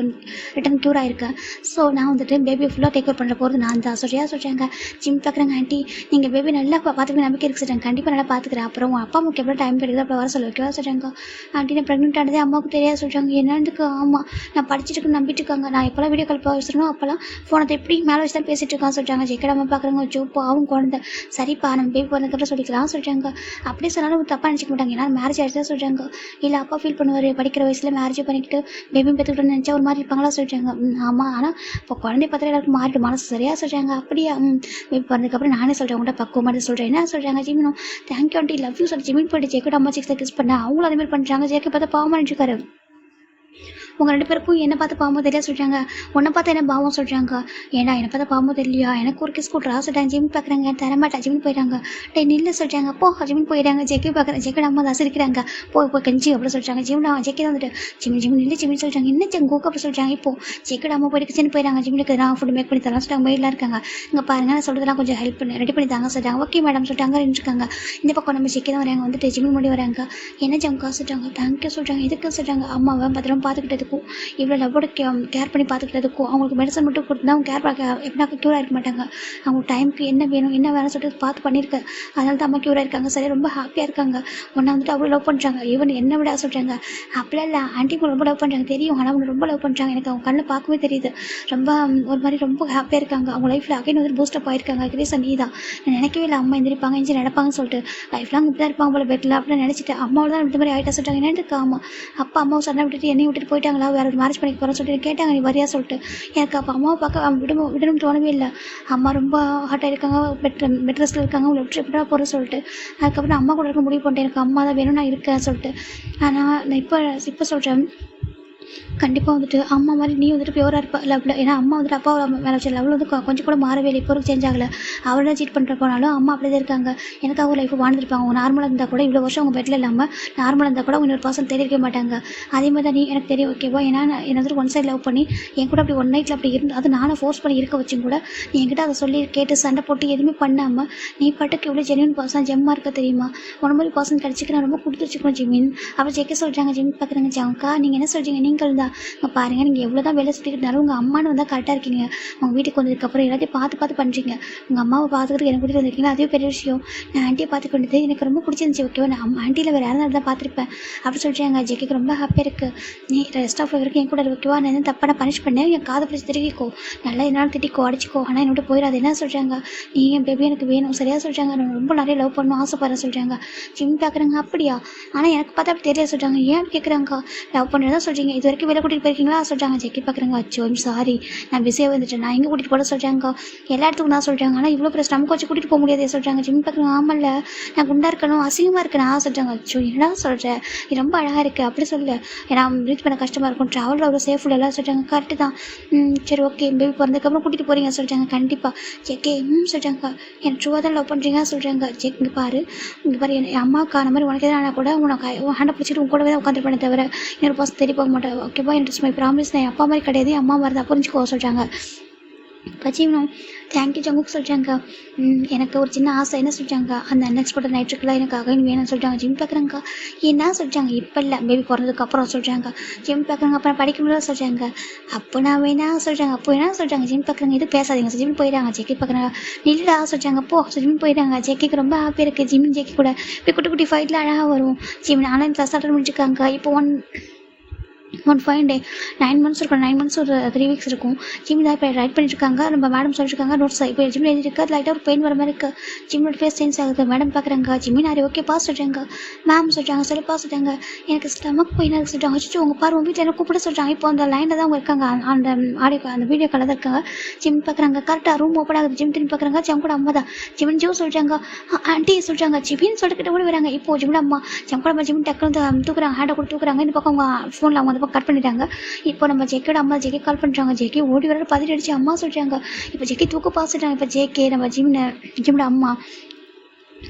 ரிட்டன் க்யூர் ஆகிருக்கேன். ஸோ நான் வந்துட்டு பேபியை ஃபுல்லாக டேக் கேர் பண்ணுற போகிறது நான் தான். சரியா சொல்கிறாங்க. ஜிம் பார்க்குறாங்க. ஆண்டி நீங்கள் பேபி நல்லா பார்த்துக்க நம்பிக்கை இருக்கு சொல்கிறாங்க. கண்டிப்பாக நல்லா பார்த்துக்கிறேன். அப்புறம் உங்கள் அப்பா அம்மாவுக்கு எவ்வளோ டைம் கிடைக்குது அப்போ வர சொல்ல ஓகேவா சொல்கிறாங்க. ஆண்டி நான் ப்ரெக்னென்ட் ஆனதே அம்மாவுக்கு தெரியாது சொல்கிறாங்க. என்னதுக்கு? ஆமாம் நான் படிச்சுட்டு நம்பிட்டு இருக்காங்க. நான் எப்போல்லாம் வீடியோ கால் வச்சுருக்கணும் அப்போல்லாம் ஃபோனை எப்படி மேலே வச்சு தான் பேசிகிட்டு இருக்கான்னு சொல்கிறாங்க. ஜெக்கடாமல் பார்க்குறாங்க. ஜோப்பா அவங்க குழந்தை சரிப்பா நம்ம பேபி வந்ததுக்கப்புறம் சொல்லிக்கலாம் சொல்கிறாங்க. அப்படியே சொன்னாலும் தப்பாக நினச்சிக்க மாட்டாங்க. ஏன்னா மேரேஜ் ஆகிடுச்சு தான் சொல்கிறாங்க. இல்லை அப்பா ஃபீல் பண்ணுவார் படிக்கிற வயசில் மேரேஜ் பண்ணிக்கிட்டு பேபியும் பெற்றுக்கிட்டு நினச்சா ஒரு மாதிரி இருப்பாங்களா சொல்கிறாங்க. ஆமாம் ஆனால் இப்போ குழந்தைய பார்த்தா எல்லாருக்கும் மாறிட்டு மனசு சரியாக சொல்கிறாங்க. அப்படியே பேபி பிறந்ததுக்கப்புறம் நானே சொல்கிறேன் உங்கள்கிட்ட பக்குவமாக சொல்கிறேன். என்ன சொல்கிறாங்க? ஜிமினும் தேங்க்யூ ஆண்டி லவ் யூ சொல்லி ஜிமின் போய்ட்டு ஜெக்கட் அம்மா 6 கிஸ் பண்ணேன். அவங்களும் அதேமாதிரி பண்ணுறாங்க. ஜெக்கை பார்த்தா பாவமாக நினச்சிக்காரு. உங்கள் 2 பேருக்கும் என்ன பார்த்து பாவமோ தெரியல சொல்கிறாங்க. உன்னை பார்த்தா என்ன பாவம் சொல்கிறாங்க. ஏன்னா என்னை பார்த்தா பாவமோ தெரியலையா, எனக்கு ஒரு கிஸ் கூட்டுறா சொல்கிறாங்க. ஜிம் பார்க்குறாங்க. தரமாட்டா ஜிமின் போயிட்டாங்க. நில்ல சொல்கிறாங்க. அப்போ ஜிமின் போயிட்டாங்க. ஜெக்கி பார்க்குறேன். ஜெக்கட அம்மா தான் சிரிக்கிறாங்க. போய் கஞ்சி அப்படி சொல்கிறாங்க. ஜிம்னா ஜெக்கி தான் வந்துட்டு ஜிமின் இல்லை ஜிமின் சொல்கிறாங்க. என்ன ஜங்கூக்கு அப்படி சொல்கிறாங்க. இப்போ ஜெக்கட அம்மா போயிட்டு கிச்சன் போயிட்டாங்க. ஜிமினுக்கு நான் ஃபுட் மேக் பண்ணி தரலாம் சொல்லிட்டாங்க. மெயிலாக இருக்காங்க. இங்கே பாருங்க நான் சொல்கிறதெல்லாம் கொஞ்சம் ஹெல்ப் பண்ணி ரெடி பண்ணி தாங்க சொல்கிறாங்க. ஓகே மேடம் சொல்லிட்டாங்க. இருந்துருக்காங்க. இந்த பக்கம் நம்ம ஜெக்கி தான் வராங்க. வந்துட்டு ஜிமின் முடி வராங்க. என்ன ஜங்கா சொல்கிறாங்க. தேங்க்யூ சொல்கிறாங்க. எதுக்கு சொல்கிறாங்க. அம்மாவை பத்திரமா பார்த்துக்கிட்டதுக்கும் இவ்வளோ லவ்வோட கேர் பண்ணி பார்த்துக்கிட்டதுக்கும் அவங்களுக்கு மெடிசன் மட்டும் கொடுத்து அவங்க கேர் எப்படின்னா க்யூர் ஆகிருக்க மாட்டாங்க. அவங்க டைமுக்கு என்ன வேணும் என்ன வேணும்னு சொல்லிட்டு பார்த்து பண்ணியிருக்கேன். அதனால தான் அம்மா க்யூர் ஆகிருக்காங்க. சரி ரொம்ப ஹாப்பியாக இருக்காங்க. உன்னை வந்துட்டு அவ்வளோ லவ் பண்ணுறாங்க. ஈவன் என்ன விட சொல்கிறாங்க. அப்படிலாம் இல்லை ஆண்டி ரொம்ப லவ் பண்ணுறாங்க தெரியும். ஆனால் அவங்க ரொம்ப லவ் பண்ணுறாங்க. எனக்கு அவங்க கண்ணில் பார்க்கவே தெரியுது. ரொம்ப ஒரு மாதிரி ரொம்ப ஹாப்பியாக இருக்காங்க. அவங்க லைஃப்பில் அகைன் வந்து பூஸ்டப் ஆகிருக்காங்க. ரீசன் நீ தான். நான் நினைக்கவே இல்லை அம்மா எந்திரிப்பாங்க எஞ்சி நடப்பாங்கன்னு சொல்லிட்டு லைஃப் லாங் இப்படி தான் இருப்பாங்க போல பெட்டில் அப்படின்னு நினச்சிட்டேன். அம்மாவோட தான் இந்த மாதிரி ஆகிட்டா சொல்லிட்டாங்க. என்னட்டு ஆமாம் அப்பா அம்மாவை சண்டை விட்டுட்டு என்னையும் விட்டுட்டு போயிட்டாங்களா வேறு ஒரு மேரேஜ் பண்ணி போகிறேன்னு சொல்லிட்டு கேட்டாங்க. நீ வரியா சொல்லிட்டு எனக்கு அப்போ அம்மாவை பார்க்க விடணும்னு தோணவே இல்லை. அம்மா ரொம்ப ஹார்ட்டாக இருக்காங்க. பெட் ரெஸ்ட்டில் இருக்காங்க. உங்களை விட்டு எப்படா போகிறேன்னு சொல்லிட்டு அதுக்கப்புறம் அம்மா கூட இருக்க முடிவு பண்ணிட்டேன். எனக்கு அம்மா தான் வேணும் நான் இருக்கேன் சொல்லிட்டு. ஆனால் நான் இப்போ சொல்கிறேன் கண்டிப்பாக வந்துட்டு அம்மா மாதிரி நீ வந்துட்டு பியூராக இருப்பா லவ்வில். ஏன்னா அம்மா வந்துட்டு அப்பா மேலே வச்ச லெவலில் வந்து கொஞ்சம் கூட மாறவே இல்லை. இப்போ சேஞ்ச் ஆகலை. அவரை சீட் பண்ணுற போனாலும் அம்மா அப்படி தான் இருக்காங்க. எனக்கு அவங்க லைஃப் வாழ்ந்துருப்பாங்க. அவங்க நார்மலாக இருந்தால் கூட இவ்வளோ வருஷம் அவங்க பெட்டில் இல்லாமல் நார்மலாக இருந்தால் கூட இன்னொரு பர்சன் தெரிவிக்க மாட்டாங்க. அதே மாதிரி தான் நீ எனக்கு தெரியும் ஓகேவா. ஏன்னா என்னை வந்துட்டு ஒன் சைட் லவ் பண்ணி என் கூட அப்படி ஒன் நைட்டில் அப்படி இருந்து அது நானும் ஃபோர்ஸ் பண்ணி இருக்க வச்சும் கூட நீ என்கிட்ட அதை சொல்லி கேட்டு சண்டை போட்டு எதுவுமே பண்ணாமல் நீ பாட்டுக்கு இவ்வளோ ஜென்யூன் பர்சன் ஜெம்மாக இருக்க தெரியுமா. ஒரு மாதிரி பர்சன் கிடச்சிக்கு நான் ரொம்ப கொடுத்துருச்சுக்கணும் ஜிமின். அப்போ ஜெக்க சொல்கிறாங்க. ஜிம் பார்க்குறாங்க. ஜாங்கா நீங்கள் என்ன சொல்கிறீங்க. நீங்கள் தான் பாருங்கள் நீங்கள் எவ்வளோ தான் வேலை சுற்றிக்கிட்டாலும் உங்கள் அம்மானு வந்தால் கரெக்டாக இருக்கீங்க. உங்கள் வீட்டுக்கு வந்ததுக்கப்புறம் எல்லாத்தையும் பார்த்து பண்ணுறீங்க. உங்கள் அம்மாவை பார்த்துக்கிறதுக்கு எனக்கு கூட்டிகிட்டு வந்திருக்கீங்களா அதுவே பெரிய விஷயம். நான் ஆண்டியை பார்த்துக்கிட்டது எனக்கு ரொம்ப பிடிச்சிருந்துச்சி ஓகேவா. நான் ஆண்டியில் வேறு யாரும் தான் பார்த்துருப்பேன் அப்படி சொல்கிறாங்க. ஜெக்கிக்கு ரொம்ப ஹாப்பியாக இருக்குது. நீ ரெஸ்ட் ஆஃப் வரைக்கும் என் கூட ஓகேவா. நான் எதுவும் தப்பாக நான் பனிஷ் பண்ணேன். என் காதை பிடிச்சி திருக்கிக்கோ நல்லா என்னால் திட்டிக்கோ அடிச்சிக்கோ. ஆனால் என்னோட போயிடாது. என்ன சொல்கிறாங்க. நீ என் பேபி எனக்கு வேணும் சரியாக சொல்கிறாங்க. நான் ரொம்ப நிறைய லவ் பண்ணணும் ஆசைப்படுறேன் சொல்கிறாங்க. ஜிம் பார்க்குறாங்க. அப்படியா ஆனால் எனக்கு பார்த்தா அப்படி தெரியல சொல்கிறாங்க. ஏன் கேட்குறாங்க. லவ் பண்ணுறதா சொல்கிறீங்க. இது வரைக்கும் வெளில கூட்டிகிட்டு போயிருக்கீங்களா சொல்கிறாங்க. ஜெக்கி பார்க்குறாங்க. அச்சோ சாரி நான் பிஸியாக வந்துட்டேன். நான் எங்கே கூட்டிகிட்டு போட சொல்கிறாங்க. எல்லா இடத்துக்கும் நான் சொல்கிறாங்க. ஆனால் இவ்வளோ பிரச்சனை நமக்கு வச்சு கூட்டிகிட்டு போக முடியாது சொல்கிறாங்க. ஜிம் பார்க்குறாங்க. ஆமல்ல நான் குண்டாக இருக்கணும் அசிங்கமாக இருக்கணும் சொல்கிறாங்க. அச்சோ என்ன சொல்கிறேன் இது ரொம்ப அழகாக இருக்குது அப்படி சொல்லு. ஏன்னா ரீச் பண்ண கஷ்டமாக இருக்கும். ட்ராவலில் அவ்வளோ சேஃபுல் எல்லாம் சொல்கிறாங்க. கரெக்டு தான். சரி ஓகே பேபி பிறந்ததுக்கப்புறம் கூட்டிகிட்டு போகிறீங்க சொல்கிறாங்க. கண்டிப்பாக ஜெக்கே சொல்கிறாங்க. எனக்கு ட்ரூவாக தான் லவ் பண்ணுறீங்க சொல்கிறாங்க. ஜெக் இங்கே பாரு என் அம்மாவுக்கு அந்த மாதிரி உனக்கு எதாவது ஆனால் கூட உனக்கு ஹேண்டை பிடிச்சிட்டு உங்க கூடவே தான் உட்காந்துருப்பேனே தவிர இன்னொரு பர்சன் தெரிய போக மாட்டேன் ஓகேவா. எனக்கு மை ப்ராமிஸ் நான் அப்பா மாதிரி கிடையாது அம்மா மாதிரி தான் புரிஞ்சுக்கோ சொல்கிறாங்க. பச்சிவனும் தேங்க்யூ ஜங்குக்கு சொல்கிறாங்க. எனக்கு ஒரு சின்ன ஆசை என்ன சொல்கிறாங்க. அந்த அன்எக்ஸ்பெக்டட் நைட்டுக்குலாம் எனக்கு அகைன் வேணும்னு சொல்கிறாங்க. ஜிம் பார்க்குறாங்க. என்ன சொல்கிறாங்க. இப்போ இல்லை பேபி பிறந்ததுக்கப்புறம் சொல்கிறாங்க. ஜிம் பார்க்குறாங்க. அப்புறம் படிக்க முடியல சொல்கிறாங்க. அப்போ நான் வேணா சொல்கிறாங்க. அப்போ என்ன சொல்கிறாங்க. ஜிம் பார்க்குறாங்க. இது பேசாதீங்க ஜிம் போயிடாங்க. ஜெக்கி பார்க்குறாங்க. நில்லுடா சொல்கிறாங்க. போ ஜிம் போயிடாங்க. ஜெக்கிக்கு ரொம்ப ஹாப்பியாக இருக்குது. ஜிம் ஜெக்கி கூட இப்போ குட்டி குட்டி ஃபைட்டில் அழகாக வரும். ஜிம் ஆன்லைன் கிளாஸ் அட்டன் பண்ணிட்டுருக்காங்க. இப்போ ஒன் ஃபைன் டே 9 months இருக்கும். 9 months ஒரு 3 weeks இருக்கும். ஜிம் தான் இப்போ ரைட் பண்ணிட்டுருக்காங்க. நம்ம மேடம் சொல்லிட்டுருக்காங்க நோட்ஸ் இப்போ ஜிம்மில் எழுதிருக்கு. லைட்டாக ஒரு பெயின் வர மாதிரி இருக்குது. ஜிம்மோட ஃபேஸ் சேஞ்ச் ஆகுது. மேடம் பார்க்குறாங்க. ஜிம்மி நிறைய ஓகேப்பா சொல்கிறாங்க. மேம் சொல்கிறாங்க. சொல்லிப்பா சொல்கிறாங்க. எனக்கு ஸ்டமக் பெயினாக இருக்குது சொல்கிறாங்க. வச்சு உங்கள் பாரு உங்கள் வீட்டில் என்ன கூப்பிட சொல்கிறாங்க. இப்போ அந்த லைனில் தான் அவங்க இருக்காங்க. அந்த ஆடியோ அந்த வீடியோ காலில் தான் இருக்காங்க. ஜிம் பார்க்குறாங்க. கரெக்டாக ரூம் ஓப்பன் ஆகுது. ஜிம் திரும்பி பார்க்குறாங்க. ஜம் கூட அம்மா தான். ஜிமின் ஜோ சொல்கிறாங்க. ஆண்டி சொல்கிறாங்க. ஜிமின்னு சொல்லிட்டு கூட வராங்க. இப்போ ஜிம்மோட அம்மா ஜம் கூட அம்மா ஜிமின் டக்குனு தூக்குறாங்க. ஹேண்டை கூட தூக்குறாங்க. இந்த பக்கம் அவங்க ஃபோனில் அவங்க அந்த பக்கம் கட் பண்ணிட்டாங்க. இப்போ நம்ம ஜேகேயோட அம்மா ஜேகே கால் பண்ணுறாங்க. ஜேகே ஓடி வர பதறி அடிச்சு அம்மா சொல்கிறாங்க. இப்போ ஜேகே தூக்க பாசிட்டாங்க. இப்போ ஜேகே நம்ம ஜிம்மோட அம்மா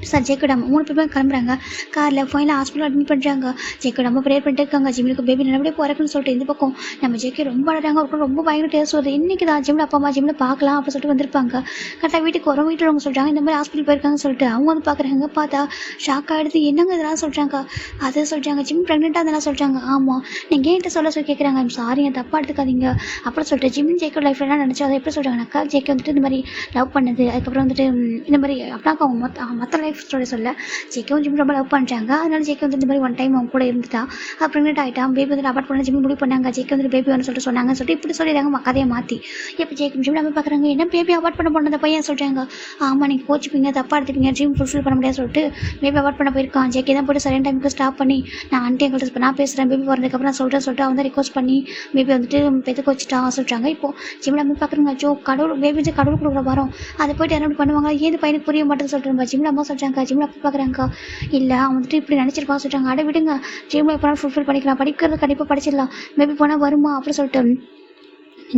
சார் ஜேக்கோட அம்மா 3 பேருமே கிளம்புறாங்க. காரில் ஃபைனலாக ஹாஸ்பிட்டல் அட்மிட் பண்ணுறாங்க. ஜேக்கோட அம்மா ப்ரேயர் பண்ணிட்டு இருக்காங்க. ஜிம்முக்கு பேபி நல்லபடியாக பிறக்குன்னு சொல்லிட்டு இந்த பக்கம் நம்ம ஜேக்கே ரொம்ப அழகாங்க. அவருக்கு ரொம்ப பயங்கர டேஸ்ட் வருது. இன்றைக்கி தான் ஜிம்மில் அப்பா அம்மா ஜிம்மில் பார்க்கலாம் அப்படின்னு சொல்லிட்டு வந்திருப்பாங்க. கரெக்டாக வீட்டுக்கு வரும். வீட்டில் அவங்க சொல்கிறாங்க இந்த மாதிரி ஹாஸ்பிட்டல் போயிருக்காங்கன்னு சொல்லிட்டு அவங்க வந்து பார்க்குறாங்க. பார்த்தா ஷாக் ஆகிடுது. என்னங்க இதெல்லாம் சொல்கிறாங்க. அதை சொல்கிறாங்க ஜிம் ப்ரெக்னெண்ட்டாக அதெல்லாம் சொல்கிறாங்க. ஆமாம் நீங்கள் ஏன்ட்ட சொல்லி கேட்குறாங்க. சாரிங்க தப்பாக எடுத்துக்காதீங்க அப்படின்னு சொல்லிட்டு ஜிம் ஜேக்கோட லைஃப்ல என்ன நினச்சா அதை எப்படி சொல்கிறாங்கனாக்கா ஜேக்கே வந்துட்டு இந்த மாதிரி லவ் பண்ணது அதுக்கப்புறம் வந்துட்டு இந்த மாதிரி அப்படின்னாக்கா அவங்க மற்ற லைஃப் ஸ்டோரி சொல்ல ஜேக்கும் ஜிம் ரொம்ப லவ் பண்ணுறாங்க. அதனால ஜேக்கே வந்து இந்த மாதிரி ஒன் டைம் அவங்க கூட இருந்துட்டா ப்ரெக்னென்ட் ஆகிட்டான். பேபி வந்து அபார்ட் பண்ண ஜிம் முடிவு பண்ணாங்க. ஜேக்கே வந்து பேபி வந்து சொல்லிட்டு சொன்னாங்கன்னு சொல்லிட்டு இப்படி சொல்லிடுறாங்க கதையை மாற்றி. இப்போ ஜேக்கும் ஜிம் நம்ம பார்க்குறாங்க என்ன பேபி அபார்ட் பண்ண போனத பையன் சொல்கிறாங்க. ஆமாம் நீங்கள் கோச்சிப்பீங்க தப்பாக எடுத்துப்பீங்க ட்ரீம் ஃபுல்ஃபில் பண்ண முடியாது சொல்லிட்டு பேபி அபார்ட் பண்ண போயிருக்கான். ஜேக்கே தான் போட்டு சரியான டைமுக்கு ஸ்டாப் பண்ணி நான் ஆண்டி எங்கள்கிட்ட நான் பேசுகிறேன் பேபி வரதுக்கப்புறம் நான் சொல்லிட்டு அவன் தான் ரிக்வஸ்ட் பண்ணி பேபி வந்துட்டு பெற்றுக்க வச்சுட்டான் சொல்கிறாங்க. இப்போ ஜிம்மில் நம்ம பார்க்குறாங்க ஜோ கடவுள் பேபி வந்து கடவுள் கொடுக்குற வரோம் அதை போய்ட்டு என்ன பண்ணுவாங்க ஏது பையனுக்கு புரிய மாட்டேன்னு சொல்லிட்டு ஜிம்மில் அம்மா சொல்கிறாங்க. ஜிம்மில் அப்போ பார்க்குறாங்க இல்லை அவன் வந்துட்டு இப்படி நினச்சிருப்பான்னு சொல்கிறாங்க. அடை விடுங்க ட்ரீமில் எப்போனாலும் ஃபுல்ஃபில் பண்ணிக்கலாம் படிக்கிறது கண்டிப்பாக படிச்சிடலாம் மேபி போனால் வருமா அப்படின்னு சொல்லிட்டு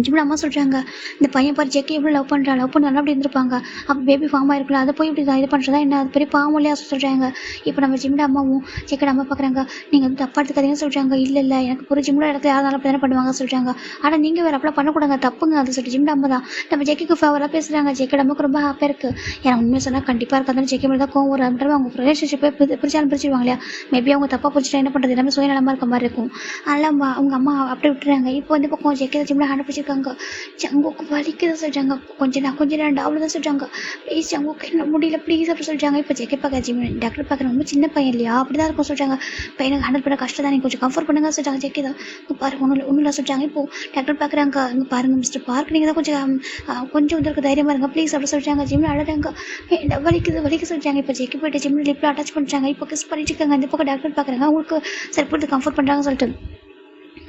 ஜிம்மில் அம்மா சொல்கிறாங்க இந்த பையன் பாரு ஜேக்கே எப்படி லவ் பண்ணுறா லவ் பண்ண நல்லா அப்படி இருந்திருப்பாங்க அப்போ பேபி ஃபார்ம் ஆயிருக்கலாம் அதை போய் இப்படி தான் இது பண்ணுறதா என்ன அது பெரிய பாவம் இல்லையா சொல்கிறாங்க. இப்போ நம்ம ஜிம்மில் அம்மாவும் ஜேக்கோட அம்மா பார்க்குறாங்க நீங்கள் வந்து தப்பாக எடுத்துக்காதீங்கன்னு சொல்கிறாங்க. இல்லை எனக்கு ஒரு ஜிம்மில் இடத்துல யாராலும் அப்படி தானே பண்ணுவாங்க சொல்கிறாங்க. ஆனால் நீங்கள் வேறு அப்பெல்லாம் பண்ணக்கூடாங்க தப்புங்க அதை சொல்லிட்டு ஜிம்மில் அம்மா தான் நம்ம ஜேக்கேக்கு ஃபேவராக பேசுகிறாங்க. ஜேக்கோட அம்மாவுக்கு ரொம்ப ஹாப்பியாக இருக்குது. ஏன்னா உண்மையை சொன்னால் கண்டிப்பாக இருக்காதுன்னு ஜேக்கே மேலே தான் கோவம் வரும். அப்படின்ற அவங்க ரிலேஷன்ஷிப்பை பிரிச்சாலும் பிரிச்சிருவாங்க இல்லையா மேபி அவங்க தப்பாக பிடிச்சிட்டா என்ன பண்ணுறது எல்லாமே சுயநலமாக இருக்க மாதிரி இருக்கும். அதனால் அவங்க அம்மா அப்படியே விட்டுறாங்க. இப்போ வந்து பக்கம் ஜேக்கே ஜிம்மில் ஹேண்ட் பிடிச்சிருக்காங்க. ஜங்குக்கு வலிக்குது சொல்கிறாங்க. கொஞ்சம் நேரம் அவ்வளோதான் சொல்கிறாங்க. ப்ளீஸ் ஜங்குக்கு என்ன முடியல ப்ளீஸ் அப்படி சொல்கிறாங்க. இப்போ ஜெகே பார்க்க ஜிம் டாக்டர் பார்க்குறேன் ரொம்ப சின்ன பையன் இல்லையா அப்படி தான் இருக்கும் சொல்கிறாங்க. பையனுக்கு ஹேண்டில் பண்ண கஷ்டம் தான் நீங்கள் கொஞ்சம் கம்ஃபர்ட் பண்ணுங்க சொல்கிறாங்க. ஜெகே தான் பாருங்க ஒன்றும் சொல்கிறாங்க. இப்போது டாக்டர் பார்க்குறாங்க இங்கே பாருங்கள் மிஸ்டர் பார்க் நீங்கள் தான் கொஞ்சம் வந்து தைரியமாக இருங்க ப்ளீஸ் அப்படி சொல்கிறாங்க. ஜிம்மில் அழகாங்க வலிக்கு சொல்கிறாங்க. இப்போ ஜெகே போய்ட்டு ஜிம்மில் லிப்பில் அட்டாச் பண்ணுறாங்க. இப்போ கிஸ் பண்ணிட்டு இருக்காங்க. இந்த பக்கம் டாக்டர் பார்க்குறாங்க அவங்களுக்கு சரி போட்டு கம்ஃபர்ட் பண்ணுறாங்க சொல்லிட்டு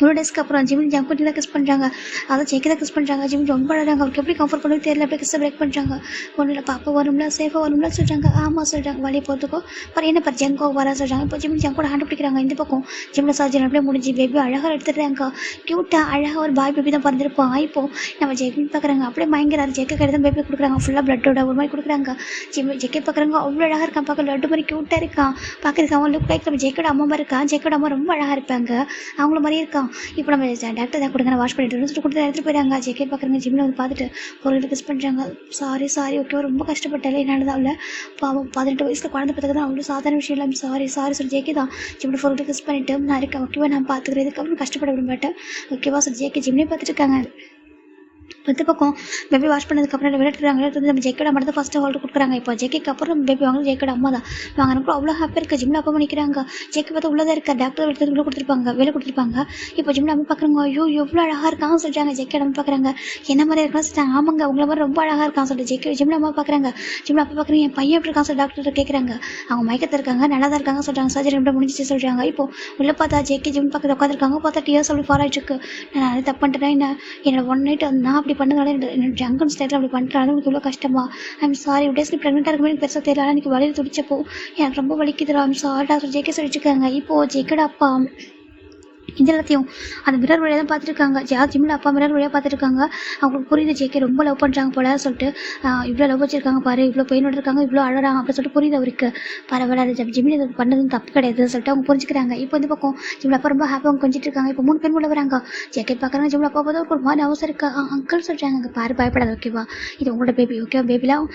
2 டேஸ்க்கு அப்புறம் ஜிம் ஜங்குட்டி தான் கிஸ் பண்ணுறாங்க. அதை ஜெக்கி தான் கிஸ் பண்ணுறாங்க. ஜிம் ரொம்ப அழகாங்க. அவருக்கு எப்படி கம்ஃபர்ட் பண்ணி தெரியல எப்படி கிஸ்ஸை பிரேக் பண்ணுறாங்க. ஒன்றும் இல்லை பாப்பா வரும்ல சேஃபாக வரும்ல சொல்கிறாங்க. ஆமாம் சொல்கிறாங்க வழியை போகிறதுக்கோ பர் என்ன பர் ஜங்கோ வர சொல்கிறாங்க. இப்போ ஜிம் ஜங்கோட ஹேண்ட் பிடிக்கிறாங்க. இந்த பக்கம் ஜிம்மில் சர்ஜரி அப்படியே முடிஞ்சு பேபி அழகாக எடுத்துடுறாங்க. க்யூட்டாக அழகாக ஒரு பாய் பேபி தான் பிறந்திருப்பான். இப்போ நம்ம ஜெக்கி பார்க்குறாங்க அப்படியே பயங்கராரு. ஜெக்கை கையில் தான் பேபி கொடுக்குறாங்க. ஃபுல்லாக பிளட்டோட ஒரு மாதிரி கொடுக்குறாங்க. ஜெக்கை பார்க்குறாங்க அவ்வளோ அழகாக இருக்கான். பார்க்க லட்டு மாதிரி க்யூட்டாக இருக்கான். பார்க்குறதுக்கு அவன் லுக் லைக் நம்ம ஜெக்கோட அம்மா மாதிரி இருக்கான். ஜெக்கோட அம்மா ரொம்ப அழகாக இருப்பாங்க அவங்கள மாதிரியே இருக்கான். இப்போ நம்ம டாக்டர் தான் கொடுங்க வாஷ் பண்ணிட்டு சொல்லிட்டு கொடுத்து எடுத்துகிட்டு போயிடாங்க. ஜெக்கே பார்க்குறாங்க. ஜிம்மில் வந்து பார்த்துட்டு ஒரு கிஸ் பண்ணுறாங்க. சாரி ஓகே ரொம்ப கஷ்டப்பட்டாலே என்னால் தான் இல்லை பாவம் 18 வயசில் குழந்தை பார்த்துக்க தான் அவ்வளோ சாதாரண விஷயம் இல்லை. சாரி சொல்லி ஜேக்கே தான் ஜிம்மில் ஒரு கிஸ் பண்ணிவிட்டு நான் இருக்கேன் ஓகேவா நான் பார்த்துக்கிறேன் இதுக்கப்புறம் கஷ்டப்பட விட மாட்டேன் ஓகேவா சொல்லி ஜேக்கே ஜிம்லேயே பார்த்துட்டு இருக்காங்க. இந்த பக்கம் பேபி வாஷ் பண்ணதுக்கப்புறம் விளையாட்டுறாங்க. நம்ம ஜெக்கோட மட்டும் தான் ஃபஸ்ட்டு ஹோல்டு கொடுக்குறாங்க. இப்போ ஜெக்கேக்கு அப்புறம் பேபி வாங்க ஜெக்கோட அம்மா தான் வாங்கினப்போ அவ்வளோ ஹாப்பியாக இருக்குது. ஜிம்மில் அப்பா பண்ணிக்கிறாங்க. ஜெக்கே பார்த்தா உள்ளதாக இருக்கா டாக்டர் எடுத்து கொடுத்துருப்பாங்க வேலை கொடுத்துருப்பாங்க. இப்போ ஜிம்மில் அம்மா பார்க்குறாங்க ஐயோ எவ்வளோ அழகாக இருக்காங்க சொல்கிறாங்க. ஜெக்கோட அம்மா பார்க்குறாங்க என்ன மாதிரி இருக்கான்னு சொல்லிட்டாங்க. ஆமாங்க உங்களை மாதிரி ரொம்ப அழகாக இருக்கான்னு சொல்லிட்டு ஜெக்கே ஜிம்மில் அம்மா பார்க்குறாங்க. ஜிம்மில் அப்பா பார்க்குறேன் என் பையன் எப்படி இருக்கான்னு சொல்லி டாக்டர் கேட்குறாங்க. அவங்க மயக்கத்தில் இருக்காங்க நல்லா தான் இருக்காங்க சொல்கிறாங்க. சர்ஜரி எப்படி முடிஞ்சிச்சு சொல்கிறாங்க. இப்போ உள்ளே பார்த்தா ஜெக்கே ஜிம் பக்கத்தில் உட்காந்துருக்காங்க. பார்த்தா டியர்ஸ் அப்படி ஃபாலோ ஆகிட்டு நான் தப்பு பண்ணிட்டேன்னா என்னோட 1 நைட் நான் அப்படி பண்ணதால ஜங்கன் ஸ்டைலில் அப்படி பண்ணிட்டாலும் எனக்கு இவ்வளோ கஷ்டமா ஐம் சாரி டேஸ்க்கு ப்ரெக்னெண்ட்டாக இருக்கும்போது எனக்கு பெருசாக தெரியல. எனக்கு வலியில் துடிச்சப்போ எனக்கு ரொம்ப வலிக்குதுடா ஐம் சாரி டாக்டர் ஜேகே சொல்லிட்டுருக்காங்க. இப்போது ஜெக்கோட அப்பா இது எல்லாத்தையும் அந்த மிரர் வழியாக தான் பார்த்துருக்காங்க. ஜிம்மில் அப்பா மிரர் வழியாக பார்த்துருக்காங்க. அவங்களுக்கு புரியுது ஜேக்கே ரொம்ப லவ் பண்ணுறாங்க போல சொல்லிட்டு இவ்வளோ லவ் வச்சுருக்காங்க பாரு இவ்வளோ பெயினோட இருக்காங்க இவ்வளோ அழகாங்க அப்படின்னு சொல்லிட்டு புரியுது அவருக்கு. பரவாயில்ல ஜிம்மில் இது பண்ணதும் தப்பு கிடையாது சொல்லிட்டு அவங்க புரிஞ்சுக்கிறாங்க. இப்போ இந்த பக்கம் ஜிம்மில் அப்பா ரொம்ப ஹாப்பியாக அவங்க கொஞ்சிட்டு இருக்காங்க. இப்போ 3 பேர் உள்ள வராங்க. ஜேக்கே பார்க்குறாங்க. ஜிம்மில் அப்பா பார்த்தா ஒரு மாதிரி அவசரம் இருக்கா அங்கிள் சொல்கிறாங்க. அங்கே பாரு பயப்படாது ஓகேவா இது உங்களோட பேபி ஓகேவா பேபிலாம்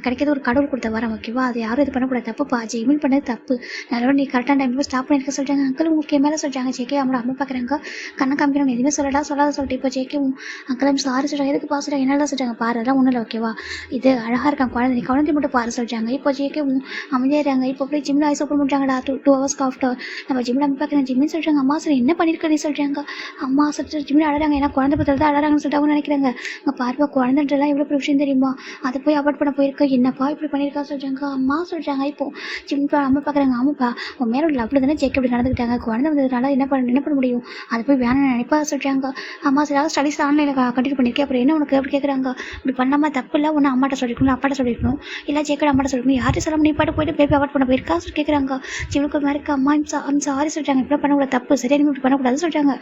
கிடைக்கிறது ஒரு கடவுள் கொடுத்த வரேன் ஓகேவா அது யாரும் இது பண்ணக்கூடாது தப்புப்பா ஜிம்மில் பண்ணது தப்பு நல்லா நீ கரெக்டான டைம் ஸ்டாப் பண்ணியிருக்க சொல்கிறாங்க. அங்கிள் உங்களுக்கு மேலே சொல்கிறாங்க. ஜேக்கே அவங்களோட அம்மா பார்க்குறாங்க. கண்ணை காமிக்கிறவங்க எதுவுமே சொல்லாத சொல்லிட்டு இப்போ ஜேக்கும் அங்கிளும் சாரி சொல்கிறாங்க. எதுக்கு பாசுறாங்க என்னெல்லாம் சொல்கிறாங்க பாரு அதெல்லாம் ஒன்றும் இல்லை ஓகேவா இது அழகாக இருக்கான் குழந்தை மட்டும் பாரு சொல்கிறாங்க. இப்போ ஜேக்கும் அமைதியாகிறாங்க. இப்போ போய் ஜிம்மில் ஐஸ் ஓப்பன் பண்ணுறாங்கடா 2 hours ஆஃப்டர் நம்ம ஜிம்மில் அம்மா பார்க்குறேன். ஜிம்மின்னு சொல்கிறாங்க. அம்மா சார் என்ன பண்ணியிருக்கேன்னு சொல்கிறாங்க. அம்மா சொல்லிட்டு ஜிம்மில் அழகாங்க ஏன்னா குழந்தை பத்திரம் தான் அழகாங்கன்னு சொல்லிட்டு அவங்க நினைக்கிறாங்க. அங்கே பார்ப்பா குழந்தைன்றலாம் எவ்வளோ பெரிய விஷயம் தெரியுமா அதை போய் அவாய்ட் பண்ண போயிருக்க என்னப்பா இப்படி பண்ணியிருக்கா சொல்கிறாங்க. அம்மா சொல்கிறாங்க. இப்போ ஜிம் அம்மா பார்க்குறாங்க. ஆமாப்பா உன் மேலே உள்ள அப்படி தானே ஜேக் அப்படி நடந்துக்கிட்டாங்க குழந்தை வந்ததுனால என்ன பண்ண பண்ண முடியும்? அது போய் வேணும்னு நினைப்பா சொல்கிறாங்க. அம்மா சில ஸ்டடீஸ் ஆன்லைனில் கண்டினியூ பண்ணியிருக்கேன், அப்புறம் என்ன உனக்கு அப்படி கேட்குறாங்க. இப்படி பண்ணாமல் தப்பு இல்லை, ஒன்று அம்மாட்ட சொல்லிருக்கணும், அப்பாட்ட சொல்லிருக்கணும், இல்லை ஜேக்கோட அம்மாட்ட சொல்லிருக்கணும், யார்ட்டும் சொல்ல முடியும், பாட்டு போயிட்டு பேபி அவாய்ட் பண்ண போயிருக்கா சொல்லி கேட்குறாங்க. ஜிம்முக்கு ஒரு மாதிரி அம்மா ஐம் சாரி சொல்கிறாங்க, இப்படி பண்ணக்கூடாது, தப்பு சரியா, இப்படி பண்ணக்கூடாதுன்னு சொல்கிறாங்க.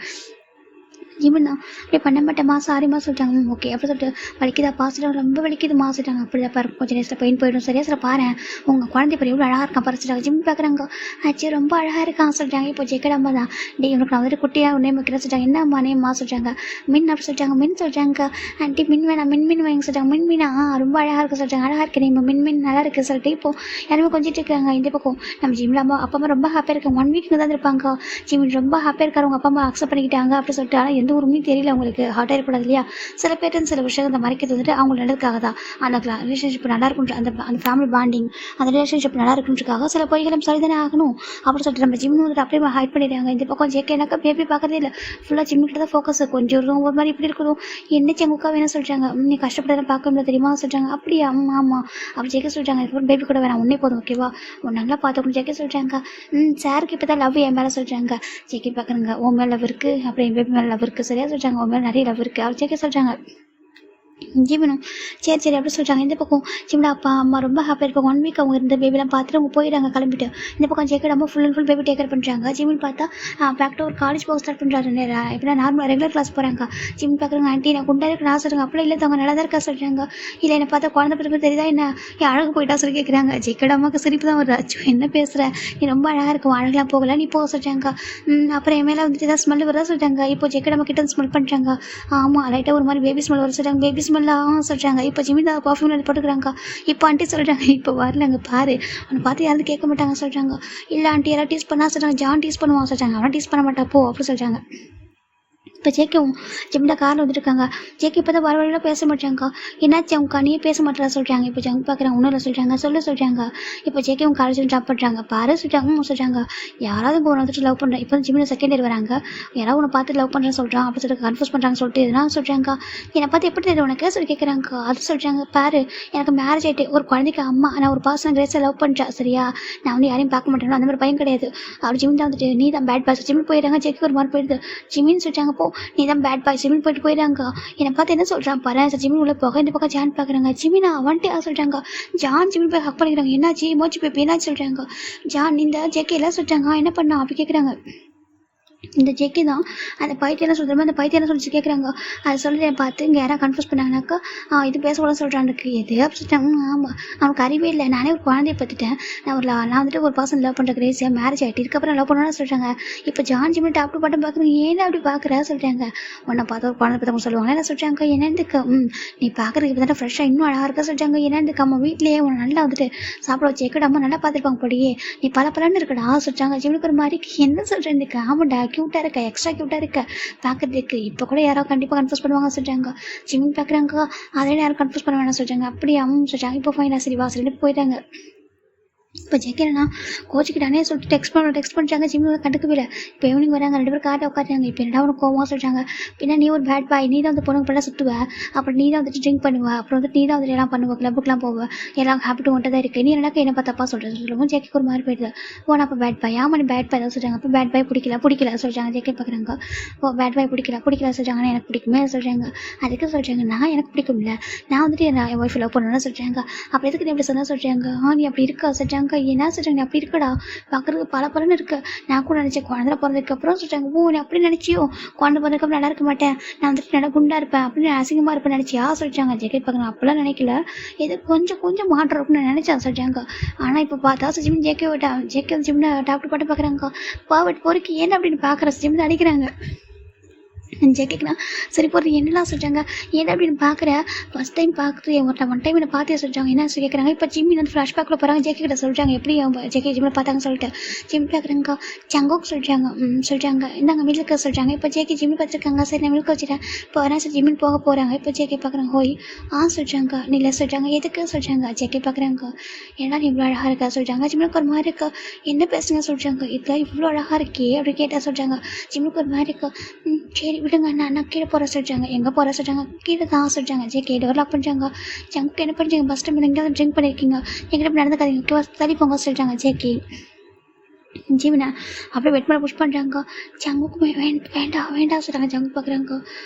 இவனா அப்படி பண்ண மாட்டேம்மா சாரிம்மா சொல்லிட்டாங்க. ஓகே அப்படி சொல்லிட்டு வலிக்குதாப்பா சொல்லிட்டாங்க, ரொம்ப வலிக்குதுமா சொல்லிட்டாங்க. அப்படிதான் பாரு கொஞ்சம் நேரத்தில் பெயின் போயிடும் சரியா சில பாரு உங்கள் குழந்தை பேர் எவ்வளோ அழகாக இருக்கான் பறிச்சிட்டாங்க. ஜிம் பார்க்குறாங்க, ஆச்சு ரொம்ப அழகாக இருக்கான் சொல்லிட்டாங்க. இப்போ ஜெக்கடம்மா தான் டே உனக்கு நான் வந்துட்டு குட்டியாக நேம் வைக்கிறேன் சொல்லிட்டாங்க. என்னம்மா நேம்மா சொல்லிட்டாங்க. மின் அப்படி சொல்லிட்டாங்க. மின் சொல்லிட்டாங்க. ஆண்டி மின் வேணாம் மின் வாங்க சொல்லிட்டாங்க. மின்மீனா ரொம்ப அழகாக இருக்கு சொல்லிட்டாங்க. அழகாக இருக்கு நேம் மின் நல்லா இருக்குது சொல்லிட்டு இப்போ யாருமே கொஞ்சிட்டு இருக்காங்க. இந்த பக்கம் நம்ம ஜிம்ல அப்பா அம்மா ரொம்ப ஹாப்பியாக இருக்காங்க. 1 வீக் தான் இருப்பாங்க. ஜிம் ரொம்ப ஹாப்பியாக இருக்காரு. உங்கள் அப்பா அம்மா அக்செப்ட் பண்ணிக்கிட்டாங்க அப்படி சொல்லிட்டு. ஆனால் எந்த உரிமையும் தெரியல அவங்களுக்கு, ஹார்ட் ஆகிடக்கூடாது இல்லையா. சில பேர்ட்டு சில விஷயம் அந்த மறைக்கிறது வந்துட்டு அவங்க நல்லதுக்காக தான். அந்த ரிலேஷன்ஷிப் நல்லா இருக்குன்ற அந்த ஃபேமிலி பாண்டிங் அந்த ரிலேஷன்ஷிப் நல்லா இருக்குன்றதுக்காக சில பொய்களும் சரிதானே ஆகணும் அப்படின்னு சொல்லிட்டு நம்ம ஜிம் வந்துட்டு அப்படியே ஹைட் பண்ணிடுறாங்க. இந்த பக்கம் ஜேக்கே எனக்கு பேபி பார்க்கறதே இல்லை, ஃபுல்லாக ஜிம்மிட்ட தான் ஃபோக்கஸ். கொஞ்சம் ஒரு மாதிரி இப்படி இருக்கணும், என்ன செங்குக்கா வேணும் சொல்லிட்டாங்க. நீ கஷ்டப்பட்டு பார்க்க முடியாது தெரியுமா சொல்லிட்டாங்க. அப்படியா ஆமாம் ஆமாம் அப்படி ஜேக்கே சொல்லிட்டாங்க. இதுக்கப்புறம் பேபி கூட வேணாம் ஒன்றே போதும் ஓகேவா, உன் நல்லா பார்த்துக்கணும் ஜேக்கே சொல்லிட்டாங்க. சாருக்கு இப்போ தான் லவ் என் மேலே சொல்லிட்டாங்க. ஜேக்கே பார்க்குறேங்க உன் மேலே லவ் இருக்குது, அப்புறம் என் பேபி மேலே லவ் இருக்குது சரியா சொல்லிட்டாங்க. உன் மேலே நிறைய லவ் இருக்குது அவர் ஜேக்கே சொல்லிட்டாங்க. ஜீவனும் சரி சரி அப்படி சொல்லிட்டாங்க. இந்த பக்கம் ஜிம்ல அப்பா அம்மா ரொம்ப ஹாப்பியாக இருப்பாங்க. 1 வீக் அவங்க இருந்த பேபிலாம் பார்த்துட்டு அவங்க போயிடாங்க கிளம்பிட்டு. இந்த பக்கம் ஜேக்கட் அம்மா full and full baby take care பண்ணுறாங்க. ஜிம்மில் பார்த்தா பேக்ட்டு ஒரு காலேஜ் போக ஸ்டார்ட் பண்ணுறாரு. எப்படின்னா நார்மல் ரெகுலர் கிளாஸ் போகிறாங்க. ஜிம் பார்க்குறாங்க. ஆண்டி நான் குண்டா இருக்கு நான் சொல்கிறாங்க. அப்படியே இல்லை அவங்க நல்லா தான் இருக்கா சொல்கிறாங்க. இல்லை என்னை பார்த்தா குழந்தை பிறகு தெரியுதா என்ன என் அழகு போயிட்டா சொல்லி கேட்குறாங்க. ஜேக்கட் அம்மாவுக்கு சிரிப்பு தான் வருது. அச்சோ என்ன பேசுகிற, நீ ரொம்ப அழகாக இருக்கும், அழகெலாம் போகல நீ போக சொல்கிறாங்க. அப்புறம் என் மேலே வந்துட்டு ஏதாவது ஸ்மெல் வரதா சொல்லிட்டாங்க. இப்போ ஜேக்கட் அம்மா கிட்ட ஸ்மெல் பண்ணுறாங்க. ஆமாம் லைட்டாக ஒரு மாதிரி பேபி ஸ்மெல் வர சொல்கிறாங்க. பேபி ஸ்மெல்லாம் சொல்கிறாங்க. இப்போ ஜிமிதா பர்ஃப்யூம் போட்டுக்கிறாங்க. இப்போ ஆண்டி சொல்கிறாங்க இப்போ வரலங்க பாரு அவனை பார்த்து யாரும் கேட்க மாட்டாங்க சொல்கிறாங்க. இல்லை ஆண்டி யாராவது டீஸ் பண்ணா சொல்கிறாங்க. ஜான் டீஸ் பண்ணுவான் சொல்கிறாங்க. அவனை டீஸ் பண்ண மாட்டா போ அப்படி சொல்கிறாங்க. இப்போ ஜேக்கும் ஜிம்ல காரில் வந்துட்டுருக்காங்க. ஜேக்கு இப்போ தான் வர பேச மாட்டாங்க. என்னாச்சு அவங்க நீயே பேச மாட்டேறா சொல்கிறாங்க. இப்போ ஜங்க் பார்க்குறாங்க ஒன்றும் சொல்கிறாங்க சொல்கிறாங்க. இப்போ ஜேக்கே அவங்க காலேஜ் ட்ராப் பண்ணுறாங்க. பாரு சொல்லிட்டாங்க சொல்கிறாங்க. யாராவது இங்கே ஒன்று வந்துட்டு லவ் பண்ணுறேன். இப்போ ஜிம்மில் செகண்ட் இயர் வராங்க. யாராவது உன்னை பார்த்து லவ் பண்ணுறேன்னு சொல்கிறான் அப்படி சொல்லிட்டு கன்ஃபியூஸ் பண்ணுறாங்க சொல்லிட்டு எதுனா சொல்கிறாங்க. என்னை பார்த்து எப்படி தெரியும் உனக்கு சொல்லி கேட்குறாங்க. அது சொல்கிறாங்க பாரு எனக்கு மேரேஜ் ஆகிட்டு ஒரு குழந்தைக்கு அம்மா நான் ஒரு பர்சன் கிரேஸை லவ் பண்ணுறேன் சரியா, நான் வந்து யாரையும் பார்க்க மாட்டேன் அந்த மாதிரி பையன் கிடையாது. அப்படி ஜிம் தான் வந்துட்டு நீ தான் பேட் பாஸ் ஜிம்மில் போயிடுறாங்க. ஜேக்கு ஒரு மாதிரி போயிடுது. ஜிம்மின்னு சொல்லிட்டாங்க போ நீ தான் பேட் பாய் ஜிமின் போயிட்டு போயிடாங்க. என்னை பார்த்து என்ன சொல்கிறான் பாரு ஜிமின் உள்ள போக இந்த பக்கம் ஜான் பார்க்குறாங்க. ஜிமினா வந்துட்டு சொல்கிறாங்க. ஜான் ஜிமின் போய் ஹக் பண்ணிக்கிறாங்க. என்னாச்சு மோச்சு போய் என்னாச்சு சொல்கிறாங்க. ஜான் இந்த ஜேக்கே எல்லாம் சொல்கிறாங்க என்ன பண்ணா அப்படி கேட்குறாங்க. இந்த ஜேக்கே தான் அந்த பைத்தியம் சொல்கிற அந்த பைத்தியம் சொல்லிச்சு கேட்குறாங்க. அதை சொல்லி பார்த்து இங்கே யாராவது கன்ஃபியூஸ் பண்ணாங்கனாக்கா இது பேசக்கூடாது சொல்கிறானுக்கு எது அப்படி சொல்லிட்டாங்க. ஆமாம் அவனுக்கு அறிவே இல்லை, நானே ஒரு குழந்தைய பார்த்துட்டேன், நான் வந்துட்டு ஒரு பர்சன் லவ் பண்ணுற கிரேஸியாக மேரேஜ் ஆகிட்டு இதுக்கப்புறம் லவ் பண்ணணும்னு சொல்கிறாங்க. இப்போ ஜான் ஜிமின் டாப்டு பாட்டு பார்க்குறேன் ஏன்னா அப்படி பார்க்குறா சொல்கிறாங்க. உன்னை பார்த்து ஒரு குழந்தை பற்றி சொல்லுவாங்க என்ன சொல்கிறாங்க. என்னந்துக்கு நீ பார்க்குறதுக்கு இப்போ தானே ஃப்ரெஷ்ஷாக இன்னும் அழகாக இருக்கா சொல்கிறாங்க. என்னந்துக்கு அம்மா வீட்லேயே உன்னை நல்லா வந்துட்டு சாப்பிட வச்சு எக்கடாமல் நல்லா பார்த்துருப்பாங்க படியே நீ பலன்னு இருக்கடா சொல்கிறாங்க. ஜிமினுக்கு ஒரு மாதிரி என்ன சொல்கிறேன் இந்த ஆமாண்டா க்யூட்டாக இருக்க எக்ஸ்ட்ரா க்யூட்டாக இருக்க பார்க்கறதுக்கு. இப்போ கூட யாராவது கண்டிப்பாக கன்ஃபியூஸ் பண்ணுவாங்க சொல்கிறாங்க. ஜிமின் பார்க்குறாங்க அதே யாரும் கன்ஃபியூஸ் பண்ண வேணாம் சொல்கிறாங்க. அப்படியே சொல்கிறாங்க. இப்போ ஃபைனாக சரி வா சொல்லிட்டு போயிட்டாங்க. இப்போ ஜெயிக்கிறேன்னா கோச்சிக்கிட்டானே சொல்லிட்டு டெக்ஸ்ட் பண்ணுறாங்க. ஜிம்மில் கண்டுக்கவே இல்லை. இப்போ ஈவினிங் வராங்க 2 பேரும் காட்ட உட்காருறாங்க. இப்போ என்னடா உனக்கு கோவமாக சொல்கிறாங்க. பின்னா நீ ஒரு பேட் பாய், நீ தான் வந்து பொண்ணுங்க பண்ணலாம் சுற்றுவேன், அப்புறம் நீ தான் வந்துட்டு ட்ரிங்க் பண்ணுவேன், அப்புறம் வந்துட்டு நீ தான் வந்துட்டு எல்லாம் பண்ணுவேன், கிளப்புக்கெலாம் போவேன், எல்லாம் ஹாப்பிட்டு ஒன்ட்டு தான் இருக்குது, நீ என்னக்கா என்ன பார்த்தப்பா சொல்லுவோம். ஜேக்கு ஒரு மாதிரி போயிடுது. ஓ நான் அப்போ பேட் பாய் ஆமாம் நீ பேட் பாய் தான் சொல்கிறாங்க. அப்போ பேட் பாய் பிடிக்கல சொல்கிறாங்க. ஜேக்கே பார்க்குறாங்க. ஓ பேட் பாய் பிடிக்கல சொல்கிறாங்க. ஆனால் எனக்கு பிடிக்குமே சொல்கிறாங்க. அதுக்கு சொல்கிறாங்க நான் எனக்கு பிடிக்கும்ல, நான் வந்துட்டு என் ஒய்ஃப் லவ் பண்ணணும்னு சொல்கிறாங்க. அப்போ எதுக்கு நீ அப்படி சொன்னால் சொல்கிறாங்க. நீ அப்படி இருக்கா சொல்கிறாங்க. என்ன சொல்கிறாங்க நீ அப்படி இருக்கடா பார்க்குறதுக்கு பலன்னு இருக்கு. நான் கூட நினச்சேன் குழந்தை பிறந்ததுக்கப்புறம் சொல்கிறாங்க. ஓ நீ அப்படி நினச்சியோ குழந்தை பிறந்ததுக்கப்புறம் நல்லா இருக்க மாட்டேன், நான் வந்துட்டு நல்லா குண்டா இருப்பேன் அப்படின்னு அசிங்கமாக இருப்பேன் நினச்சியா சொல்லிட்டாங்க. ஜெகத் பார்க்கணும் அப்பெல்லாம் நினைக்கல, இது கொஞ்சம் மாற்றம் இருக்குன்னு நினச்சேன் சொல்லிட்டாங்க. ஆனால் இப்போ பார்த்தா ஜிம் ஜேக்கே ஜிம்னா டாக்டர் பாட்டு பார்க்குறாங்க. பாவட் பொறுக்கி ஏன் அப்படின்னு பார்க்குற ஜிம் அடிக்கிறாங்க. ஜேக்கேக்குனா சரி போகிறது என்னெல்லாம் சொல்கிறாங்க. ஏன்னா அப்படின்னு பார்க்குற ஃபஸ்ட் டைம் பார்க்குறது ஒன் டைம் என்னை பார்த்தே சொல்கிறாங்க. என்ன கேட்குறாங்க. இப்போ ஜிம்மி வந்து ஃப்ளாஷ்பேக்கில் போகிறாங்க. ஜேக்கே கிட்ட சொல்கிறாங்க எப்படி ஜேக்கே ஜிம்மில் பார்த்தாங்க சொல்லிட்டு. ஜிம் பார்க்குறாங்க சங்கோக்கு சொல்கிறாங்க இந்தாங்க மில்க்கு சொல்கிறாங்க. இப்போ ஜேக்கே ஜிம்மி பார்த்துருக்காங்க. சரி நான் மில்க் வச்சுட்டேன் இப்போ வரேன் சார் ஜிம்மில் போக போகிறாங்க. இப்போ ஜேக்கே பார்க்குறாங்க. ஹோய் சொல்கிறாங்க. நீல சொல்கிறாங்க எதுக்கு சொல்கிறாங்க. ஜேக்கே பார்க்குறாங்க. ஏன்னா நீ இவ்வளோ அழகாக இருக்கா சொல்கிறாங்க. ஜிம்முக்கு ஒரு மாதிரி இருக்கா என்ன பேசுங்க சொல்கிறாங்க. இதெல்லாம் இவ்வளோ அழகாக இருக்கே அப்படி கேட்டால் சொல்கிறாங்க. ஜிம்முக்கு ஒரு மாதிரி இருக்கா சரி விடுங்க நான் கீழே போகிற சொல்கிறாங்க. எங்கே போகிற சொல்கிறாங்க. கீழே தான் சொல்கிறாங்க. ஜேக்கே டோர் லாக் பண்ணுறாங்க. ஜங்க் என்ன பண்ணுறீங்க பஸ் டைம் எங்கேயாவது ட்ரிங்க் பண்ணியிருக்கீங்க எங்கிட்ட நடந்துக்காதீங்க தள்ளி போங்க சொல்கிறாங்க. ஜேக்கே ஜீவனை அப்படியே வெட் பண்ண புஷ் பண்ணுறாங்க. ஜங்குக்கு வேண்டாம் வேண்டாம் சொல்கிறாங்க. ஜங்கு பார்க்குறாங்க,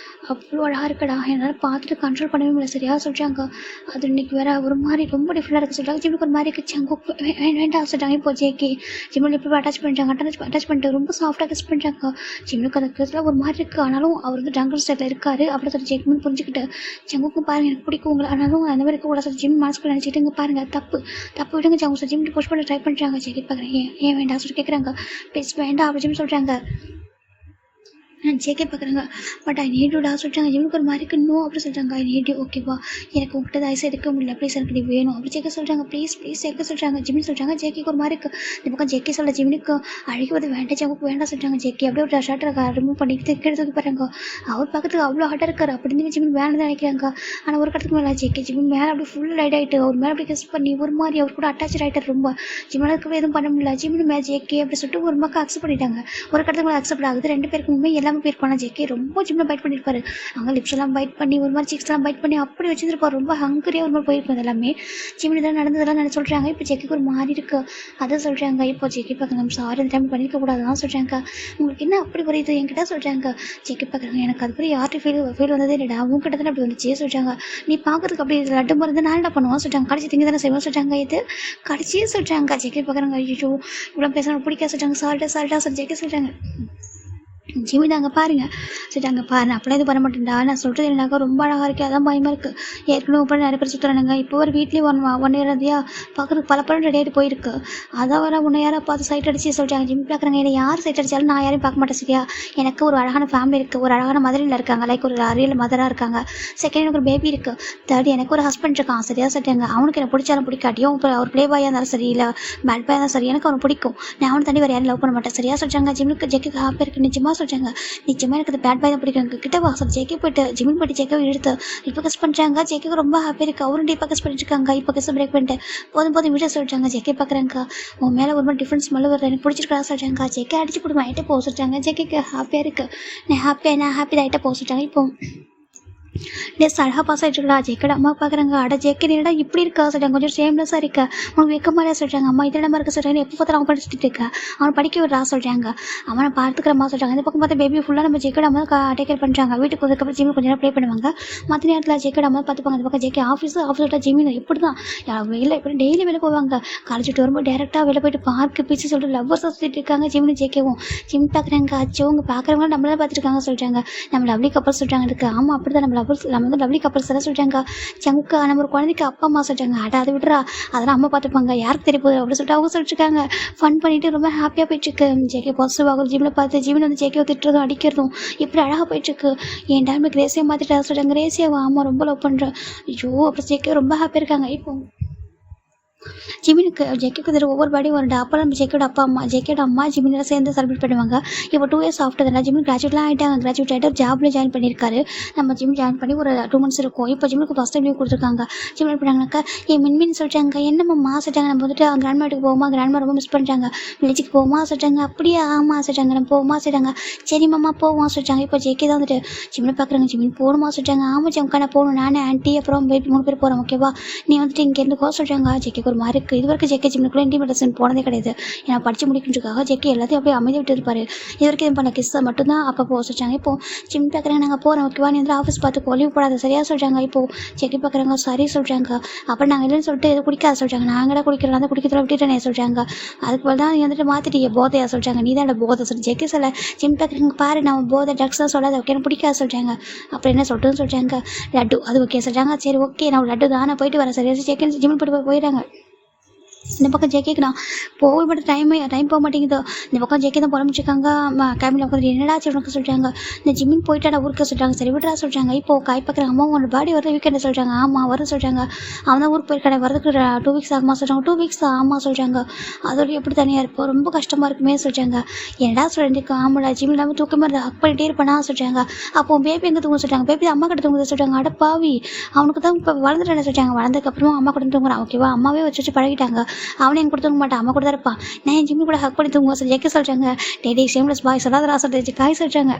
அவ்வளோ அழகாக இருக்கடா, என்னால் பார்த்துட்டு கண்ட்ரோல் பண்ணவே முடியல சரியா சொல்கிறாங்க. அது இன்னைக்கு வேற ஒரு மாதிரி ரொம்ப டிஃப்ரெண்டாக இருக்குது சொல்கிறாங்க. ஜிம்முக்கு ஒரு மாதிரி இருக்குது. ஜங்குக்கு வேண்டாம் சொல்கிறாங்க. இப்போ ஜேகே ஜிம்மில் எப்படி அட்டாச் பண்ணுறாங்க, அட்டாச் பண்ணிட்டு ரொம்ப சாஃப்டாக கிஸ் பண்ணுறாங்க. ஜிம்முக்கு அந்த கிஸ்ல ஒரு மாதிரி இருக்குது. ஆனாலும் அவர் வந்து ஜங்கல் ஸ்டைலில் இருக்காரு அப்படின்னு சொல்லி ஜெக்மின் புரிஞ்சுக்கிட்டு, ஜங்குக்கும் பாருங்க எனக்கு பிடிக்கும் உங்களை, ஆனாலும் அந்த மாதிரி இருக்கக்கூடாது சொல்லி ஜிம் மனசுக்குள்ள நினச்சிட்டு இங்கே பாருங்க தப்பு விடுங்க ஜங்கு சொல்லி ஜிம் புஷ் பண்ண ட்ரை பண்ணுறாங்க. ஜெகே பார்க்குறேன் ஏன் வேண்டாம் சொல்லி கேட்குறாங்க. ப்ளீஸ் வேண்டாம் அப்படின்னு ஜிம் சொல்கிறாங்க. ஜேகே பார்க்குறாங்க. பட் ஐ நீட் யூடா சொல்லிட்டாங்க. இவனுக்கு ஒரு மாதிரி நோ அப்படி சொல்கிறாங்க. ஐ நீட் யூ ஓகேவா, எனக்கு உங்கள்கிட்ட தயசு எடுக்க முடியல, ப்ளீஸ் எனக்கு நீ வேணும் அப்படி ஜேகே சொல்கிறாங்க. ப்ளீஸ் சேர்க்க சொல்கிறாங்க. ஜிம்னு சொல்கிறாங்க. ஜேகேக்கு ஒரு மாதிரி இருக்குது. இந்த பக்கம் ஜேகே சொல்ல ஜிம்னுக்கு அழைக்குவது வேண்டாம் ஜங்குக்கு வேண்டாம் சொல்கிறாங்க. ஜேகே அப்படியே ஒரு ஷர்ட்டை ரிமூவ் பண்ணிக்கிட்டு கீழே தூக்கி பாருங்க. அவர் பக்கத்துக்கு அவ்வளோ ஹாட்டாக இருக்காரு. அப்படி இருந்து ஜிம்மின் வேணும் தான் நினைக்கிறாங்க. ஆனால் ஒரு கட்டத்துக்கு மேலே ஜேகே ஜிம்மின் மேலே அப்படி ஃபுல் லைட் ஆகிட்டு அவர் மேலே அப்படி கிஸ் பண்ணி ஒரு மாதிரி அவர் கூட அட்டாச் ஆகிட்டார். ரொம்ப ஜிம்மில் இருக்க எதுவும் பண்ண முடியல. ஜிம்மின் மேலே ஜேகே அப்படி சொல்லிட்டு ஒரு மக்கள் அக்செப்ட் பண்ணிட்டாங்க. ஒரு கட்டத்துக்கு மேலே அக்செப்ட் ஆகுது. ரெண்டு பேருக்குமே எல்லாமே போயிருப்பாங்க. ஜேகே ரொம்ப ஜிம்மில் பைட் பண்ணியிருப்பாரு. அவங்க லிப்ஸ் எல்லாம் பைட் பண்ணி ஒரு மாதிரி சிக்ஸ்லாம் பைட் பண்ணி அப்படி வச்சுருப்பாரு. ரொம்ப ஹங்கரியாக ஒரு மாதிரி போயிருப்பாங்க. எல்லாமே ஜிம்மில் இதெல்லாம் நடந்ததெல்லாம் நான் சொல்கிறாங்க. இப்போ ஜெக்கிக்கு ஒரு மாதிரி இருக்கு அதை சொல்கிறாங்க. இப்போ ஜெக்கி பார்க்குறாங்க. சாரி இந்த டைம் பண்ணியிருக்க கூடாதுதான் சொல்கிறாங்க. உங்களுக்கு என்ன அப்படி புரியுது என்கிட்ட சொல்கிறாங்க. ஜெக்கி பார்க்குறாங்க. எனக்கு அது புரிய யார்கிட்ட ஃபீல் வந்ததே இல்லைடா, உங்ககிட்ட தானே அப்படி வந்துச்சு சொல்கிறாங்க. நீ பார்க்கறதுக்கு அப்படி லட்டு மருந்து நான் என்ன பண்ணுவோம் சொல்கிறாங்க. கடைசி திங்க தானே செய்வோம் சொல்கிறாங்க. இது கடைசியே சொல்கிறாங்க. ஜெக்கி பார்க்குறாங்க. ஐயோ இவ்வளோ பேசணும் பிடிக்க சொல்கிறாங்க. சால்ட்டா சொல்லி ஜெக்கி சொல்கிறாங்க. ஜிமி தாங்க பாருங்க சொல்லிட்டாங்க. பாரு அப்பெல்லாம் இது பண்ண மாட்டேன்டா, நான் சொல்கிறது என்னக்கா ரொம்ப அழகாக இருக்குது, அதான் பயமாக இருக்குது. ஏற்கனவே இப்போ நிறைய பேர் சுற்றுறானுங்க. இப்போ ஒரு வீட்லேயும் ஒன் இயர் இருந்தியா பார்க்குறதுக்கு பல படம் ரெடி ஆகிட்டு போயிருக்கு. அதான் வர உன்னை யாரை பார்த்து சைட் அடிச்சு சொல்லிட்டாங்க. ஜிம்மி பார்க்குறாங்க. என்னை யார் சைட் அடித்தாலும் நான் யாரையும் பார்க்க மாட்டேன் சரியா. எனக்கு ஒரு அழகான ஃபேமிலி இருக்குது, ஒரு அழகான மதுரையில் இருக்காங்க, லைக் ஒரு ரியல் மதராக இருக்காங்க. செகண்ட் எனக்கு ஒரு பேபி இருக்குது. தேர்ட் எனக்கு ஒரு ஹஸ்பண்ட் இருக்கான் சரியா சொல்லிட்டாங்க. அவனுக்கு என்ன பிடிச்சாலும் பிடிக்காட்டியும் இப்போ அவர் ப்ளே பாயாக இருந்தாலும் சரி இல்லை பேட் பாயாக இருந்தாலும் சரி எனக்கு அவனை பிடிக்கும். நான் அவனை தண்ணி வேறு யாரும் லவ் பண்ண மாட்டேன் சரியா சொல்லிட்டாங்க. ஜிம்முக்கு ஜெக்கு ஹாப்பியாக இருக்குது நிஜமாக சொல்கிறாங்க. நிச்சயமாக எனக்கு பேட் பாய் தான் பிடிக்கும். கிட்ட வாசல் ஜேக்கே போயிட்டு ஜிமின் போயிட்டு ஜேக்கே இழுத்து இப்போ கஸ் பண்ணுறாங்க. ஜேக்கே ரொம்ப ஹாப்பியாக இருக்குது. அவரும் டீப்பாக கஸ் பண்ணிட்டு இருக்காங்க. இப்போ கஸ் பிரேக் பண்ணிட்டு போதும் வீட்டை சொல்லிட்டாங்க. ஜேக்கே பார்க்குறாங்க. உன் மேலே ஒரு மாதிரி டிஃப்ரெண்ட் ஸ்மெல் வருது, எனக்கு பிடிச்சிருக்கா சொல்லிட்டாங்க. ஜேக்கே அடிச்சு கொடுமா ஐட்டை போக சொல்லிட்டாங்க. ஜேக்கேக்கு ஹாப்பியாக இருக்குது. நான் ஹாப்பி தான் ஐட்டை போக சொல்லிட்டாங்க. இப்போ டேஸ் அழகாக பாஸ் ஆகிட்டுருக்கா. ஜேக்கோட அம்மா பார்க்குறாங்க. அட ஜேக்கே நீடா இப்படி இருக்கா சொல்லிட்டாங்க. கொஞ்சம் சேம்லெஸ்ஸாக இருக்கா, உனக்கு வெக்க மாதிரியா சொல்கிறாங்க. அம்மா இதெல்லாம் இருக்க சொல்கிறாங்க. எப்போ பார்த்தாலும் அவன் படிச்சுட்டு இருக்கா, அவனை படிக்க விடுறா சொல்கிறாங்க. அவனை பார்த்துக்கிறமா சொல்கிறாங்க. இந்த பக்கம் பார்த்தா பேபி ஃபுல்லாக நம்ம ஜேக்கோட அம்மா டேக் கேர் பண்ணுறாங்க. வீட்டுக்கு வந்ததுக்கப்புறம் ஜிம்மி கொஞ்சம் நேரம் ப்ளே பண்ணுவாங்க. மற்ற நேரத்தில் ஜேக்கோட அம்மா பார்த்துப்பாங்க. அந்த பக்கம் ஜேக்கே ஆஃபீஸோட ஜிம்மி இப்படி தான் வெளில இப்படி டெய்லி வெளில போவாங்க. காலேஜ் விட்டு வரும்போது டேரெக்டாக வெளில போயிட்டு பார்க்கு பீச்சு சொல்லிட்டு லவ்வர்ஸாக சுற்றிட்டு இருக்காங்க. ஜிம்னு ஜேக்கேவும் ஜிம் பார்க்குறாங்க. அச்சோங்க பார்க்குறவங்க நம்மளாம் பார்த்துருக்காங்க சொல்கிறாங்க. நம்ம லவ்லி கப்பல் சொல்கிறாங்க இருக்கு. ஆமாம் அப்படி தான் நம்ம வந்து லவ்லி கப்பல்ஸ் எல்லாம் சொல்லிட்டாங்க. ஜங்குக்கு நம்ம ஒரு குழந்தைக்கு அப்பா அம்மா சொல்லிட்டாங்க. அதை விடுறா அதெல்லாம் அம்மா பார்த்துப்பாங்க, யாருக்கு தெரிய போகுது அப்படின்னு சொல்லிட்டு அவங்க சொல்லிட்டுருக்காங்க. ஃபன் பண்ணிட்டு ரொம்ப ஹாப்பியாக போயிட்டுருக்கு. ஜேகே பாசிட்டிவ் ஆகும். ஜிம்மில் பார்த்து ஜிம்மில் வந்து ஜேகே திட்டுறதும் அடிக்கிறதும் இப்படி அழகாக போயிட்டுருக்கு. என் டைம் கிரேசியாக மாற்றிட்டா சொல்லிட்டாங்க. கிரேசியாவா ஆமாம் ரொம்ப லவ் பண்ணுறேன். ஐயோ அப்புறம் ஜேகே ரொம்ப ஹாப்பியாக இருக்காங்க. இப்போ ஜிமினுக்கு ஜெக்கிக்கு தெரியும் ஒவ்வொரு பாடியும் வருது. அப்போ நம்ம ஜெக்கியோட அம்மா ஜிமினோட சேர்ந்து செலிப்ரேட் பண்ணுவாங்க. இப்போ 2 இயர்ஸ் ஆஃப்டர் தான் ஜிமின் கிராஜுவேட்லாம் ஆகிட்டாங்க. கிராஜுவேட் ஆகிட்டு ஜாப்ல ஜாயின் பண்ணியிருக்காரு. நம்ம ஜிம் ஜாயின் பண்ணி ஒரு 2 months இருக்கும். இப்போ ஜிம்முக்கு ஃபஸ்ட் டைம் லீவ் கொடுத்துருக்காங்க. ஜிம் என்ன பண்ணாங்கனாக்கா மின்மின் சொல்லிட்டாங்க. என்னம்மா சொல்லிட்டாங்க. நம்ம வந்துட்டு கிராண்ட்மா வீட்டுக்கு போவோமா, கிராண்ட்மா ரொம்ப மிஸ் பண்ணுறாங்க, வில்லேஜுக்கு போவோமா சொல்லிட்டாங்க. அப்படியே ஆமாம் சொல்லிட்டாங்க. நம்ம போவோமா சொல்லிட்டாங்க. சரி மாமா போவோம் சொல்லிட்டாங்க. இப்போ ஜேகே தான் வந்துட்டு ஜிம்மில் பார்க்குறாங்க. ஜிமின் போகணுமா சொல்லிட்டாங்க. ஆமாம் ஜம்க்கா நான் போகணும், நானே ஆண்டி அப்புறம் பேபி 3 பேர் போகிறோம் ஓகேவா, நீ வந்துட்டு இங்கேருந்து கோ சொல்லிட்டாங்க. ஜேகேக்கு ஒரு மாதிரி இது வரைக்கும் ஜேகே ஜிம்முக்குள்ள இன்டிமேஷன் போனதே கிடையாது. ஏன்னா படிச்சு முடிக்கின்றதுக்காக ஜேகே எல்லாத்தையும் அப்படியே அமைதி விட்டு இருப்பாரு. இது வரைக்கும் இது பண்ண கிஸ்ஸை மட்டும்தான் அப்போ போக சொல்லிட்டாங்க. இப்போ ஜிம் பார்க்குறாங்க. நாங்கள் போகிறோம் ஓகேவா, நீ வந்து ஆஃபீஸ் பார்த்து லீவ் போடாத சரியா சொல்கிறாங்க. இப்போ ஜேகே பார்க்குறாங்க. சரி சொல்கிறாங்க. அப்புறம் நாங்கள் இல்லைன்னு சொல்லிட்டு எது குடிக்காத சொல்கிறாங்க. நாங்களே குடிக்கிறோம், அந்த குடிக்கிறத விட்டுட்டேனே சொல்கிறாங்க. அதுக்கு போல் தான் நீ வந்துட்டு மாற்றிட்டீங்க போதையா சொல்கிறாங்க. நீ தான் போதை சொல்லி ஜேகே சொல்ல. ஜிம் பார்க்குறாங்க. பாரு நான் போதை ட்ரக்ஸ் தான் சொல்லாத ஓகே எனக்கு பிடிக்காது சொல்கிறாங்க. அப்புறம் என்ன சொல்லிட்டுன்னு சொல்கிறாங்க. லட்டு அது ஓகே சொல்கிறாங்க. சரி ஓகே நான் லட்டு தான் நான் போயிட்டு வரேன் சரியா ஜேகே ஜிம் போயிடுறாங்க. இந்த பக்கம் ஜேகேக்கு நான் போய் மட்டும் டைம் போக மாட்டேங்குதோ. இந்த பக்கம் ஜேகே தான் புலம்பிச்சிருக்காங்க. கேமில் உட்காந்து என்னடா உனக்கு சொல்கிறாங்க. இந்த ஜிம்மின் போயிட்டாடா ஊருக்கு சொல்கிறாங்க. சரி விட்றா சொல்கிறாங்க. இப்போ காய் பார்க்குறாங்க. அம்மா உன்னோட பாடி வருது வீக்கெண்டு சொல்கிறாங்க. ஆமாம் வரும் சொல்கிறாங்க. அவன் தான் ஊருக்கு போயிருக்கானே வரதுக்கு 2 weeks ஆகுமா சொல்கிறாங்க. 2 weeks ஆமாம் சொல்கிறாங்க. அதோட எப்படி தனியாக இருப்போம் ரொம்ப கஷ்டமாக இருக்குமே சொல்கிறாங்க. என்னடா சொல்லிட்டு ஆமாடா ஜிம் இல்லாமல் தூக்கமாக இருந்தால் ஹக் பண்ணிகிட்டே இருப்பேனா சொல்கிறாங்க. அப்போ பேபி எங்கே தூங்க சொல்கிறாங்க. பேபி அம்மா கிட்ட தூங்குது சொல்கிறாங்க. அட பாவி அவனுக்கு தான் இப்போ வளர்ந்துட்டேன்னு சொல்கிறாங்க. வளர்ந்ததுக்கப்புறமா அம்மா கூட தூங்குறான் ஓகேவா. அம்மாவே வச்சு பழகிட்டாங்க. அவனே எனக்கு கூட தூங்க மாட்டான், அம்மா கூட தான் இருப்பான். நான் என் ஜிம்மி கூட ஹக் பண்ணி தூங்குவோம் சொல்லி ஜேகே சொல்கிறாங்க. டே சேம்லெஸ் பாய் சொல்லாத ராசல் காய் சொல்கிறாங்க.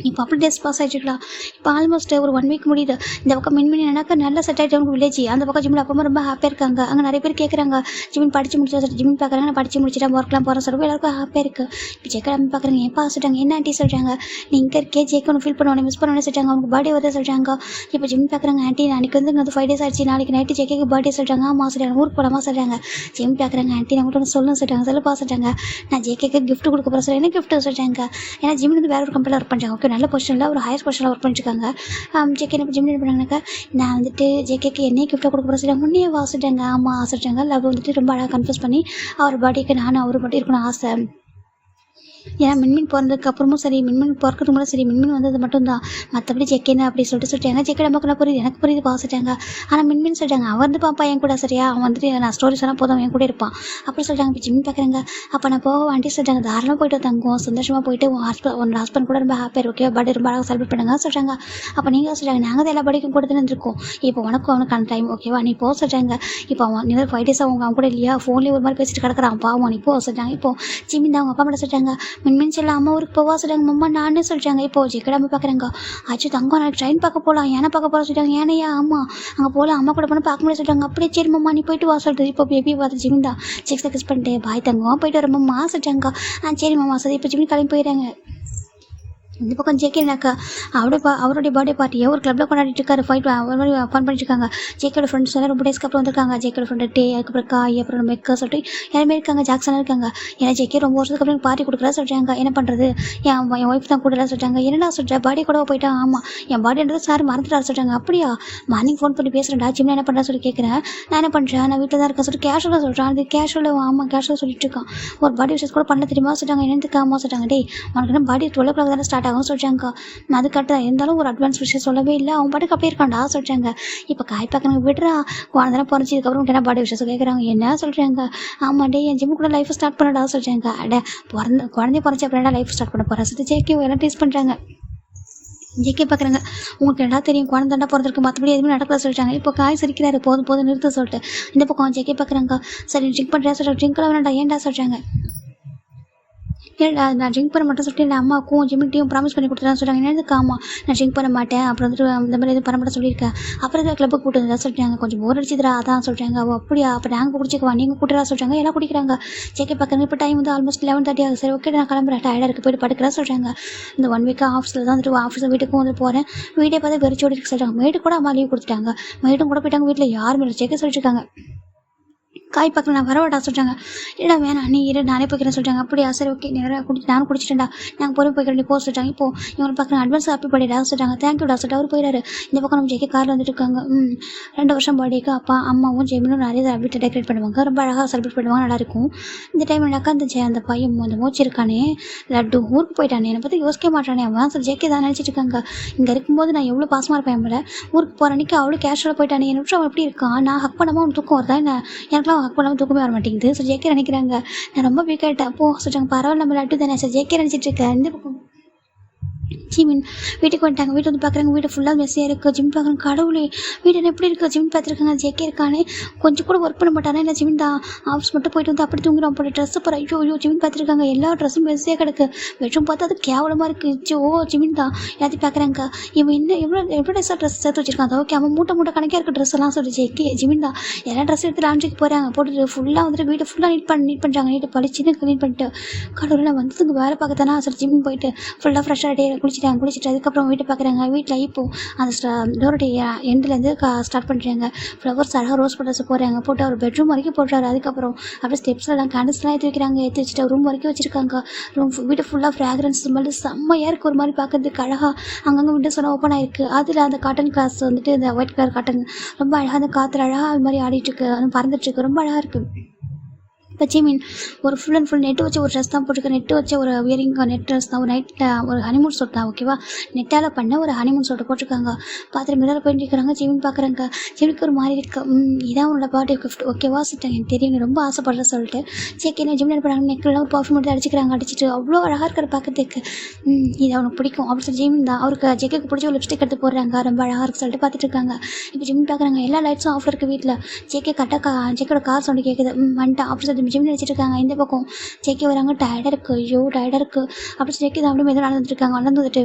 இப்போ அப்படி டேஸ் பாஸ் ஆகிடுச்சுக்கலாம். இப்போ ஆல்மோஸ்ட் ஒரு 1 வீக் முடியுது. இந்த பக்கம் மின்மினி என்னக்கா நல்லா செட் ஆகிட்டு அவங்க வில்லேஜ். அந்த பக்கம் ஜிம்மில் அப்பா ரொம்ப ஹாப்பியாக இருக்காங்க. அங்கே நிறைய பேர் கேட்குறாங்க ஜிமின் படித்து முடிச்சா சார் ஜிமின் பார்க்குறாங்க நான் படித்து முடிச்சுட்டா ஒர்க்லாம் போகிறேன் சொல்லுவோம் எல்லாருக்கும் ஹாப்பியாக இருக்குது. இப்போ ஜெக்கா அம்மி பார்க்குறாங்க ஏன்ப்பா சொல்லிட்டாங்க என்ன ஆண்டி சொல்கிறாங்க நீ இங்கே இருக்கே ஜெக்கு ஒன்று ஃபீல் பண்ணுவானே மிஸ் பண்ணுவேன்னு சொல்லிட்டாங்க. அவங்க பர்த்டே வருது சொல்கிறாங்க. இப்போ ஜிமின் பார்க்குறாங்க ஆண்டி நாளைக்கு வந்து 5 days ஆச்சு நாளைக்கு நைட்டு ஜெக்கு பர்த்டே சொல்கிறாங்க. ஆமாம் சொல்கிறாங்க ஊருக்கு போகலாமா சொல்கிறாங்க. ஜிமின் பார்க்குறாங்க ஆண்டி நான் மட்டும் சொல்லணும்னு சொல்லிட்டாங்க சொல்லுப்பா சொல்லிட்டாங்க. நான் ஜெக்கு கிஃப்ட் கொடுக்க போகிறேன் சொல்ல என்ன கிஃப்ட் சொல்லிட்டாங்க. ஏன்னா ஜிமின் வந்து வேற ஒரு கம்பெனியில் ஒர்க் பண்ணுறாங்க. ஓகே நல்ல பொசிஷனில் ஒரு ஹையர் பொசிஷனில் ஒர்க் பண்ணிட்டுருக்காங்க. ஜேகே என்ன ஜிம் என்ன பண்ணாங்கனாக்கா நான் வந்துட்டு ஜேகேக்கு என்னையே கிஃப்ட்டாக கொடுக்க போகிறேன் சொல்லிட்டாங்க. முன்னே வாசிட்டாங்க ஆமாம் ஆசைட்டாங்க. லவ் வந்துட்டு ரொம்ப அழகாக கன்ஃபியூஸ் பண்ணி அவர் பர்த்டேக்கு நானும் அவர் மட்டும் இருக்கணும் ஆசை. ஏன்னா மின்மின் பிறந்ததுக்கு அப்புறமும் சரி மின்மின் பிறக்கிறதுக்கு முன்னாடி சரி மின்மின் வந்தது மட்டும்தான் மற்றபடி ஜெக்கேன்னு அப்படி சொல்லிட்டாங்க. ஜெக்கே நமக்கு புரியுது எனக்கு புரியுது பாசிட்டாங்க. ஆனால் மின்மின் சொல்லிட்டாங்க அவன் வந்து பாப்பா என் கூட சரியா அவன் வந்துட்டு நான் ஸ்டோரி சொன்னால் போதும் என் கூட இருப்பான் அப்படி சொல்லிட்டாங்க. இப்போ ஜிம் பார்க்குறாங்க அப்போ நான் போக வண்டி சொல்லிட்டாங்க தாராளமாக போய்ட்டு தங்குவோம் சந்தோஷமாக போயிட்டு உன் ஹஸ்பண்ட் கூட ரொம்ப ஹாப்பியாக ஓகே பர்த்டே ரொம்ப அழகாக செலிப்ரேட் பண்ணுங்க சொல்லிட்டாங்க. அப்போ நீங்கள் சொல்லிட்டாங்க நாங்கள் தான் எல்லா பர்த்டேக்கும் கூட தானே இருக்கோம் இப்போ உனக்கும் அவனுக்கான டைம் ஓகேவா நீ போக சொல்லிட்டாங்க. இப்போ அவன் நீங்கள் 5 days அவன் கூட இல்லையா ஃபோன்லேயே ஒரு மாதிரி பேசிட்டு கிடக்குறான் பாவம் நீ போக சொல்லிட்டாங்க. இப்போ ஜிமின் அவங்க அப்பா மட்டும் சொல்லிட்டாங்க மின்மின் சொல்ல அம்மா ஊருக்கு போவா சொல்லிட்டாங்க. அம்மா நானே சொல்லிட்டாங்க. இப்போ ஜெக்கடாம பார்க்குறாங்க ஆச்சு தங்கம் நாளைக்கு ட்ரெயின் பார்க்க போகலாம் ஏன்னா பார்க்க போகிற சொல்லிட்டாங்க. ஏனையா ஆமாம் அங்கே போகலாம் அம்மா கூட போனால் பார்க்க முடியாது சொல்லிட்டாங்க. அப்படியே சரி மம்மா நீ போயிட்டு வா சொல்லிட்டு இப்போ பேபி பார்த்து ஜிமின் தான் செக்ஸை கிஸ் பண்ணிட்டு பாய் தங்குவோம் போயிட்டு வர மம்மா சொல்லிட்டாங்க. சரி மாமா சரி இப்போ ஜிமின் கிளம்பி போயிடுறாங்க. இந்த பக்கம் ஜேகேனாக்கா அவருடைய பர்த்டே பார்ட்டியை ஒரு கிளப்பில் கொண்டாடிட்டு இருக்காரு ஃபைட் ஒரு மாதிரி ஃபன் பண்ணிட்டு இருக்காங்க. ஜேக்கோட ஃப்ரெண்ட்ஸ் எல்லாம் ரொம்ப டேஸ்க்கு அப்புறம் வந்திருக்காங்க. ஜேக்கோட ஃப்ரெண்டு டே அதுக்கப்புறம் காய் அப்புறம் மெக்கா சொல்லிட்டு எல்லாமே இருக்காங்க. ஜாக்சனாக இருக்காங்க. ஏன்னா ஜேக்கே ரொம்ப வருஷத்துக்கு அப்புறம் பார்ட்டி கொடுக்குறா சொல்லிட்டாங்க. என்ன பண்ணுறது என் ஒய்ஃப் தான் கூடலாம் சொல்லிட்டாங்க. என்னடா சொல்கிறேன் பர்த்டே கூட போயிட்டா ஆமாம் என் பர்த்டேன்றது சார் மறந்துட்டாரு சொல்லிட்டாங்க. அப்படியா மார்னிங் ஃபோன் பண்ணி பேசுகிறேன்டா ஜிம்னா என்ன பண்ணுறா சொல்லி கேட்குறேன். நான் என்ன பண்ணுறேன் நான் வீட்டில் தான் இருக்கேன் சொல்லிட்டு கேஷுவலாக சொல்கிறேன். அது கேஷுவலாக ஆமாம் கேஷுவலாக சொல்லிட்டு இருக்கான். ஒரு பர்த்டே விஷயம் கூட பண்ண தெரியுமா சொல்லிட்டாங்க. என்னத்துக்கு ஆமாம் சொல்லிட்டாங்க. டே உனக்கு என்ன பர்த்டே 12 o'clock தானே ஸ்டார்ட் ஆகும் சொல்லிட்டாங்க. அது கரெக்டாக இருந்தாலும் ஒரு அட்வான்ஸ் விஷயம் சொல்லவே இல்லை அவன் பாட்டுக்கு அப்படியே இருக்கான்டா சொல்லிட்டாங்க. இப்போ காய் பார்க்கறங்க விடுறா குழந்தை பிறந்ததுக்கப்புறம் என்ன பாடி விஷயம் கேட்குறாங்க என்ன சொல்கிறாங்க. ஆமாம் டே என் ஜிம்மு கூட லைஃப் ஸ்டார்ட் பண்ணடா சொல்கிறாங்க. அட குழந்தைய பிறச்சி அப்புறம் லைஃப் ஸ்டார்ட் பண்ண போகிறேன் சொல்லி ஜேகே எல்லாம் டேஸ்ட் பண்ணுறாங்க. ஜேகே பார்க்குறாங்க உங்களுக்கு என்ன தெரியும் குழந்தை பிறந்திருக்கு மற்றபடி எதுவுமே நடக்கல சொல்லிட்டாங்க. இப்போ காய் சிரிக்கிறாரு போதும் போதும் நிறுத்த சொல்லிட்டு இந்த பக்கம் ஜேகே பார்க்குறாங்க. சரி ட்ரிங்க் பண்ணுறேன் சொல்லிட்டு ட்ரிங்க்லாம் வேணாண்டா ஏன்டா சொல்கிறாங்க. ஏன்டா நான் ட்ரிங்க் பண்ண மாட்டேன் சொல்லிட்டு என் அம்மாவுக்கும் ஜிம்மிட்டையும் ப்ராமிஸ் பண்ணி கொடுத்துதான் சொல்கிறாங்க. என்னதுக்கு ஆமாம் நான் ட்ரிங்க் பண்ண மாட்டேன் அப்புறம் வந்துட்டு இந்த மாதிரி எதுவும் பண்ண மாட்டேன் சொல்லியிருக்கேன். அப்புறம் தான் கிளப்புக்கு கூட்டு வந்தா சொல்லிட்டாங்க. கொஞ்சம் போர் அடிச்சுதுரா அதான் சொல்கிறாங்க. அவள் அப்படியா அப்போ நாங்கள் குடிச்சிக்குவா நீங்கள் கூட்டுறா சொல்கிறாங்க. எல்லாம் குடிக்கிறாங்க. ஜேகே பார்க்குறாங்க. இப்போ டைம் வந்து ஆல்மோஸ்ட் 11:30 ஆகுது. சரி ஓகே நான் கிளம்புறேன் டயர்டாக இருக்குது போய்ட்டு படுக்கிறா சொல்கிறாங்க. இந்த 1 வீக்காக ஆஃபீஸில் தான் வந்துட்டு ஆஃபீஸில் வீட்டுக்கும் வந்து போகிறேன். வீட்டை பார்த்து வெறிச்சோடி இருக்கு சொல்கிறாங்க. மேடு கூட அம்மா லீவ் கொடுத்துட்டாங்க. மேடும் கூட போயிட்டாங்க. வீட்டில் யாருமே இல்லை. ஜேகே சொல்லிட்டுருக்காங்க. காய் பார்க்கல நான் வரவாடா சொல்கிறாங்க. இல்லைடா வேணாம் நீ இரு நானே போய்க்கிறேன் சொல்லிட்டாங்க. அப்படியா சரி ஓகே நேராக நானும் குடிச்சிட்டேன்டா நாங்கள் போய் போய்க்கிறேன் போக சொல்லிட்டாங்க. இப்போ இவங்களை பார்க்குறேன் அட்வான்ஸ் ஹாப்பி பர்த்டேடா சொல்லிட்டாங்க. தேங்க்யூடா சொல்லிட்டு அவர் போயிடாரு. இந்த பக்கம் நம்ம ஜேகே காரில் வந்துட்டு இருக்காங்க. 2 வருஷம் பர்த்டேக்கு அப்பா அம்மாவும் ஜெமினும் நிறைய வீட்டை டெக்கரேட் பண்ணுவாங்க. ரொம்ப அழகாக செலிப்ரேட் பண்ணுவாங்க நல்லாயிருக்கும். இந்த டைம் எனக்கா அந்த பையன் அந்த மூச்சு இருக்கானே லட்டு ஊருக்கு போயிட்டானே என்னை பற்றி யோசிக்க மாட்டானே அவன் சொல்லி ஜேகே தான் நினச்சிட்டு இருக்காங்க. இங்கே இருக்கும்போது நான் எவ்வளோ பாசமாக இருப்பேன் என் மேலே ஊருக்கு போகிற அன்றைக்கி அவ்வளோ கேஷுவலாக போயிட்டானே என்ன விட்டு அவன் எப்படி இருக்கான் நான் ஹக் பண்ணாமல் அவன் தூக்கம் வருதா என்ன எனக்குலாம் ஹக் பண்ணாமல் தூக்கமே வர மாட்டேங்குது. ஸோ ஜேகே நினைக்கிறாங்க நான் ரொம்ப வீக் ஆகிட்டேன். அப்போ சொல்லிட்டாங்க பரவாயில்ல நம்ம லட்டு தானே சார் ஜேகே நினச்சிட்டு இருக்கேன். இந்த பக்கம் ஜிமின் வீட்டுக்கு வந்துட்டாங்க. வீட்டு வந்து பார்க்குறாங்க வீடு ஃபுல்லாக மெஸ்ஸியாக இருக்குது. ஜிம் பார்க்குறாங்க கடவுளே வீடு என்ன எப்படி இருக்குது ஜிம் பார்த்துருக்காங்க. ஜேகே இருக்கானே கொஞ்சம் கூட ஒர்க் பண்ண மாட்டானா இல்லை ஜிமின் தான் ஆஃபீஸ் மட்டும் போயிட்டு வந்து அப்படி தூங்குறான் போல ட்ரெஸ்ஸு போகிற ஐயோ ஜிமின் பார்த்துருக்காங்க. எல்லா ட்ரெஸ்ஸும் மெஸ்ஸியாக கிடக்கு. வெற்றும் பார்த்தா அது கேவலமாக இருக்குது. ஜிமின் தான் எல்லாத்தையும் பார்க்குறாங்க. இவன் என்ன எவ்வளோ ட்ரெஸ்ஸாக ட்ரெஸ் சேர்த்து வச்சிருக்காங்க. ஓகே அவன் மூட்டை கணக்காக இருக்க ட்ரெஸ் எல்லாம் சொல்லி ஜேகே ஜிமின் தான் எல்லா ட்ரெஸ்ஸும் எடுத்து லாண்ட்ரிக்கு போகிறாங்க. போட்டுட்டு ஃபுல்லாக வந்துட்டு வீட்டை ஃபுல்லாக நீட் பண்ணுறாங்க. நீட்டு பழிச்சுன்னு க்ளீன் பண்ணிட்டு கடவுளை வந்ததுக்கு வேலை பார்க்கத்தானா சொல்லி ஜிமின் போயிட்டு ஃபுல்லாக ஃப்ரெஷ்ஷாக டே குளிச்சுட்டு அதுக்கப்புறம் வீட்டை பார்க்குறாங்க. வீட்டில் இப்போது அந்த டோருடைய எண்ட்லேருந்து ஸ்டார்ட் பண்ணுறாங்க. ஃப்ளவர்ஸ் அழகாக ரோஸ் பட்டர்ஸ் போடுறாங்க. போட்டு அவர் பெட்ரூம் வரைக்கும் போடுறாரு. அதுக்கப்புறம் அப்படியே ஸ்டெப்ஸ்லாம் கேண்டில்ஸ்லாம் ஏற்றி வைக்கிறாங்க. ஏற்றி வச்சுட்டு ரூம் வரைக்கும் வச்சுருக்காங்க. வீட்டு ஃபுல்லாக ஃப்ராக்ரன்ஸ் ஸ்மெல் செம்மையாக இருக்குது. ஒரு மாதிரி பார்க்கறதுக்கு அழகாக அங்கங்கே விண்டோஸ் எல்லாம் ஓப்பன் ஆகிருக்கு. அதில் அந்த காட்டன் கிளாஸ் வந்துட்டு இந்த ஒயிட் கலர் காட்டன் ரொம்ப அழகாக அந்த காற்று அழகாக அது மாதிரி ஆடிட்டுருக்கு. அது பறந்துட்டுருக்கு. ரொம்ப அழகாக இருக்குது. இப்போ ஜிமின் ஒரு ஃபுல் அண்ட் ஃபுல் நெட்டு வச்சு ஒரு ட்ரெஸ் தான் போட்டிருக்கேன். நெட்டு வச்சு ஒரு வியரிங் நெட் ட்ரெஸ் தான். ஒரு நைட்டில் ஒரு ஹனிமூன் ஷூட் தான் ஓகேவா. நெட்டால் பண்ண ஒரு ஹனிமூன் ஷூட்டை போட்டிருக்காங்க. பார்த்துட்டு மிரர் போயிட்டு இருக்கிறாங்க. ஜிமின் பார்க்குறாங்க. ஜிமினுக்கு ஒரு மாதிரி இருக்கு. இதான் உன்னோட பர்த்டே கிஃப்ட் ஓகேவா சொல்லிட்டாங்க. எனக்கு தெரியும் ரொம்ப ஆசைப்படுற சொல்லிட்டு ஜேகே ஜிமின் என்ன பண்ணாங்க நெக்கெல்லாம் ஒரு பர்ஃப்யூம் எடுத்து அடிச்சிட்டு அவ்வளோ அழகாக இருக்கிற பார்க்கறதுக்கு இது அவனுக்கு பிடிக்கும் அப்படின்னு சொல்லி ஜிமின் தான் அவருக்கு ஜேகேக்கு பிடிச்ச ஒரு லிப்ஸ்டிக் எடுத்து போடுறாங்க. ரொம்ப அழகாக இருக்கு சொல்லிட்டு பார்த்துட்டு இருக்காங்க. இப்போ ஜிமின் பார்க்குறாங்க எல்லா லைட்ஸும் ஆஃப் இருக்குது வீட்டில். ஜேகே கரெக்டாக ஜேக்கோட கார் சவுண்டு கேட்குது. வந்துட்டு ஆஃபீஸ் ஜிம் நினச்சிட்டு இருக்காங்க. இந்த பக்கம் ஜேகே வராங்க. டயர்டாக இருக்குது, ஐயோ டயர்டாக இருக்குது அப்படி ஜேகே தான் அப்படியே மெதுவாக நடந்துட்டு இருக்காங்க. நடந்துட்டு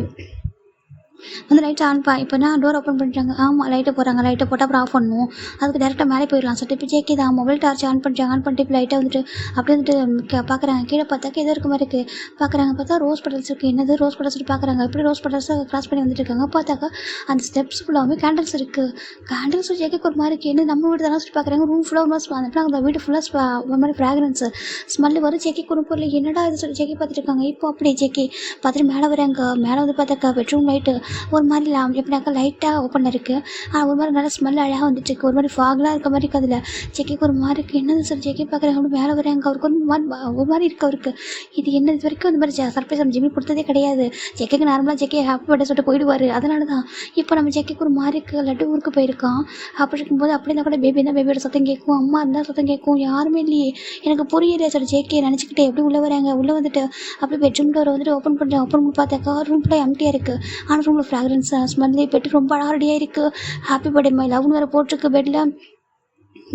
வந்து லைட் ஆன்பா இப்போ நான் டோர் ஓப்பன் பண்ணுறாங்க. ஆமாம் லைட்டை போகிறாங்க. லைட்டை போட்டால் அப்புறம் ஆஃப் பண்ணணும். அதுக்கு டேரெக்டாக மேலே போயிடலாம் சொல்லிட்டு இப்போ ஜேகே தான் மொபைல் டார்ச் ஆன் பண்ணுறாங்க. ஆன் பண்ணிட்டு இப்போ லைட்டாக வந்துட்டு அப்படியே வந்துட்டு பார்க்குறாங்க. கீழே பார்த்தாக்க ஏதோ இருக்க மாதிரி இருக்குது. பார்க்குறாங்க. பார்த்தா ரோஸ் பட்டல்ஸ் இருக்குது. என்னது ரோஸ் பட்டல்ஸ் பார்க்குறாங்க. எப்படி ரோஸ் பட்டல்ஸை கிராஸ் பண்ணி வந்துட்டு இருக்காங்க. பார்த்தாக்கா அந்த ஸ்டெப்ஸ் ஃபுல்லாகவே கேண்டில்ஸ் இருக்குது. கேண்டில்ஸ் ஜேகேக்கு ஒரு மாதிரி இருக்குது. என்ன நம்ம வீடு தானே சொல்லி பார்க்குறாங்க. ரூம் ஃபுல்லாக ஒரு மாதிரி அந்த வீடு ஃபுல்லாக ஒரு மாதிரி ஃப்ராக்ரன்ஸு ஸ்மெல்லு வரும். ஜேகேக்கு ஒரு பொருள் என்னடா இது சொல்லி ஜேகே பார்த்துட்டு இருக்காங்க. இப்போ அப்படியே ஜேகே பார்த்துட்டு மேலே வராங்க. மேலே வந்து பார்த்தாக்கா பெட்ரூம் லைட்டு ஒரு மாதிரி எப்படினாக்கா லைட்டாக ஓப்பன் இருக்குது. ஒரு மாதிரி நல்லா ஸ்மெல் அழகாக வந்துட்டு இருக்கு. ஒரு மாதிரி ஃபாக்லாம் இருக்க மாதிரி இருக்குது. அதில் ஜேகேக்கு ஒரு மாதிரி இருக்குது. என்னது சார் ஜேகே பார்க்குறாங்க. அப்படி மேலே வராங்க. அவருக்கு ஒரு மாதிரி இருக்குது. அவருக்கு இது என்ன இது வரைக்கும் இந்த மாதிரி சர்ப்ரைஸ் நம்ம ஜிம்மி கொடுத்ததே கிடையாது. ஜேகேக்கு நார்மலாக ஜேகே ஹாப்பி பர்த்டே சொல்லிட்டு போயிடுவார். அதனால தான் இப்போ நம்ம ஜேகேக்கு ஒரு மாதிரி இருக்குது. லட்டு ஊருக்கு போயிருக்கான். அப்படி இருக்கும்போது அப்படி இருந்தால் கூட பேபி இருந்தால் பேபியோட சத்தம் கேட்கும். அம்மா இருந்தால் சத்தம் கேட்கும். யாருமே இல்லையே எனக்கு புரியலையே சார் ஜேகே நினச்சிக்கிட்டே எப்படி உள்ளே வராங்க. உள்ளே வந்துட்டு அப்படி பெட்ரூம் டோரை வந்துட்டு ஓப்பன் பண்ணுறேன். ஓப்பன் பண்ணி பார்த்தாக்கா ரூம் ஃபுல்லாக எம்டியாக இருக்குது. ஆனால் ரூமில் ஃப்ராக்ரன்ஸ் ஸ்மெல்லே பெட்டு ரொம்ப அழகாக ரெடியாக இருக்குது. ஹாப்பி பர்த்டே மை லவ்னு வேறு போட்டிருக்கு பெட்டில்.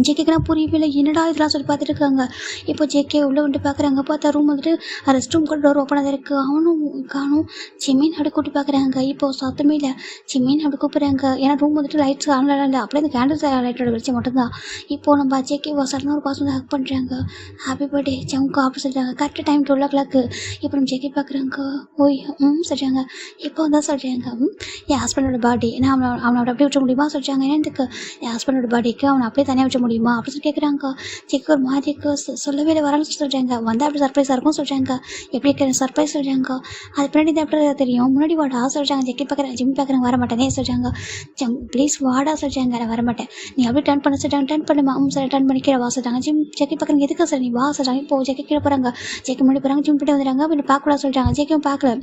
ஜேகேக்கெலாம் புரியவே இல்லை. என்னடா இதெல்லாம் சொல்லி பார்த்துட்டு இருக்காங்க. இப்போ ஜேகே உள்ளே வந்துட்டு பார்க்குறாங்க. பார்த்தா ரூம் வந்துட்டு ரெஸ்ட் ரூம் கூட டோர் ஓப்பனாக தான் இருக்குது. அவனும் காணும். ஜிம்மின் அப்படி கூப்பிட்டு பார்க்குறாங்க. இப்போது சத்தமே இல்லை. ஜிம்மின் அப்படி கூப்பிட்றாங்க. ஏன்னா ரூம் வந்துட்டு லைட்ஸ் ஆன்லாம் இல்லை. அப்படியே இந்த கேண்டில்ஸ் லைட்டோட வெளிச்சம் மட்டும்தான். இப்போது நம்ம ஜேகே சடனாக ஒரு பாசம் வந்து ஹக் பண்ணுறாங்க. ஹாப்பி பர்த்டே ஜவுங்கா அப்படி சொல்கிறாங்க. கரெக்டாக டைம் 12 o'clock. இப்போ நம்ம ஜேகே பார்க்குறாங்க. ஓய் சொல்கிறாங்க. இப்போ தான் சொல்கிறாங்க என் ஹஸ்பண்டோட பர்த்டே நான் அவனோட அப்படியே விட்ட முடியுமா சொல்கிறாங்க. என்னதுக்கு என் ஹஸ்பண்டோட பர்த்டேக்கு அவனை அப்படியே தனியாக விட்ட முடியுமா அப்படின்னு சொல்லி கேட்குறாங்க. ஜேகே ஒரு மாதிரிக்கு சொல்லவே இல்லை வரணும்னு சொல்கிறாங்க. வந்தால் அப்படி சர்ப்ரைஸாக இருக்கும் சொல்கிறாங்க. எப்படி இருக்கிற சர்ப்ரைஸ் சொல்கிறாங்க. அது பின்னாடி தான் எப்படி தெரியும் முன்னாடி வாடா சொல்கிறாங்க. ஜேகே பார்க்குறேன் ஜிம் பார்க்குறேன் வர மாட்டேனே சொல்கிறாங்க. ப்ளீஸ் வாடா சொல்கிறாங்க. நான் வரமாட்டேன். நீ அப்படியே டர்ன் பண்ண சொல்கிறாங்க. டர்ன் பண்ணுமா சார் டர்ன் பண்ணி கீழே வா சொல்கிறாங்க. ஜிம் ஜேகே பார்க்குறேங்க. எதுக்கு சார் நீ வா சொல்கிறாங்க. இப்போ ஜேகே கீழே போகிறாங்க. ஜேகே முன்னாடி போகிறாங்க. ஜிம் கிட்டே வந்துடுறாங்க. அப்படி பார்க்கக்கூடாது சொல்கிறாங்க. ஜேகேவும் பார்க்கல.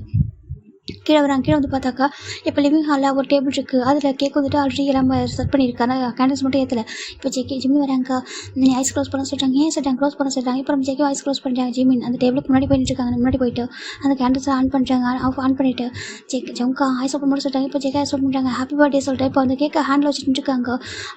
கீழே வராங்க. கீழே வந்து பார்த்தாக்கா இப்போ லிவிங் ஹாலில் ஒரு டேபிள் இருக்குது. அதில் கேக் வந்துட்டு ஆல்ரெடி எல்லாமே செட் பண்ணியிருக்காங்க. கேண்டில்ஸ் மட்டும் ஏற்றலை. இப்போ ஜேகே ஜிம்மி வராங்க. நீ ஐஸ் க்ளோஸ் பண்ண சொல்கிறாங்க. ஏன் சொல்கிறாங்க க்ளோஸ் பண்ண சொல்கிறாங்க. இப்போ நம்ம ஜேகே ஐஸ் க்ளோஸ் பண்ணுறாங்க. ஜிம்மின் அந்த டேபிளுக்கு முன்னாடி போயிட்டு இருக்காங்க. முன்னாடி போயிட்டு அந்த கேண்டில்ஸை ஆன் பண்ணுறாங்க. ஆன் பண்ணிவிட்டு ஜேகே ஜவுங்கா ஐஸ் ஓப்பன் பண்ண சொல்கிறாங்க. இப்போ ஜேகே ஐஸ் ஓப்பன் பண்ணுறாங்க. ஹாப்பி பர்த்டே சொல்லிட்டு இப்போ அந்த கேக்கை ஹேண்டில் வச்சுட்டு இருக்காங்க.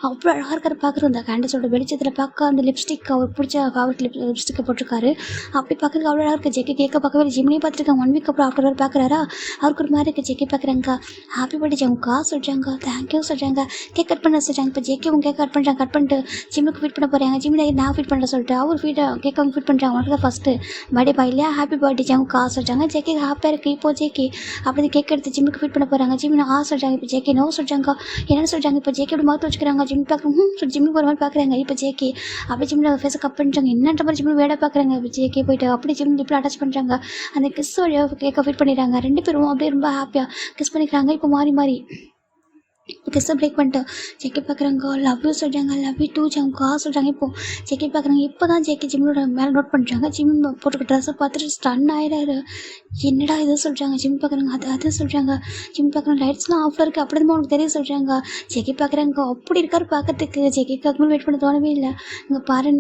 அவ்வளோ அழகாக இருக்கிற பார்க்குறது அந்த கேண்டில்ஸோட வெளிச்சத்தில் பார்க்க அந்த லிப்ஸ்டிக் அவர் பிடிச்ச ஃபேவரட் லிப்ஸ்டிக்கை போட்டிருக்காரு. அப்படி பார்க்குறதுக்கு அவ்வளோ அழகாக இருக்குது. ஜேகே கேக்கை பார்க்கவே ஜிம்மினே பார்த்துருக்காங்க. 1 week அப்புறம் ஆஃப்டர் வேறு பார்க்குறாரா அவருக்கு ஒரு மாதிரி இருக்குது. ஜேகே பார்க்குறாங்க. ஹாப்பி பர்த்டே ஜவுங்கா சொல்கிறாங்க. தேங்க்யூ சொல்கிறாங்க. கேக் கட் பண்ண சொல்கிறாங்க. இப்போ ஜேகே உங்க கேக் கட் பண்ணுறாங்க. கட் பண்ணிட்டு ஜிம்முக்கு ஃபீட் பண்ண போகிறாங்க. ஜிம்மில் நான் ஃபீட் பண்ண சொல்லிட்டு அவர் கேக் அவங்க ஃபீட் பண்ணுறாங்க. உனக்கு தான் ஃபஸ்ட்டு பர்த்டே பாய் இல்லையா. ஹாப்பி பர்த்டே ஜவுங்கா சொல்கிறாங்க. ஜேகே ஹாப்பியாக இருக்குது. இப்போ ஜேகே அப்படி கேக் எடுத்து ஜிம்முக்கு ஃபீட் பண்ண போகிறாங்க. ஜிம்மில் சொல்கிறாங்க. இப்போ ஜேகே நோ சொல்கிறாங்க. என்னென்னு சொல்கிறாங்க. இப்போ ஜேகே அப்படி மவுத்து வச்சுக்கிறாங்க. ஜிம் பார்க்குறோம் சொல்லி ஜிம்முக்கு போகிற மாதிரி பார்க்குறாங்க. இப்போ ஜேகே அப்படி ஜிம்மில் ஃபேஸை கப் பண்ணுறாங்க. என்னன்ற மாதிரி ஜிம்மில் வேட பார்க்குறாங்க. இப்போ ஜேகே போயிட்டு அப்படி ஜிம் இப்படி அட்டாச் பண்ணுறாங்க. அந்த கிஸ் வழியாக கேக்கை ஃபீட் பண்ணிடுறாங்க. 2 பேரும் அப்படியே ரொம்ப ஹாப்பியாக கிஸ் பண்ணிக்கிறாங்க. இப்போ மாறி கிஸ்ஸை பிரேக் பண்ணிட்டு ஜேகே பார்க்குறாங்க. லவ் யூ சொல்கிறாங்க. லவ் யூ டூ ஜவுங்கா சொல்கிறாங்க. இப்போது ஜேகே பார்க்குறாங்க. இப்போ தான் ஜேகே ஜிம்மோட மேலே நோட் பண்ணுறாங்க. ஜிம் போட்டுக்க ட்ரெஸ்ஸை பார்த்துட்டு ஸ்டன் ஆயிடாரு. என்னடா இது சொல்கிறாங்க. ஜிம் பார்க்குறாங்க. அது சொல்கிறாங்க. ஜிம் பார்க்குறாங்க. லைட்ஸ்லாம் ஆஃபில் இருக்குது. அப்படி தான் உனக்கு தெரிய சொல்கிறாங்க. ஜேகே பார்க்குறாங்க. அப்படி இருக்காரு பார்க்கறதுக்கு. ஜேகேக்கு அதுக்கு வெயிட் பண்ண தோணவே இல்லை. இங்கே பாரு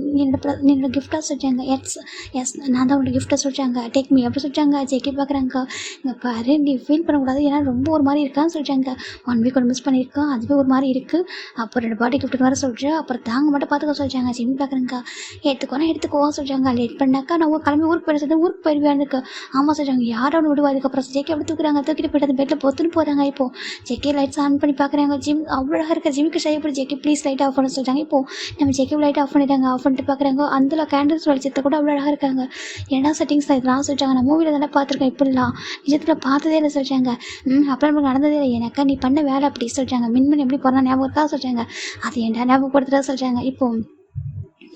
என்னோட கிஃப்டாக சொல்கிறாங்க. எஸ் நான் தான் உன்னோட கிஃப்ட்டை சொல்கிறாங்க. டேக் மீ அப்படி சொல்கிறாங்க. ஜேகே பார்க்குறாங்க. இங்கே பாரு நீ ஃபீல் பண்ணக்கூடாது. ஏன்னா ரொம்ப ஒரு மாதிரி இருக்கான்னு சொல்கிறாங்க. 1 week ஒன்று மிஸ் பண்ணியிருக்கோம். அதுவே ஒரு மாதிரி இருக்குது. அப்புறம் 2 பாட்டி கிஃப்ட் வர சொல்கிறேன். அப்புறம் தாங்க மட்டும் பார்த்துக்க சொல்கிறாங்க. ஜிம் பார்க்குறேங்க்கா. எடுத்துக்கோவா சொல்கிறாங்க. லேட் பண்ணாக்கா நான் கிளம்பி ஊருக்கு போயிடுறது. ஊருக்கு போயிடுவேன் இருக்கு. ஆமாம் சொல்கிறாங்க. யாரும் ஒன்று விடுவா. அதுக்கப்புறம் ஜேகே அப்படி தூக்குறாங்க. தூக்கிட்டு போய்ட்டு அந்த பெட்டில் பொத்துன்னு போகிறாங்க. இப்போது ஜேகே லைட்ஸ் ஆன் பண்ணி பார்க்குறாங்க. ஜிம் அவ்வளோ அழகாக இருக்க. ஜிம்முக்கு செய்யப்படி ஜேகே ப்ளீஸ் லைட் ஆஃப் பண்ண சொல்கிறாங்க. இப்போது நம்ம ஜேகே லைட் ஆஃப் பண்ணிட்டாங்க. ஆஃப் பண்ணிட்டு பார்க்குறாங்க. அந்த கேண்டில்ஸ் வெளிச்சத்தை கூட அவ்வளோ அழகாக இருக்காங்க. ஏன்னா செட்டிங்ஸ் தான் இதெல்லாம் சொல்கிறாங்க. நான் மூவியில் தானே பார்த்துருக்கேன். இப்படிலாம் நிஜத்தில் பார்த்ததே இல்லை சொல்கிறாங்க. அப்புறம் நமக்கு நடந்ததே இல்லை. எனக்கா நீ பண்ண வேலை அப்படி சொல்கிறாங்க. மின்மணி எப்படி போகிறா ஞாபகம் இருக்கா சொல்கிறாங்க. அது ஏன்டா ஞாபகப்படுத்துகிறா சொல்கிறாங்க. இப்போது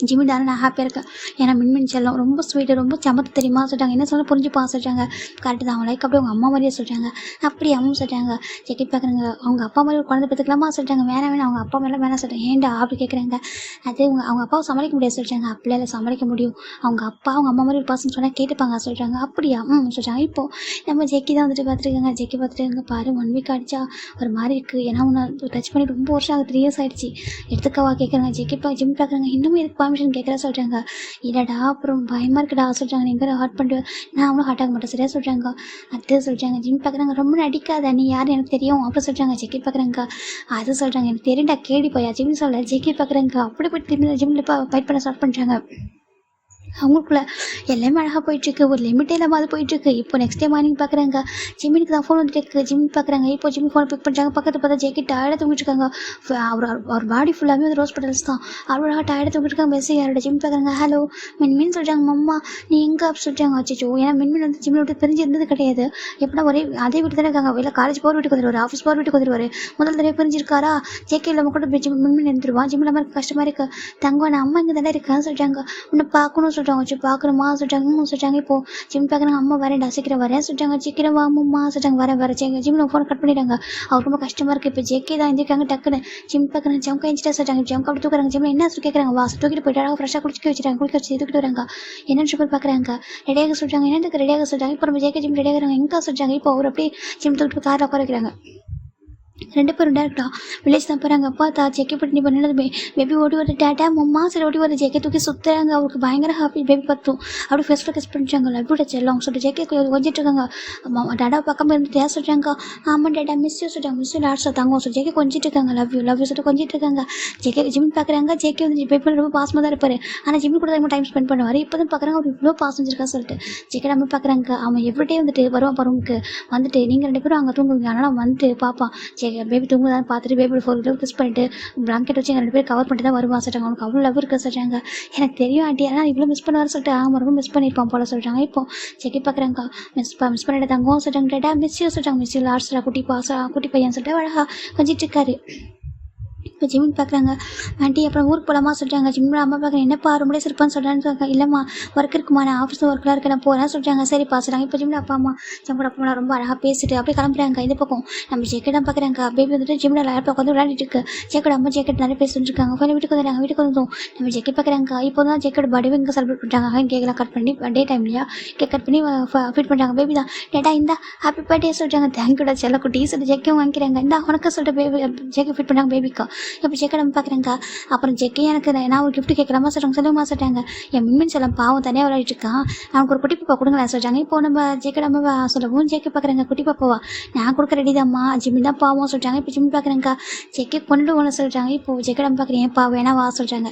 ஜிம்மி தானே நான் ஹாப்பியாக இருக்கேன். ஏன்னா மின்மின் செல்லம் ரொம்ப ஸ்வீட்டு ரொம்ப சமத்து தெரியுமா சொல்கிறாங்க. என்ன சொல்ல புரிஞ்சுப்பா சொல்கிறாங்க. கரெக்டு தான் அவங்க லைக் அப்படியே அவங்க அம்மா மாதிரியே சொல்கிறாங்க. அப்படி அம்மா சொல்கிறாங்க. ஜெக்கி பார்க்குறாங்க. அவங்க அப்பா மாதிரி ஒரு குழந்தை பார்த்துக்கலாமா சொல்கிறாங்க. வேணாம் அவங்க அப்பா மேலே வேணாம் சொல்கிறாங்க. ஏன்டா அப்படி கேட்குறாங்க. அது அவங்க அப்பாவை சமாளிக்க முடியாது சொல்கிறாங்க. அப்படியே இல்லை சமாளிக்க முடியும். அவங்க அப்பா அவங்க அம்மா மாதிரி ஒரு பர்சன் சொன்னால் கேட்டுப்பாங்க சொல்கிறாங்க. அப்படியா சொல்கிறாங்க. இப்போது நம்ம ஜெக்கி தான் வந்துட்டு பார்த்துருக்காங்க. ஜெக்கி பார்த்துட்டு பாரு 1 week ஆகிடுச்சா ஒரு மாதிரி இருக்குது. ஏன்னா உன்னை டச் பண்ணி ரொம்ப வருஷம் ஆகுது. 3 years ஆகிடுச்சு. எடுத்துக்கவா கேட்குறாங்க. ஜிம் பார்க்குறாங்க. இன்னும் இதுக்கு பர்மிஷன் கேட்குறா சொல்கிறாங்க. இல்லைடா அப்புறம் பயமாக இருக்குடா சொல்கிறாங்க. நீங்கள் ஹார்ட் பண்ணிட்டு நான் அவனும் ஹார்ட் ஆக மாட்டேன் சரியா சொல்கிறாங்க. அது சொல்கிறாங்க. ஜிம் பார்க்குறாங்க. ரொம்ப நடிக்காத நீ யார் எனக்கு தெரியும் அப்படி சொல்கிறாங்க. ஜெக்கி பார்க்குறாங்க. அது சொல்கிறாங்க. எனக்கு தெரியும்டா கேடி போயா ஜிம் சொல்ல. ஜெக்கி பார்க்குறாங்க. அப்படி போய் திரும்பி ஜிம்மில் ஃபைட் பண்ண ஸ்டார்ட் பண்ணுறாங்க. அவங்களுக்குள்ள எல்லாமே அழகாக போயிட்டுருக்கு. ஒரு லிமிட்டே இல்லாமல் அது போயிட்டுருக்கு. இப்போ நெக்ஸ்ட் டே மார்னிங் பார்க்குறாங்க, ஜிம்மினுக்கு தான் ஃபோன் வந்துட்டு இருக்கு. ஜிம் பார்க்குறாங்க, இப்போ ஜிம் ஃபோனை பிக் பண்ணுறாங்க. பக்கத்து பார்த்தா ஜேக்கி டயர்டாக தூங்கிட்டு இருக்காங்க. அவர் அவர் பாடி ஃபுல்லாகவே வந்து ரோஸ் பெட்டல்ஸ் தான். அவர் அழகாக டயர்டாக தூங்கிட்டு இருக்காங்க. மெஸ்ஸி யாரோட ஜிம் பார்க்குறாங்க. ஹலோ மின்மின் சொல்கிறாங்க. மம்மா நீ எங்கே அப்படி சொல்கிறாங்க. அச்சோ ஏன்னா மின்மின் வந்து ஜிம்மில் விட்டு பிரிஞ்சு இருந்தது கிடையாது. எப்படின்னா ஒரே அதே வீட்டு தானே இருக்காங்க. இல்லை காலேஜ் போகிற வீட்டுக்கு வந்துடுவார், ஆஃபீஸ் போகிற வீட்டுக்கு வந்துடுவார். முதல் தடவை பிரிஞ்சிருக்காரா, ஜேக்கே இல்லாமல் கூட ஜிம் மின்மின் இருந்துருவான். ஜிம் இல்லாமல் கஷ்டமாக இருக்குது. தங்கம் நான் அம்மா இங்கே தானே இருக்கேன்னு சொல்கிறாங்க. உன்னை பார்க்கணும்னு சொல்கிறாங்க. வச்சு பார்க்கணுமா சொல்கிறாங்க. சொல்கிறாங்க இப்போ ஜிம் பார்க்குறாங்க. அம்மா வரேன்டா சீக்கிரம் வரேன் சொல்கிறாங்க. சீக்கிரம் வாம்மா சொல்கிறாங்க. வர ஜிம்மில் ஃபோன் கட் பண்ணிடுறாங்க. அவர் ரொம்ப கஷ்டமாக இருக்குது. இப்போ ஜேக்கே தான் எந்திரிக்காங்க டக்குன்னு. ஜிம் பார்க்குறாங்க. ஜம்கா எஞ்சிட்டா சொல்கிறாங்க. ஜம்கா அப்படி தூக்குறாங்க. ஜிம்மில் என்ன சொல்லி கேட்குறாங்க. வாசல் தூக்கிட்டு போயிட்டாங்க. ஃப்ரெஷ்ஷாக குளிக்க வச்சுட்டாங்க. குளிக்க வச்சு தூக்கிட்டு வராங்க. என்னென்னு ட்ரிபிள் பார்க்குறாங்க. ரெடியாக சொல்கிறாங்க. என்னதுக்கு ரெடியாக சொல்கிறாங்க. இப்போ நம்ம ஜேக்கே ஜிம் ரெடியாகிறாங்க. எங்கே சொல்கிறாங்க. இப்போ அவர் அப்படியே ஜிம் தூக்கிட்டு காரில் உட்கார வைக்கிறாங்க. 2 பேரும் டேரக்டாக வில்லேஜ் தான் போகிறாங்க. பார்த்தா ஜெக்கி பட்டி பண்ணது பேபி ஓடி வருது. டேட்டா மம்மா சரி ஓடி வருது. ஜெக்கி தூக்கி சுற்றுறாங்க. அவருக்கு பயங்கர ஹாப்பி. பேபி பார்த்தும் அப்படி ஃபஸ்ட்டில் கிஸ் பண்ணிச்சாங்க. லவ்விட செல்லம் சொல்லிட்டு ஜெக்கி கொஞ்சிட்டு இருக்காங்க. டேடா பக்கம் இருந்துட்டு ஏன் சொல்கிறாங்க. ஆமாம் டேட்டா மிஸ் யூ சொல்கிறாங்க. மிஸ் யூ லாட்ஸாக தாங்க சொல்லி ஜெக்கி கொஞ்சிட்டு இருக்காங்க. லவ் யூ சொல்லிட்டு கொஞ்சிட்டு இருக்காங்க. ஜெக்கி ஜிம் பார்க்குறாங்க. ஜெக்கி வந்து பேபி ரொம்ப பாசமாக தான் இருப்பார். ஆனால் ஜிம்மி கூட தான் டைம் ஸ்பெண்ட் பண்ணுவார். இப்போ தான் பார்க்குறாங்க அவர் இவ்வளோ பாசம் வச்சிருக்கா சொல்லிட்டு ஜெக்கி நம்ம பார்க்குறாங்க. அவன் எவ்ரிடே வந்துட்டு வருவான் பருவமுக்கு வந்துட்டு நீங்கள் 2 பேரும் அங்கே தூங்குவீங்க. அதனால் வந்துட்டு பார்ப்பான் ஜெக்கி பேபி தூங்குதான் பார்த்துட்டு பேபி ஃபோர் கிஸ் பண்ணிட்டு பிளாங்கெட் வச்சு 2 பேர் கவர் பண்ணிட்டு தான் வருவான் சொல்கிறாங்க. அவனுக்கு அவ்வளோ லவ் இருக்க சொல்கிறாங்க. எனக்கு தெரியும் ஆண்டி ஆனால் இவ்வளோ மிஸ் பண்ணுவார் சொல்லிட்டு ஆமாம் ரொம்ப மிஸ் பண்ணியிருப்பான் போல சொல்கிறாங்க. இப்போ செக்கி பார்க்குறாங்க. மிஸ் பண்ணிட்டு தங்கம் சொல்கிறாங்க. டேட்டா மிஸ் யூ சொல்கிறாங்க. மிஸ் யூ லாஸ்டா குட்டி பையன் சொல்லிட்டு அழகா கொஞ்சிட்டு இருக்காரு. இப்போ ஜிம்மின் பார்க்குறாங்க. ஆண்டி அப்புறம் ஊருக்கு போகலாமா சொல்கிறாங்க. ஜிம்மில் அம்மா பார்க்குறேன். என்னப்பா ரொம்ப சிறப்பான்னு சொல்கிறான்னு சொல்கிறாங்க. இல்லைம்மா ஒர்க் இருக்குமா நான் ஆஃபீஸ் ஒர்க்கெலாம் இருக்க நான் போகிறேன்னு சொல்கிறாங்க. சரிப்பா சொல்கிறாங்க. இப்போ ஜிம்மில் அப்பா அம்மா ஜிம்மோட அப்பா ரொம்ப அழகாக பேசிட்டு அப்படியே கிளம்புறாங்க. இந்த பக்கம் நம்ம ஜெக்கெட்டாக பார்க்குறாங்க. பேபி வந்துட்டு ஜிம்மில் லேப்டாப் உட்காந்து விளையாடிட்டு இருக்கு. ஜெக்கெட் அம்மா ஜெக்கெட் நிறைய பேசிட்டு இருக்காங்க. கொஞ்சம் வீட்டுக்கு வந்துடுறாங்க. வீட்டுக்கு வந்தோம் நம்ம ஜெக்கெட் பார்க்குறாங்க. இப்போ தான் ஜெக்கெட் பர்த்டே இங்கே செலிப்ரேட் பண்ணுறாங்க. கேக்கெலாம் கட் பண்ணி டே டைம் இல்லையா கேக் கட் பண்ணி ஃபிட் பண்ணுறாங்க. பேபி தான் டேட்டா இந்த ஹாப்பி பர்த்டே சொல்கிறாங்க. தேங்க்யூடா செல்ல குட்டி சொல்லிட்டு ஜெக்கையும் வாங்கிக்கிறாங்க. இந்த அவனுக்கு சொல்லிட்டு பேபி ஜெக்கெட் ஃபிட் பண்ணுறாங்க பேபிக்கு. இப்போ ஜெக்கெட் நம்ம பார்க்குறாங்க. அப்புறம் ஜெக்கே எனக்கு நான் ஒரு கிஃப்ட் கேட்குறமா சொல்கிறாங்க. சொல்லுமா சொல்கிறாங்க. என் மின்மின் செல்லம் பாவம் தனியாக விளையாடிட்டு இருக்கான். அவனுக்கு ஒரு குட்டி பாப்பா கொடுங்களேன் சொல்கிறாங்க. இப்போ நம்ம ஜெக்கே நம்ம சொல்லவும் ஜெக்கே பார்க்குறாங்க. குட்டி பாப்பாவா நான் கொடுக்க ரெடி தான்மா ஜிம்மி தான் பாவம் சொல்கிறாங்க. இப்போ ஜிம்மி பார்க்குறாங்க. ஜெக்கே கொண்டு ஒன்று சொல்கிறாங்க. இப்போ ஜெக்கே நம்ம பார்க்குறேன் ஏன் பாவம் வேணா வா சொல்கிறாங்க.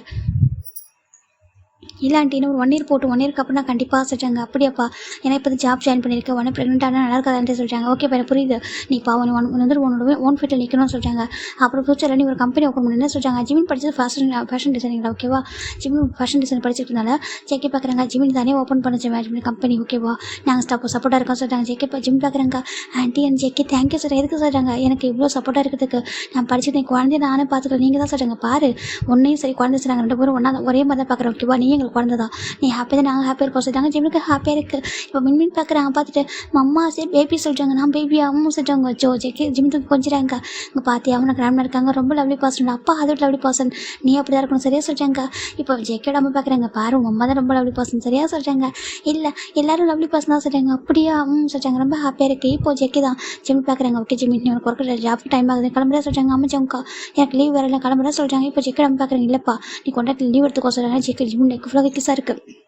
இல்லாண்டின்னு ஒரு 1 இயர் போட்டு 1 இயருக்கு அப்புறம் நான் கண்டிப்பாக சொல்கிறாங்க. அப்படியாப்பா ஏன்னா இப்போ ஜாப் ஜாயின் பண்ணியிருக்கேன். உடனே ப்ரெக்னென்ட் ஆனால் நல்லா இருக்காதான்ட்டு சொல்கிறாங்க. ஓகே பையன் புரியுது. நீ பாவம் வந்து உன்னோட ஓன் ஃபீல்டில் நிற்கணும்னு சொல்கிறாங்க. அப்புறம் ஃபியூச்சரில் நீ ஒரு கம்பெனி ஓப்பன் பண்ணணும்னு சொல்கிறாங்க. ஜிமின் படித்தது ஃபேஷன் டிசைனிங்களா ஓகேவா. ஜிமின் ஃபேஷன் டிசைன் படிச்சிருக்கனால ஜெக்கி பார்க்குறாங்க. ஜிமின் தானே ஓப்பன் பண்ணிச்சு மேனேஜ்மெண்ட் கம்பெனி ஓகேவா. நாங்கள் சப்போர்ட்டாக இருக்கோம் சொல்கிறாங்க. ஜெக்கி ஜிம் பார்க்குறாங்க. Aunty and Jackie thank you sir எதுக்கு சொல்கிறாங்க. எனக்கு இவ்வளோ சப்போர்ட்டாக இருக்கிறதுக்கு நான் படிச்சது என் குழந்தைய நானே பார்த்துக்கலாம். நீங்கள் தான் சொல்கிறாங்க. பாரு ஒன்றையும் சரி குழந்தை சொல்கிறாங்க. 2 பேரும் ஒன்றா ஒரே மாதிரி தான் பார்க்குறோம் ஓகேவா. நீ எங்களுக்கு குழந்தை தான் நீ ஹாப்பியாக தான் நாங்கள் ஹாப்பியாக இருப்போம் சொல்லிட்டாங்க. ஜிம்முக்கு ஹாப்பியாக இருக்குது. இப்போ மின்மின் பார்க்குறாங்க. பார்த்துட்டு மம்மா சரி பேபி சொல்கிறாங்க. நான் பேபி அம்மா சொல்கிறாங்க. ஜெக்கி ஜிம்முக்கு கொஞ்சிறாங்க. இங்கே பார்த்து அவனை கிராமனாக இருக்காங்க. ரொம்ப லவ்லி பர்சன். அப்பா அது லவ்லி பர்சன். நீ அப்படி தான் இருக்கணும் சரியாக சொல்கிறாங்க. இப்போ ஜெக்கியோட அம்மா பார்க்குறாங்க. பாரு அம்மா தான் ரொம்ப லவ்லி பர்சன் சரியாக சொல்கிறாங்க. இல்லை எல்லாரும் லவ்லி பர்சன் தான் சொல்கிறாங்க. அப்படியா சொல்கிறாங்க. ரொம்ப ஹாப்பியாக இருக்குது. இப்போ ஜெக்கி தான் ஜிம் பார்க்குறாங்க. ஓகே ஜிம்மி நீ உனக்கு ஒர்க்கு ஜாப் டைம் ஆகுது கிளம்புறா சொல்கிறாங்க. அம்மா ஜம்க்கா எனக்கு லீவ் வரல கிளம்புறா சொல்கிறாங்க. இப்போ ஜெக்கி அம்மா பார்க்குறாங்க. இல்லைப்பா நீ கொண்டாட்டி லீவ் எடுத்துக்கோ சொல்கிறாங்க. ஜெக்கி ஜிம் நெக் ஃபுல்லாக கிஸாக இருக்குது.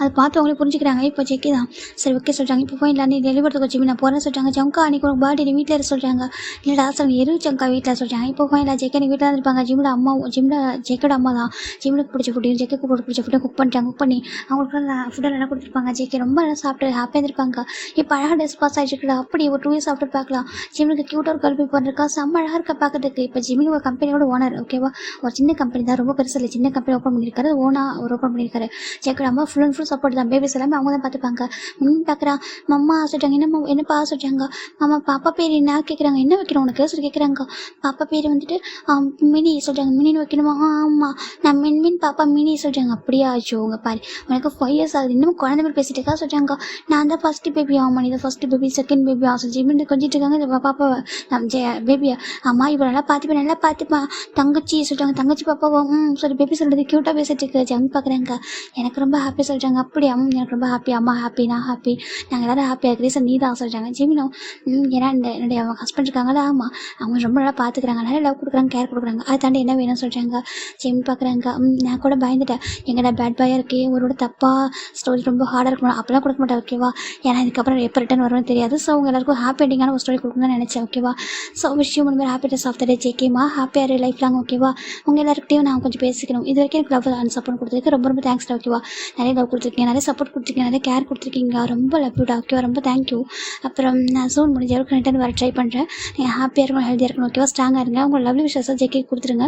அது பார்த்து அவங்களே புரிஞ்சுக்கிறாங்க. இப்போ ஜெக்கி தான் சரி ஓகே சொல்கிறாங்க. இப்போ போயிடலாம் நீ டெலிவரி வச்சு நான் போகிறேன்னு சொல்கிறாங்க. ஜம்கா அன்றைக்கி உனக்கு பர்த்டே நீ வீட்டில் இருக்க சொல்கிறாங்க. இல்லைடா சொல்லுங்க ஜம்கா வீட்டில் சொல்கிறாங்க. இப்போ போயிடலாம் ஜெக்கி நீ வீட்டில் இருப்பாங்க. ஜிம்மில் ஜெக்கோட அம்மா தான் ஜிம்முக்கு பிடிச்ச ஃபுட்டு ஜெக்கு பிடிச்ச ஃபுட்டை குக் பண்ணிட்டாங்க. குக் பண்ணி அவங்களுக்கு ஃபுட்டை நல்லா கொடுத்துருப்பாங்க. ஜெக்கி ரொம்ப நல்லா சாப்பிட்டு ஹாப்பியாக இருந்திருப்பாங்க. இப்போ அழகாக ட்ரெஸ் பாஸ் ஆகிட்டு அப்படி ஒரு 2 இயர்ஸ் சாப்பிட்டு பார்க்கலாம். ஜிம்முக்கு க்யூட்டாக ஒரு கல்வி பண்ணிருக்கா. செம்ம அழகாக இருக்கா பார்க்கறதுக்கு. இப்போ ஜிம்மின் ஒரு கம்பெனியோட ஓனர் ஓகேவா. ஒரு சின்ன கம்பெனி தான் ரொம்ப பெருசு இல்லை. சின்ன கம்பெனி ஓப்பன் பண்ணியிருக்காரு. ஓப்பன் பண்ணியிருக்காரு. ஜெக்கோட அம்மா ஃபுல் அண்ட் ஃபுல் சப்போர்ட் தான். பேபிஸ் அவங்க தான் பார்த்துப்பாங்க. பார்க்குறா மம்மா சொல்கிறாங்க. என்னப்பா சொல்கிறாங்க. மாமா பாப்பா பேர் என்ன கேட்குறாங்க. என்ன வைக்கிறோம் உனக்கு சொல்லி கேட்குறாங்க. பாப்பா பேர் வந்துட்டு மினி சொல்கிறாங்க. மினின்னு வைக்கணுமா. ஆமாம் நான் மின்மின் பாப்பா மினி சொல்கிறாங்க. அப்படியா ஆச்சோ உங்கள் பாரு உனக்கு 5 இயர்ஸ் ஆகுது இன்னும் குழந்தை பேர் பேசிட்டு இருக்கா சொல்கிறாங்க. நான் தான் ஃபஸ்ட்டு பேபி ஆமாம் நீ தான் ஃபஸ்ட்டு பேபி செகண்ட் பேபி ஆசை ஜிமின் கொஞ்சிட்டு இருக்காங்க. இந்த பாப்பாவை பேபியா அம்மா இப்போ நல்லா பார்த்துப்பா தங்கச்சி சொல்கிறாங்க. தங்கச்சி பாப்பாவா சரி பேபி சொல்கிறது க்யூட்டாக பேசிட்டு இருக்கு. ஜம் பார்க்குறாங்க. எனக்கு ரொம்ப ஹாப்பியாக சொல்கிறாங்க. சொல்கிறாங்க. அப்படியா எனக்கு ரொம்ப ஹாப்பி, அம்மா ஹாப்பி, நான் ஹாப்பி, நாங்கள் எல்லோரும் ஹாப்பியாக இருக்க ரீசன் நீ தான் சொல்கிறாங்க. ஜெமினும் ஏன்னா என்னுடைய அவங்க ஹஸ்பண்ட் இருக்காங்களா, ஆமாம் அவங்க ரொம்ப நல்லா பார்த்துக்குறாங்க, நிறைய லவ் கொடுக்குறாங்க, கேர் கொடுக்குறாங்க, அதை தாண்டி என்ன வேணும்னு சொல்கிறாங்க. ஜெமின் பார்க்குறாங்க. நான் கூட பயந்துட்டேன், எங்கடா பேட் பாயாக இருக்கே, ஒரு தப்பாக ஸ்டோரி ரொம்ப ஹார்டாக இருக்கணும் அப்போலாம் கொடுக்க மாட்டேன் ஓகேவா. ஏன்னா இதுக்கப்புறம் எப்போ ரிட்டன் வரும்னு தெரியாது. ஸோ அவங்க எல்லாருக்கும் ஹாப்பி எண்டிங்கான ஒரு ஸ்டோரி கொடுக்கணும்னு நினச்சேன் ஓகேவா. ஸோ விஷயம் மாதிரி ஹாப்பினஸ் ஆஃப் த டே ஜேகேமா, ஹாப்பியாக லைஃப் லாங் ஓகேவா. உங்கள் எல்லாருக்கிட்டையும் நான் கொஞ்சம் பேசிக்கணும். இது வரைக்கும் எனக்கு லவ் அண்ட் சப்போர்ட் கொடுத்துருக்கு, ரொம்ப ரொம்ப தேங்க்ஸ் ஓகேவா. நிறைய லவ் கொடுத்துருக்கீங்க, நிறைய சப்போர்ட் கொடுத்துருக்கீங்க, நிறைய கேர் கொடுத்துருக்கீங்க, ரொம்ப லவ்யூடா ஓகேவா, ரொம்ப தேங்க்யூ. அப்புறம் நான் ஜூன் முடிஞ்ச அளவுக்கு ரிட்டன் வர ட்ரை பண்ணுறேன். நீங்கள் ஹாப்பியாக இருக்கணும், ஹெல்த்தியாக இருக்கணும் ஓகேவா, ஸ்ட்ராங்காக இருங்க. உங்கள் லவ்லி விஷயத்தை ஜேகே கொடுத்துருங்க.